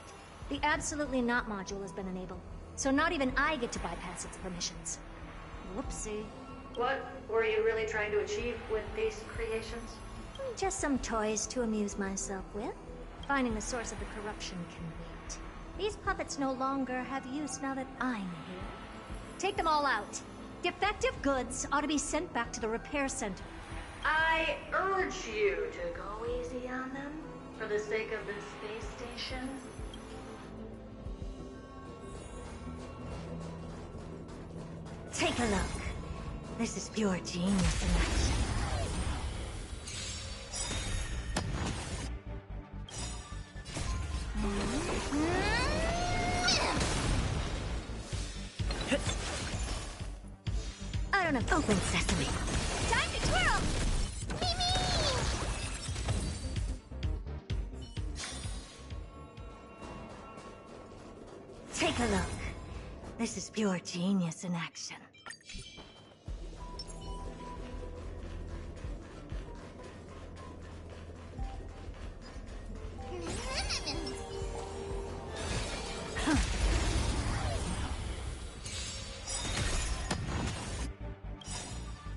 The Absolutely Not module has been enabled, so not even I get to bypass its permissions. Whoopsie. What were you really trying to achieve with these creations? Just some toys to amuse myself with. Finding the source of the corruption can wait. These puppets no longer have use now that I'm here. Take them all out. Defective goods ought to be sent back to the repair center. I urge you to go easy on them, for the sake of the space station. Take a look. This is pure genius in action. I don't have open sesame. Time to twirl! Take a look. This is pure genius in action.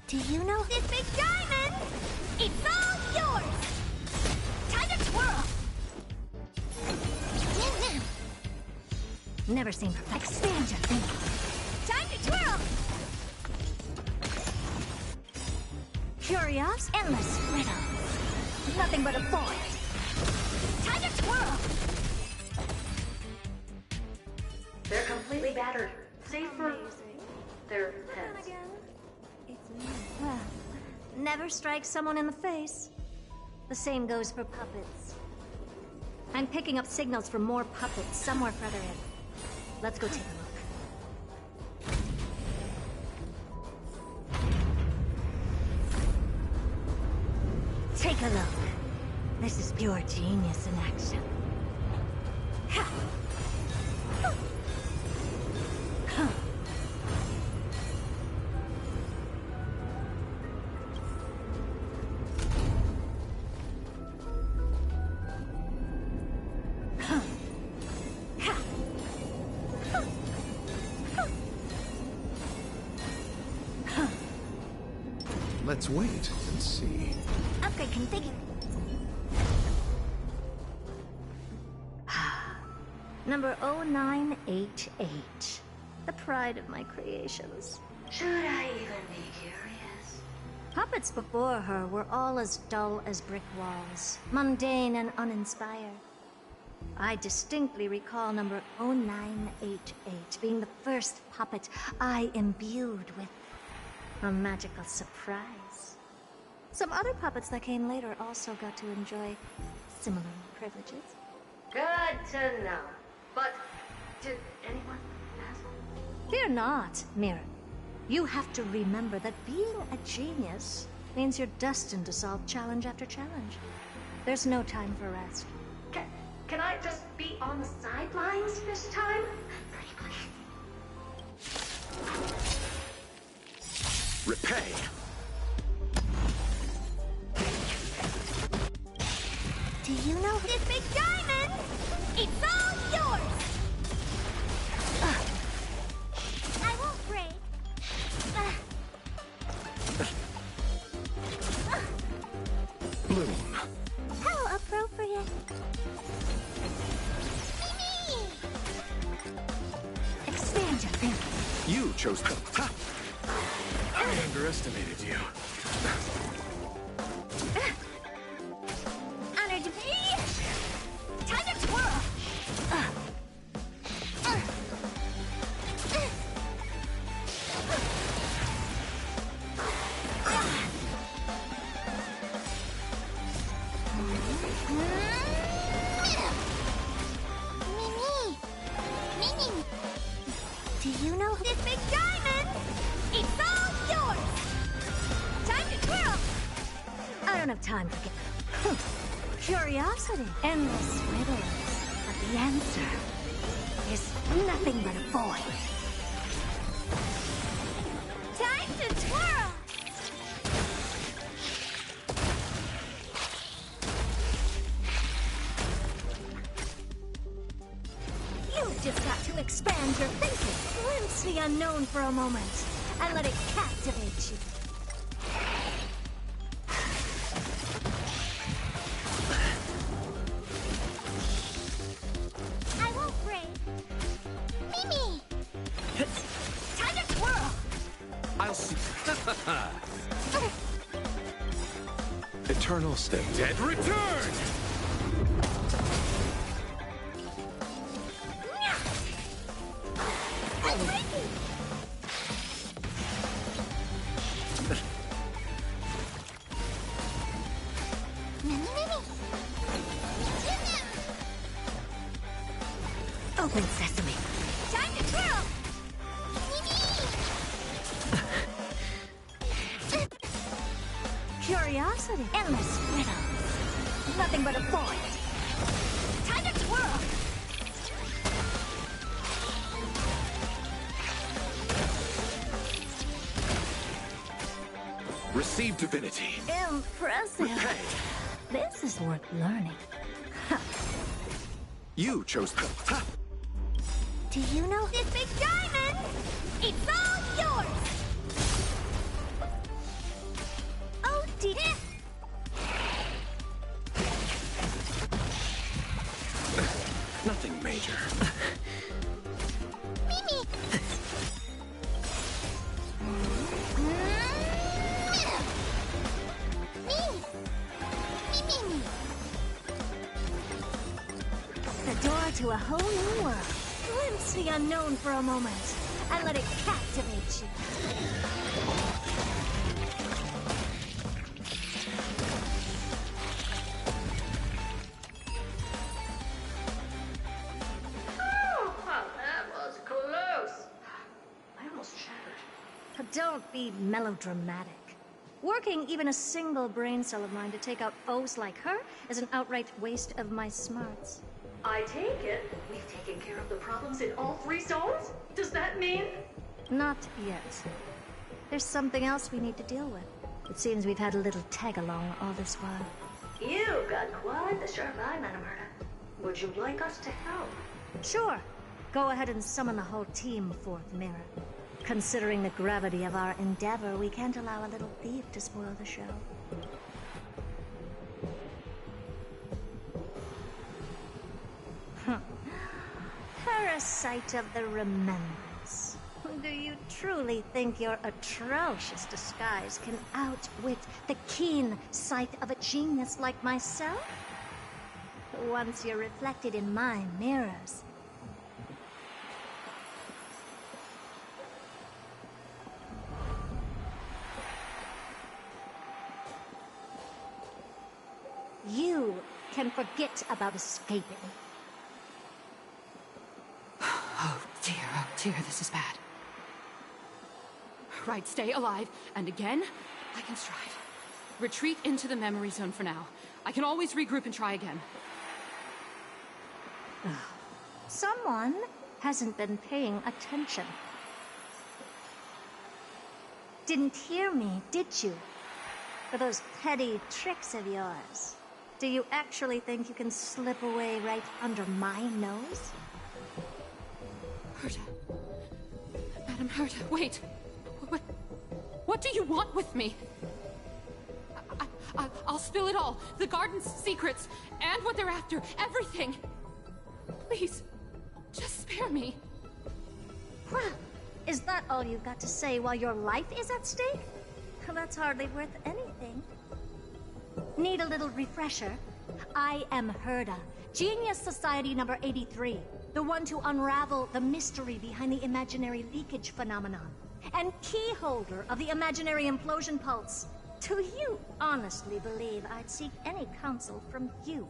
Do you know this big diamond? It's all yours! Time to twirl! Never seen perfect. Expand your thinking. Time to twirl! Curious, endless riddle. Nothing but a void. Time to twirl! They're completely battered. Save for their heads. Well, never strike someone in the face. The same goes for puppets. I'm picking up signals from more puppets somewhere further in. Let's go take a look. Take a look. This is pure genius in action. Ha! Huh. Let's wait and see. Upgrade configured. Number 0988. The pride of my creations. Should I even be curious? Puppets before her were all as dull as brick walls, mundane and uninspired. I distinctly recall number 0988 being the first puppet I imbued with a magical surprise. Some other puppets that came later also got to enjoy similar privileges. Good to know. But did anyone ask? Fear not, Mirror. You have to remember that being a genius means you're destined to solve challenge after challenge. There's no time for rest. Can I just be on the sidelines this time? Repay! Do you know this big diamond? It's all yours! I won't break. Bloom. How appropriate. Mimi! Expand your thinking. You chose the... Ha! I underestimated you. Honored to be. Time to twirl. Mimi! Do you know this big diamond? It's all yours! Time to twirl! I don't have time to get... Curiosity. Endless riddles. But the answer is nothing but a void. Time to twirl! You've just got to expand your thinking. Glimpse the unknown for a moment and let it captivate you. I won't break. Mimi! Time to twirl! I'll see. Eternal step. Dead return! Open sesame. Time to twirl! Curiosity. Endless riddles. Nothing but a void. Time to twirl! Receive divinity. Impressive. This is worth learning. You chose the... Ha! Do you know this big diamond? It's all yours! Oh dear! Nothing major. Mimi! Mimi! The door to a whole new world. Glimpse the unknown for a moment, and let it captivate you. Oh, that was close. I almost shattered. Don't be melodramatic. Working even a single brain cell of mine to take out foes like her is an outright waste of my smarts. I take it we've taken care of the problems in all 3 zones? Does that mean? Not yet. There's something else we need to deal with. It seems we've had a little tag-along all this while. You've got quite the sharp eye, Madam Herta. Would you like us to help? Sure. Go ahead and summon the whole team, Fourth Mirror. Considering the gravity of our endeavor, we can't allow a little thief to spoil the show. Parasite of the Remembrance. Do you truly think your atrocious disguise can outwit the keen sight of a genius like myself? Once you're reflected in my mirrors, you can forget about escaping. Oh dear, this is bad. Right, stay alive, and again, I can strive. Retreat into the memory zone for now. I can always regroup and try again. Someone hasn't been paying attention. Didn't hear me, did you? For those petty tricks of yours. Do you actually think you can slip away right under my nose? Herta. Madam Herta, wait. What do you want with me? I'll spill it all. The garden's secrets, and what they're after. Everything. Please, just spare me. Well, is that all you've got to say while your life is at stake? That's hardly worth anything. Need a little refresher? I am Herta, Genius Society number 83, the one to unravel the mystery behind the imaginary leakage phenomenon, and key holder of the imaginary implosion pulse. Do you honestly believe I'd seek any counsel from you?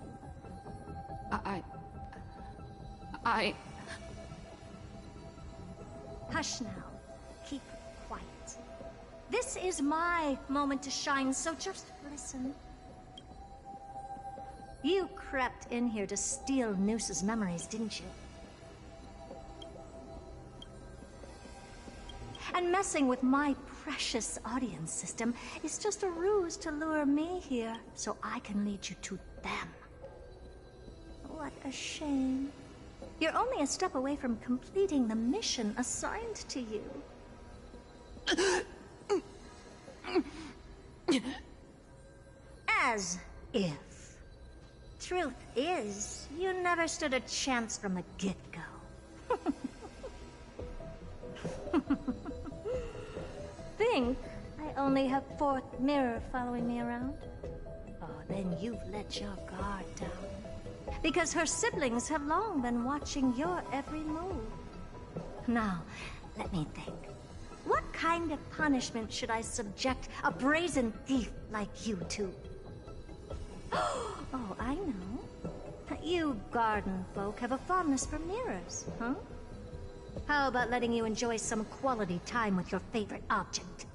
Hush now. Keep quiet. This is my moment to shine, so just listen. You crept in here to steal Noose's memories, didn't you? And messing with my precious audience system is just a ruse to lure me here so I can lead you to them. What a shame. You're only a step away from completing the mission assigned to you. As if. Truth is, you never stood a chance from the get-go. Think I only have Fourth Mirror following me around? Oh, then you've let your guard down. Because her siblings have long been watching your every move. Now, let me think. What kind of punishment should I subject a brazen thief like you to? Oh, I know. You garden folk have a fondness for mirrors, huh? How about letting you enjoy some quality time with your favorite object?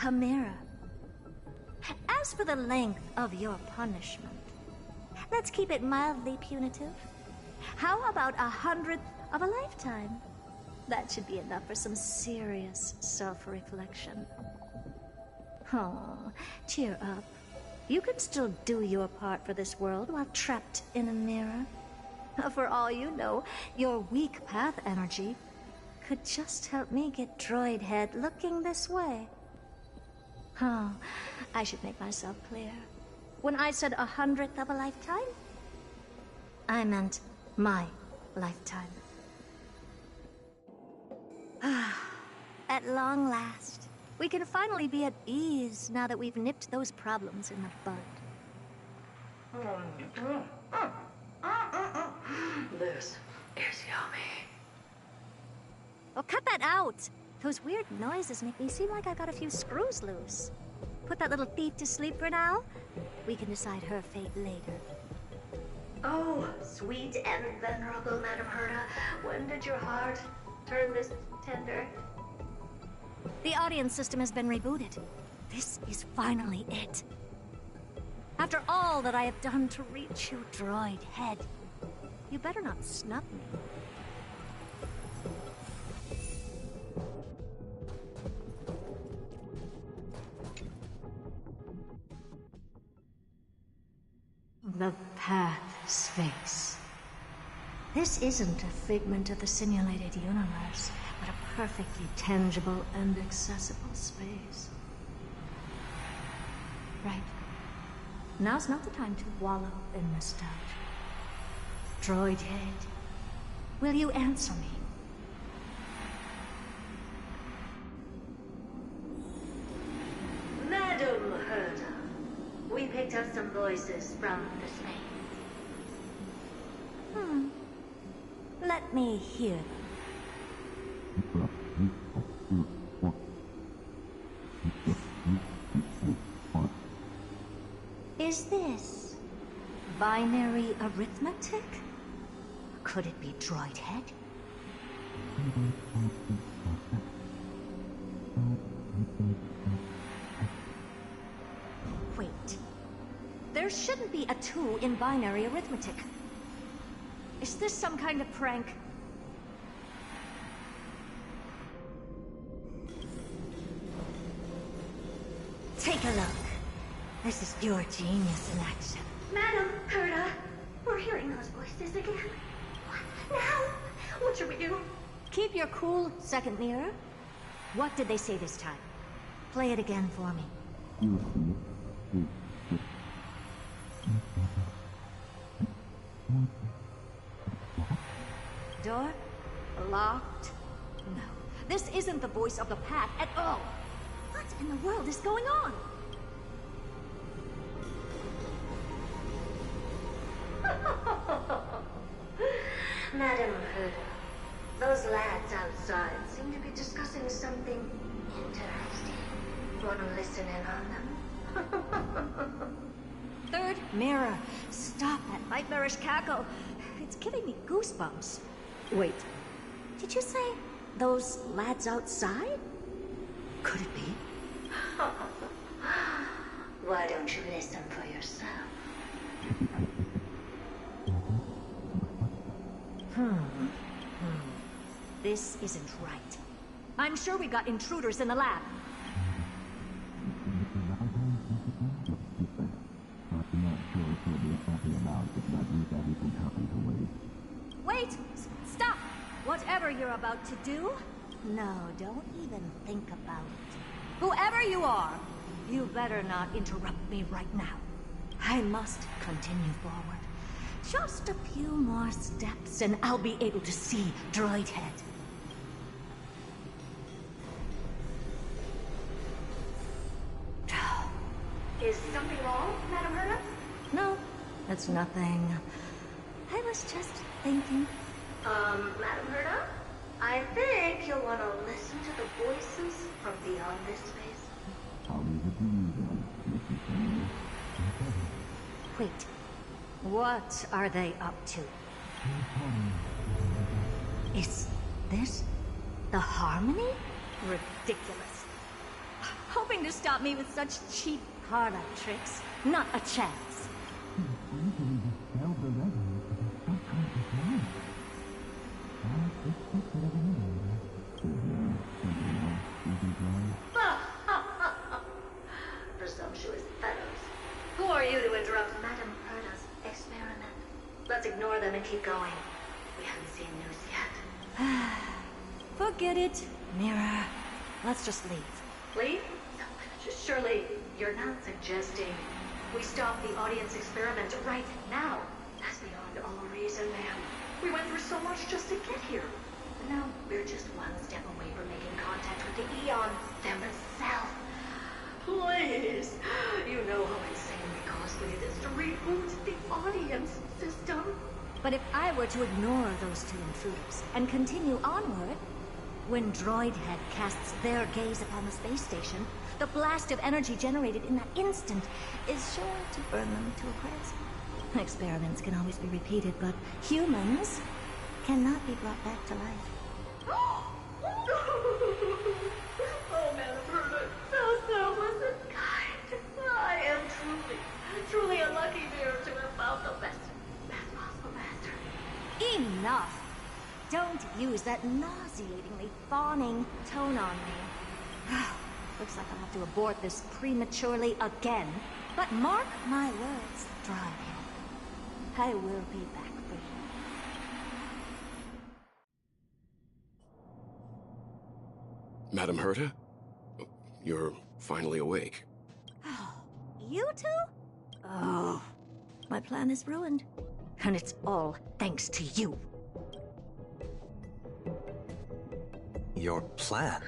A mirror. As for the length of your punishment, let's keep it mildly punitive. How about 100th of a lifetime? That should be enough for some serious self-reflection. Oh, cheer up. You can still do your part for this world while trapped in a mirror. For all you know, your weak path energy could just help me get Droid Head looking this way. Oh, I should make myself clear. When I said 100th of a lifetime, I meant my lifetime. At long last, we can finally be at ease now that we've nipped those problems in the bud. This is yummy. Oh, cut that out! Those weird noises make me seem like I got a few screws loose. Put that little thief to sleep for now. We can decide her fate later. Oh, sweet and venerable Madam Herta, when did your heart turn this tender? The audience system has been rebooted. This is finally it. After all that I have done to reach you, Droid Head, you better not snub me. The path space. This isn't a figment of the simulated universe, but a perfectly tangible and accessible space. Right. Now's not the time to wallow in nostalgia. Droid Head, will you answer me? Madam Herta, we picked up some voices from the space. Let me hear them. Is this binary arithmetic? Could it be Droid Head? Wait. There shouldn't be a 2 in binary arithmetic. Is this some kind of prank? Take a look. This is pure genius in action. Madam Herta, we're hearing those voices again. What now? What should we do? Keep your cool, second mirror. What did they say this time? Play it again for me. Door? Locked? No. This isn't the voice of the path at all. What in the world is going on? Madam Herta, those lads outside seem to be discussing something interesting. Want to listen in on them? Third mirror. Stop that nightmarish cackle. It's giving me goosebumps. Wait. Did you say those lads outside? Could it be? Why don't you listen for yourself? This isn't right. I'm sure we've got intruders in the lab. Wait! Stop! Whatever you're about to do, no, don't even think about it. Whoever you are, you better not interrupt me right now. I must continue forward. Just a few more steps and I'll be able to see Droid Head. Is something wrong, Madam Herta? No, it's nothing. I was just thinking. Madam Herta? I think you'll want to listen to the voices from beyond this space. Wait. What are they up to? Is this the Harmony? Ridiculous. Hoping to stop me with such cheap parlor tricks. Not a chance. are you to interrupt Madame Herta's experiment? Let's ignore them and keep going. We haven't seen news yet. Forget it, Mirror. Let's just leave. Leave? Surely, you're not suggesting we stop the audience experiment right now. That's beyond all reason, ma'am. We went through so much just to get here. And now we're just one step away from making contact with the Eon themselves. Please. You know how insanely costly it is to reboot the audience system. But if I were to ignore those two intruders and continue onward, when Droidhead casts their gaze upon the space station, the blast of energy generated in that instant is sure to burn them to a crisp. Experiments can always be repeated, but humans cannot be brought back to life. Oh, Madame Herta, so selfless and kind. I am truly unlucky here to have found the best possible master. Enough! Don't use that nauseatingly fawning tone on me. Looks like I'll have to abort this prematurely again. But mark my words, Droidhead. I will be back for you. Madame Herta? You're finally awake. You two? Oh, my plan is ruined. And it's all thanks to you. Your plan?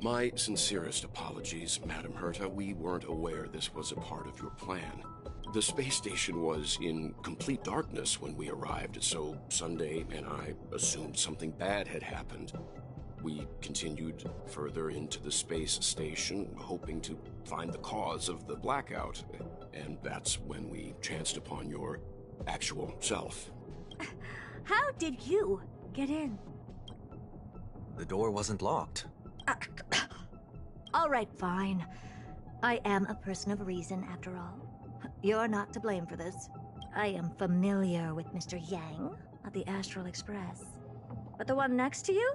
My sincerest apologies, Madame Herta. We weren't aware this was a part of your plan. The space station was in complete darkness when we arrived, so Sunday and I assumed something bad had happened. We continued further into the space station, hoping to find the cause of the blackout, and that's when we chanced upon your actual self. How did you get in? The door wasn't locked. All right, fine. I am a person of reason, after all. You're not to blame for this. I am familiar with Mr. Yang of the Astral Express. But the one next to you?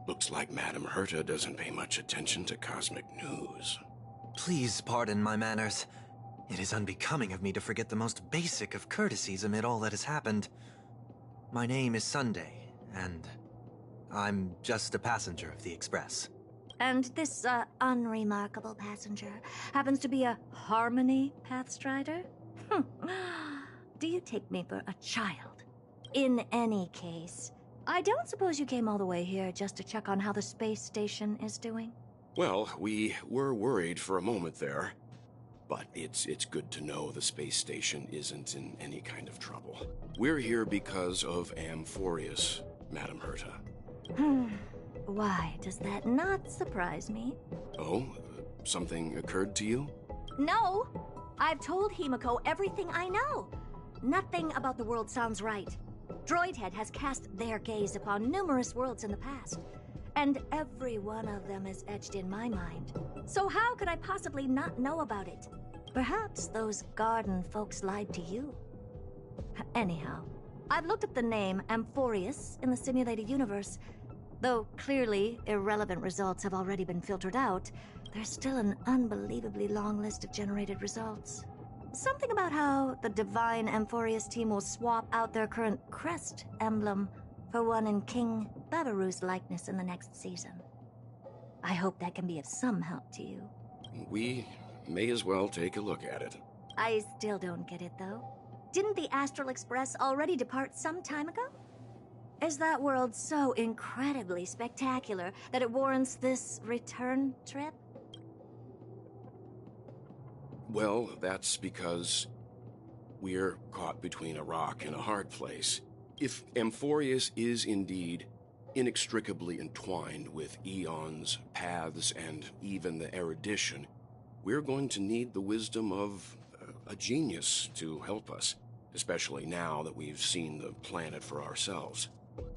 Looks like Madame Herta doesn't pay much attention to cosmic news. Please pardon my manners. It is unbecoming of me to forget the most basic of courtesies amid all that has happened. My name is Sunday, and I'm just a passenger of the Express. And this, unremarkable passenger happens to be a Harmony Pathstrider? Do you take me for a child? In any case, I don't suppose you came all the way here just to check on how the space station is doing? Well, we were worried for a moment there. But it's good to know the space station isn't in any kind of trouble. We're here because of Amphoreus, Madame Herta. Why does that not surprise me? Oh? Something occurred to you? No! I've told Himiko everything I know. Nothing about the world sounds right. Droidhead has cast their gaze upon numerous worlds in the past, and every one of them is etched in my mind. So how could I possibly not know about it? Perhaps those garden folks lied to you. Anyhow, I've looked up the name Amphoreus in the simulated universe. Though clearly irrelevant results have already been filtered out, there's still an unbelievably long list of generated results. Something about how the divine Amphoreus team will swap out their current crest emblem for one in King Babaru's likeness in the next season. I hope that can be of some help to you. We may as well take a look at it. I still don't get it, though. Didn't the Astral Express already depart some time ago? Is that world so incredibly spectacular that it warrants this return trip? Well, that's because we're caught between a rock and a hard place. If Amphoreus is indeed inextricably entwined with eons, paths, and even the erudition, we're going to need the wisdom of a genius to help us, especially now that we've seen the planet for ourselves.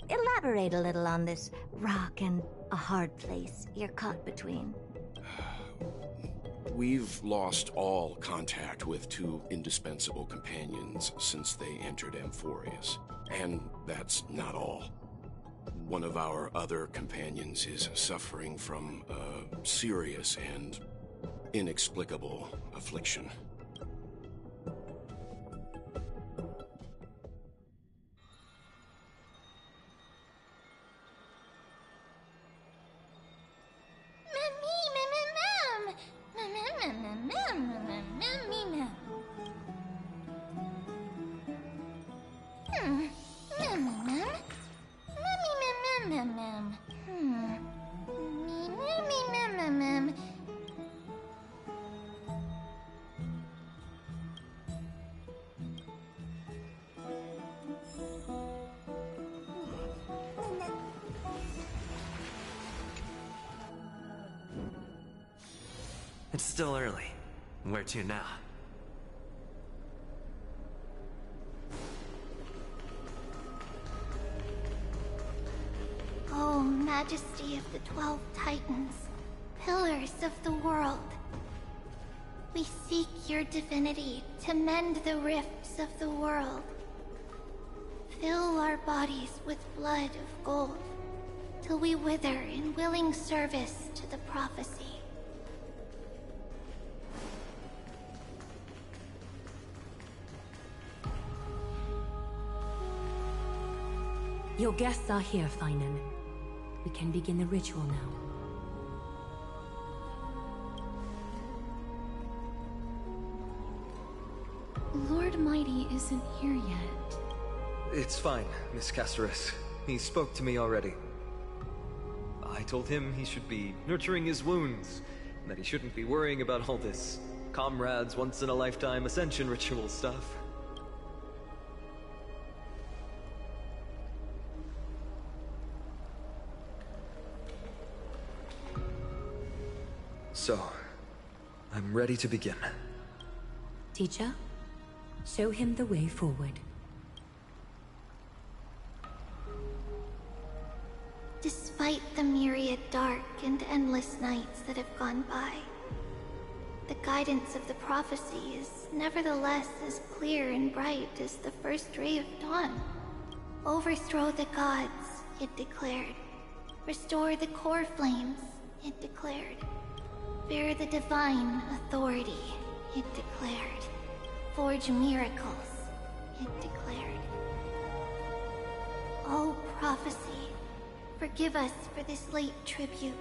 Elaborate a little on this rock and a hard place you're caught between. We've lost all contact with two indispensable companions since they entered Amphoreus. And that's not all. One of our other companions is suffering from a serious and inexplicable affliction. It's still early. Where to now? Oh, Majesty of the 12 Titans, pillars of the world. We seek your divinity to mend the rifts of the world. Fill our bodies with blood of gold, till we wither in willing service to the prophecy. Your guests are here, Finan. We can begin the ritual now. Lord Mighty isn't here yet. It's fine, Miss Caceres. He spoke to me already. I told him he should be nurturing his wounds, and that he shouldn't be worrying about all this comrades once-in-a-lifetime ascension ritual stuff. So, I'm ready to begin. Teacher, show him the way forward. Despite the myriad dark and endless nights that have gone by, the guidance of the prophecy is nevertheless as clear and bright as the first ray of dawn. Overthrow the gods, it declared. Restore the core flames, it declared. Bear the divine authority, it declared. Forge miracles, it declared. O prophecy, forgive us for this late tribute.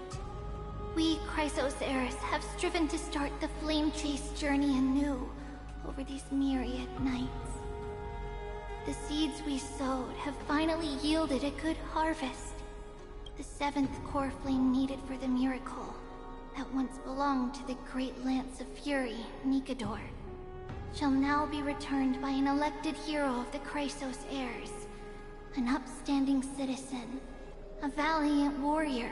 We, Chrysos heirs, have striven to start the flame chase journey anew over these myriad nights. The seeds we sowed have finally yielded a good harvest. The 7th core flame needed for the miracle that once belonged to the great Lance of Fury, Nikador, shall now be returned by an elected hero of the Chrysos heirs, an upstanding citizen, a valiant warrior,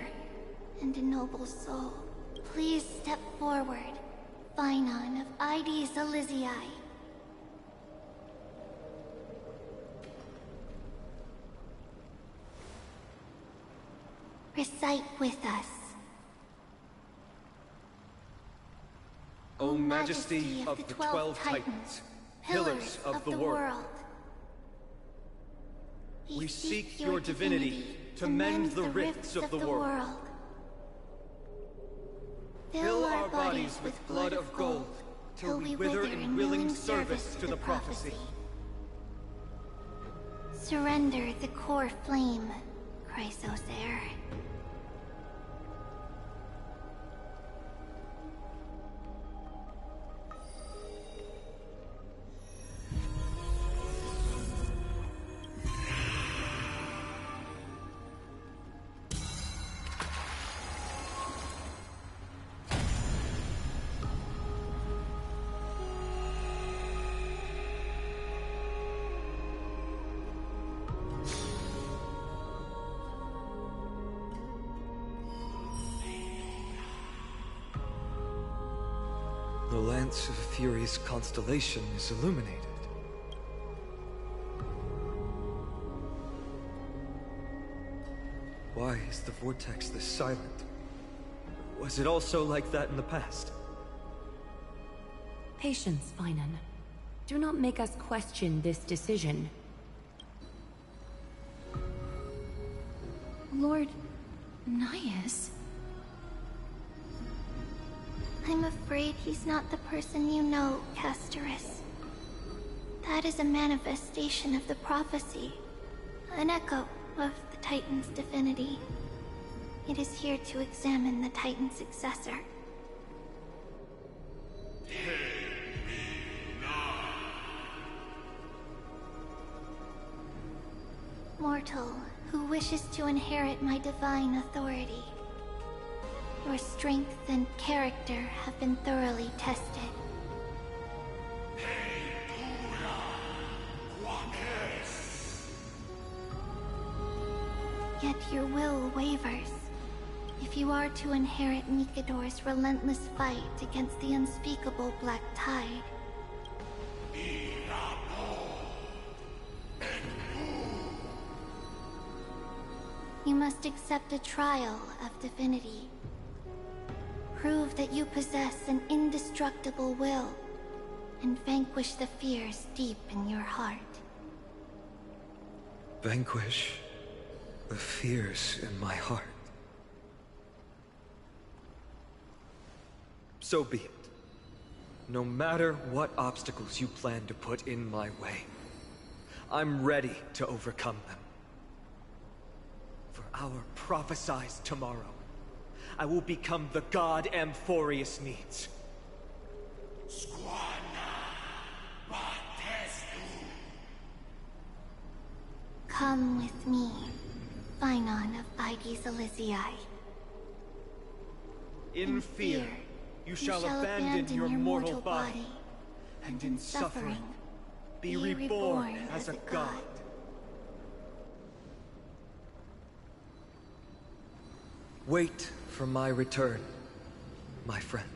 and a noble soul. Please step forward, Finan of Ides Elysiae. Recite with us. O Majesty of the 12 Titans, pillars of the world, we seek your divinity to mend the rifts of the world. Fill our bodies with blood of gold, till we wither in willing service to the prophecy. Surrender the core flame, Chrysos heir. The Lance of Fury's constellation is illuminated. Why is the vortex this silent? Was it also like that in the past? Patience, Finan. Do not make us question this decision. Lord Nias? I'm afraid he's not the person you know, Castorus. That is a manifestation of the prophecy, an echo of the Titan's divinity. It is here to examine the Titan's successor. Mortal, who wishes to inherit my divine authority. Your strength and character have been thoroughly tested. Yet your will wavers. If you are to inherit Nikador's relentless fight against the unspeakable Black Tide, you must accept a trial of divinity. Prove that you possess an indestructible will, and vanquish the fears deep in your heart. Vanquish the fears in my heart. So be it. No matter what obstacles you plan to put in my way, I'm ready to overcome them. For our prophesied tomorrow, I will become the god Amphoreus needs. Come with me, Phynon of Aegis Elysiae. In fear, you shall abandon your mortal body, and in suffering, be reborn as a god. Wait for my return, my friends.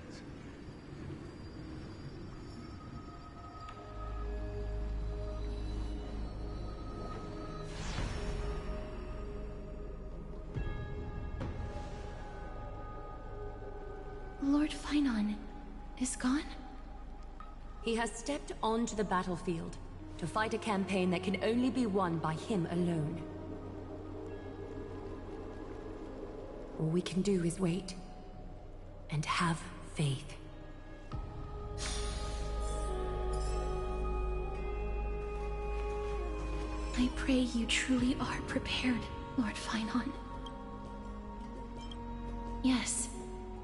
Lord Phynon is gone? He has stepped onto the battlefield to fight a campaign that can only be won by him alone. All we can do is wait and have faith. I pray you truly are prepared, Lord Phynon. Yes,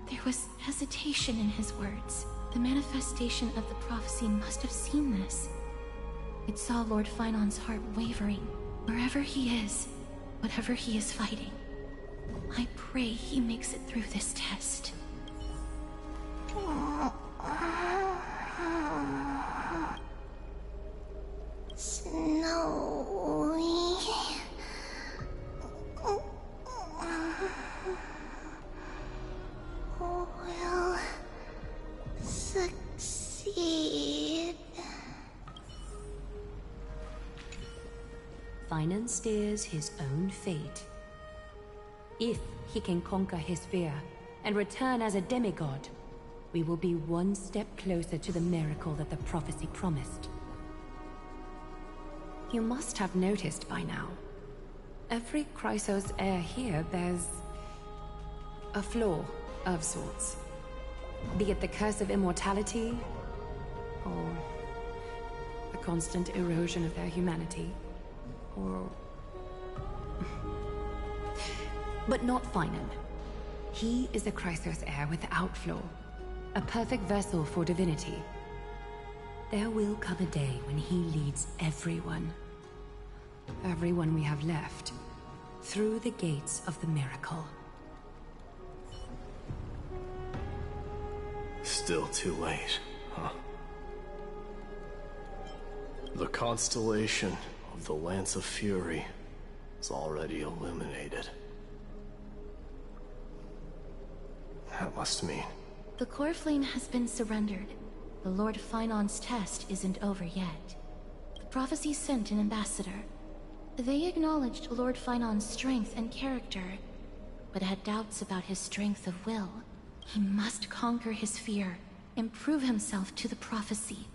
there was hesitation in his words. The manifestation of the prophecy must have seen this. It saw Lord Phynon's heart wavering, wherever he is, whatever he is fighting. I pray he makes it through this test. Snowy. Will succeed. Phynon steers his own fate. If he can conquer his fear and return as a demigod, we will be one step closer to the miracle that the prophecy promised. You must have noticed by now. Every Chrysos heir here bears a flaw of sorts. Be it the curse of immortality, or the constant erosion of their humanity, or... But not Phynon. He is a Chrysos heir without flaw, a perfect vessel for divinity. There will come a day when he leads everyone we have left, through the gates of the miracle. Still too late, huh? The constellation of the Lance of Fury is already illuminated. That must mean... The core flame has been surrendered. The Lord Phynon's test isn't over yet. The prophecy sent an ambassador. They acknowledged Lord Phynon's strength and character, but had doubts about his strength of will. He must conquer his fear and prove himself to the prophecy.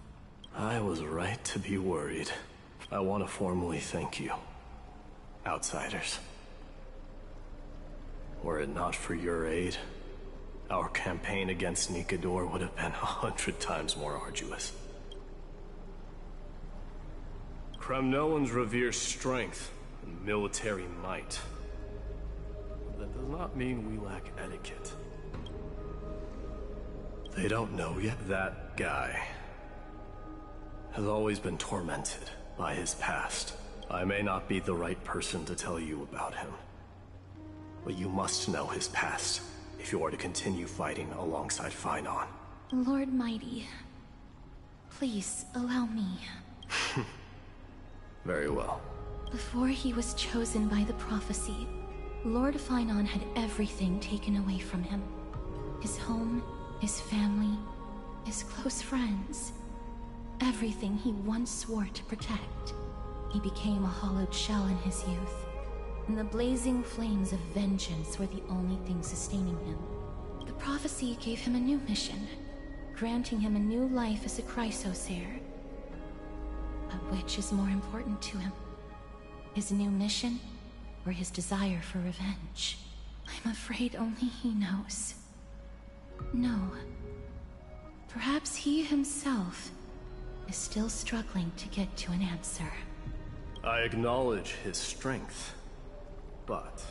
I was right to be worried. I want to formally thank you, outsiders. Were it not for your aid, our campaign against Nikador would have been 100 times more arduous. Kremnoans revere strength and military might. That does not mean we lack etiquette. They don't know yet. That guy has always been tormented by his past. I may not be the right person to tell you about him, but you must know his past if you are to continue fighting alongside Phainon. Lord Mighty, please allow me. Very well. Before he was chosen by the prophecy, Lord Phainon had everything taken away from him. His home, his family, his close friends. Everything he once swore to protect. He became a hollowed shell in his youth, and the blazing flames of vengeance were the only thing sustaining him. The prophecy gave him a new mission, granting him a new life as a Chrysos heir. But which is more important to him? His new mission, or his desire for revenge? I'm afraid only he knows. No. Perhaps he himself is still struggling to get to an answer. I acknowledge his strength, but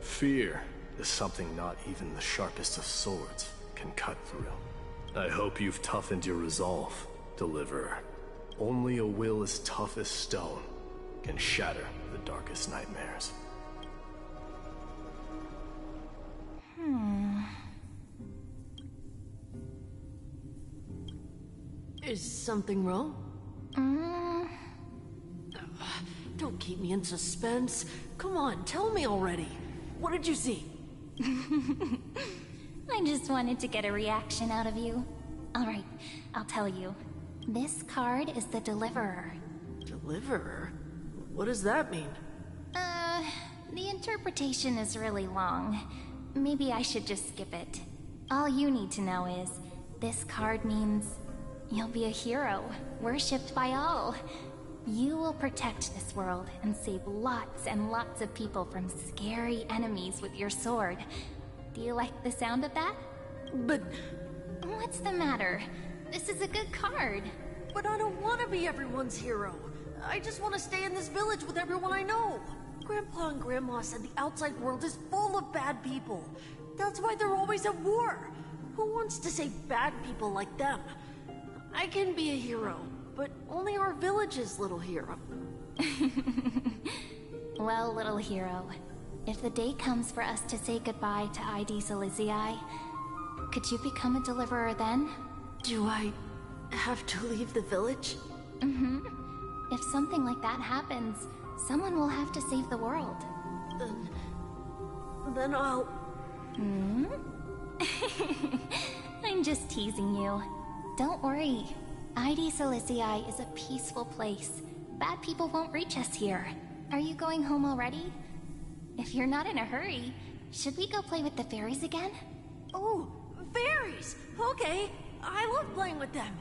fear is something not even the sharpest of swords can cut through. I hope you've toughened your resolve, Deliverer. Only a will as tough as stone can shatter the darkest nightmares. Is something wrong? Don't keep me in suspense. Come on, tell me already. What did you see? I just wanted to get a reaction out of you. Alright, I'll tell you. This card is the Deliverer. Deliverer? What does that mean? The interpretation is really long. Maybe I should just skip it. All you need to know is, this card means you'll be a hero, worshipped by all. You will protect this world and save lots and lots of people from scary enemies with your sword. Do you like the sound of that? But... What's the matter? This is a good card. But I don't want to be everyone's hero. I just want to stay in this village with everyone I know. Grandpa and Grandma said the outside world is full of bad people. That's why they're always at war. Who wants to save bad people like them? I can be a hero, but only our village's little hero. Well, little hero, if the day comes for us to say goodbye to ID Silizii, could you become a deliverer then? Do I have to leave the village? If something like that happens, someone will have to save the world. Then I'll... I'm just teasing you. Don't worry. ID Silizii is a peaceful place. Bad people won't reach us here. Are you going home already? If you're not in a hurry, should we go play with the fairies again? Oh, fairies! Okay, I love playing with them.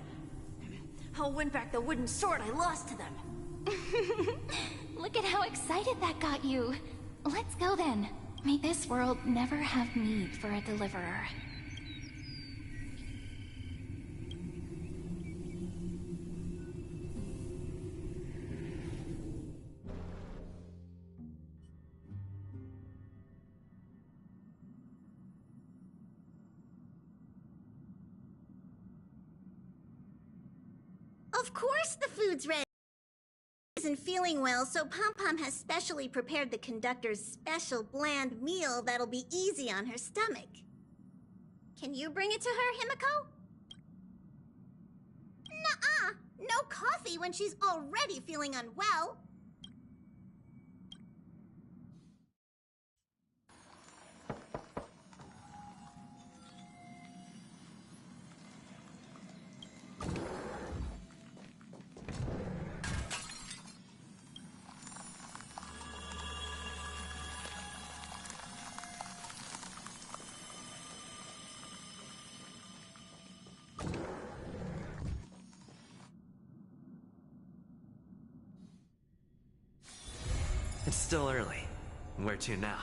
I'll win back the wooden sword I lost to them. Look at how excited that got you. Let's go then. May this world never have need for a deliverer. Of course the food's ready. Isn't feeling well, so Pom Pom has specially prepared the conductor's special bland meal that'll be easy on her stomach. Can you bring it to her, Himiko? Nuh-uh! No coffee when she's already feeling unwell. It's still early. Where to now?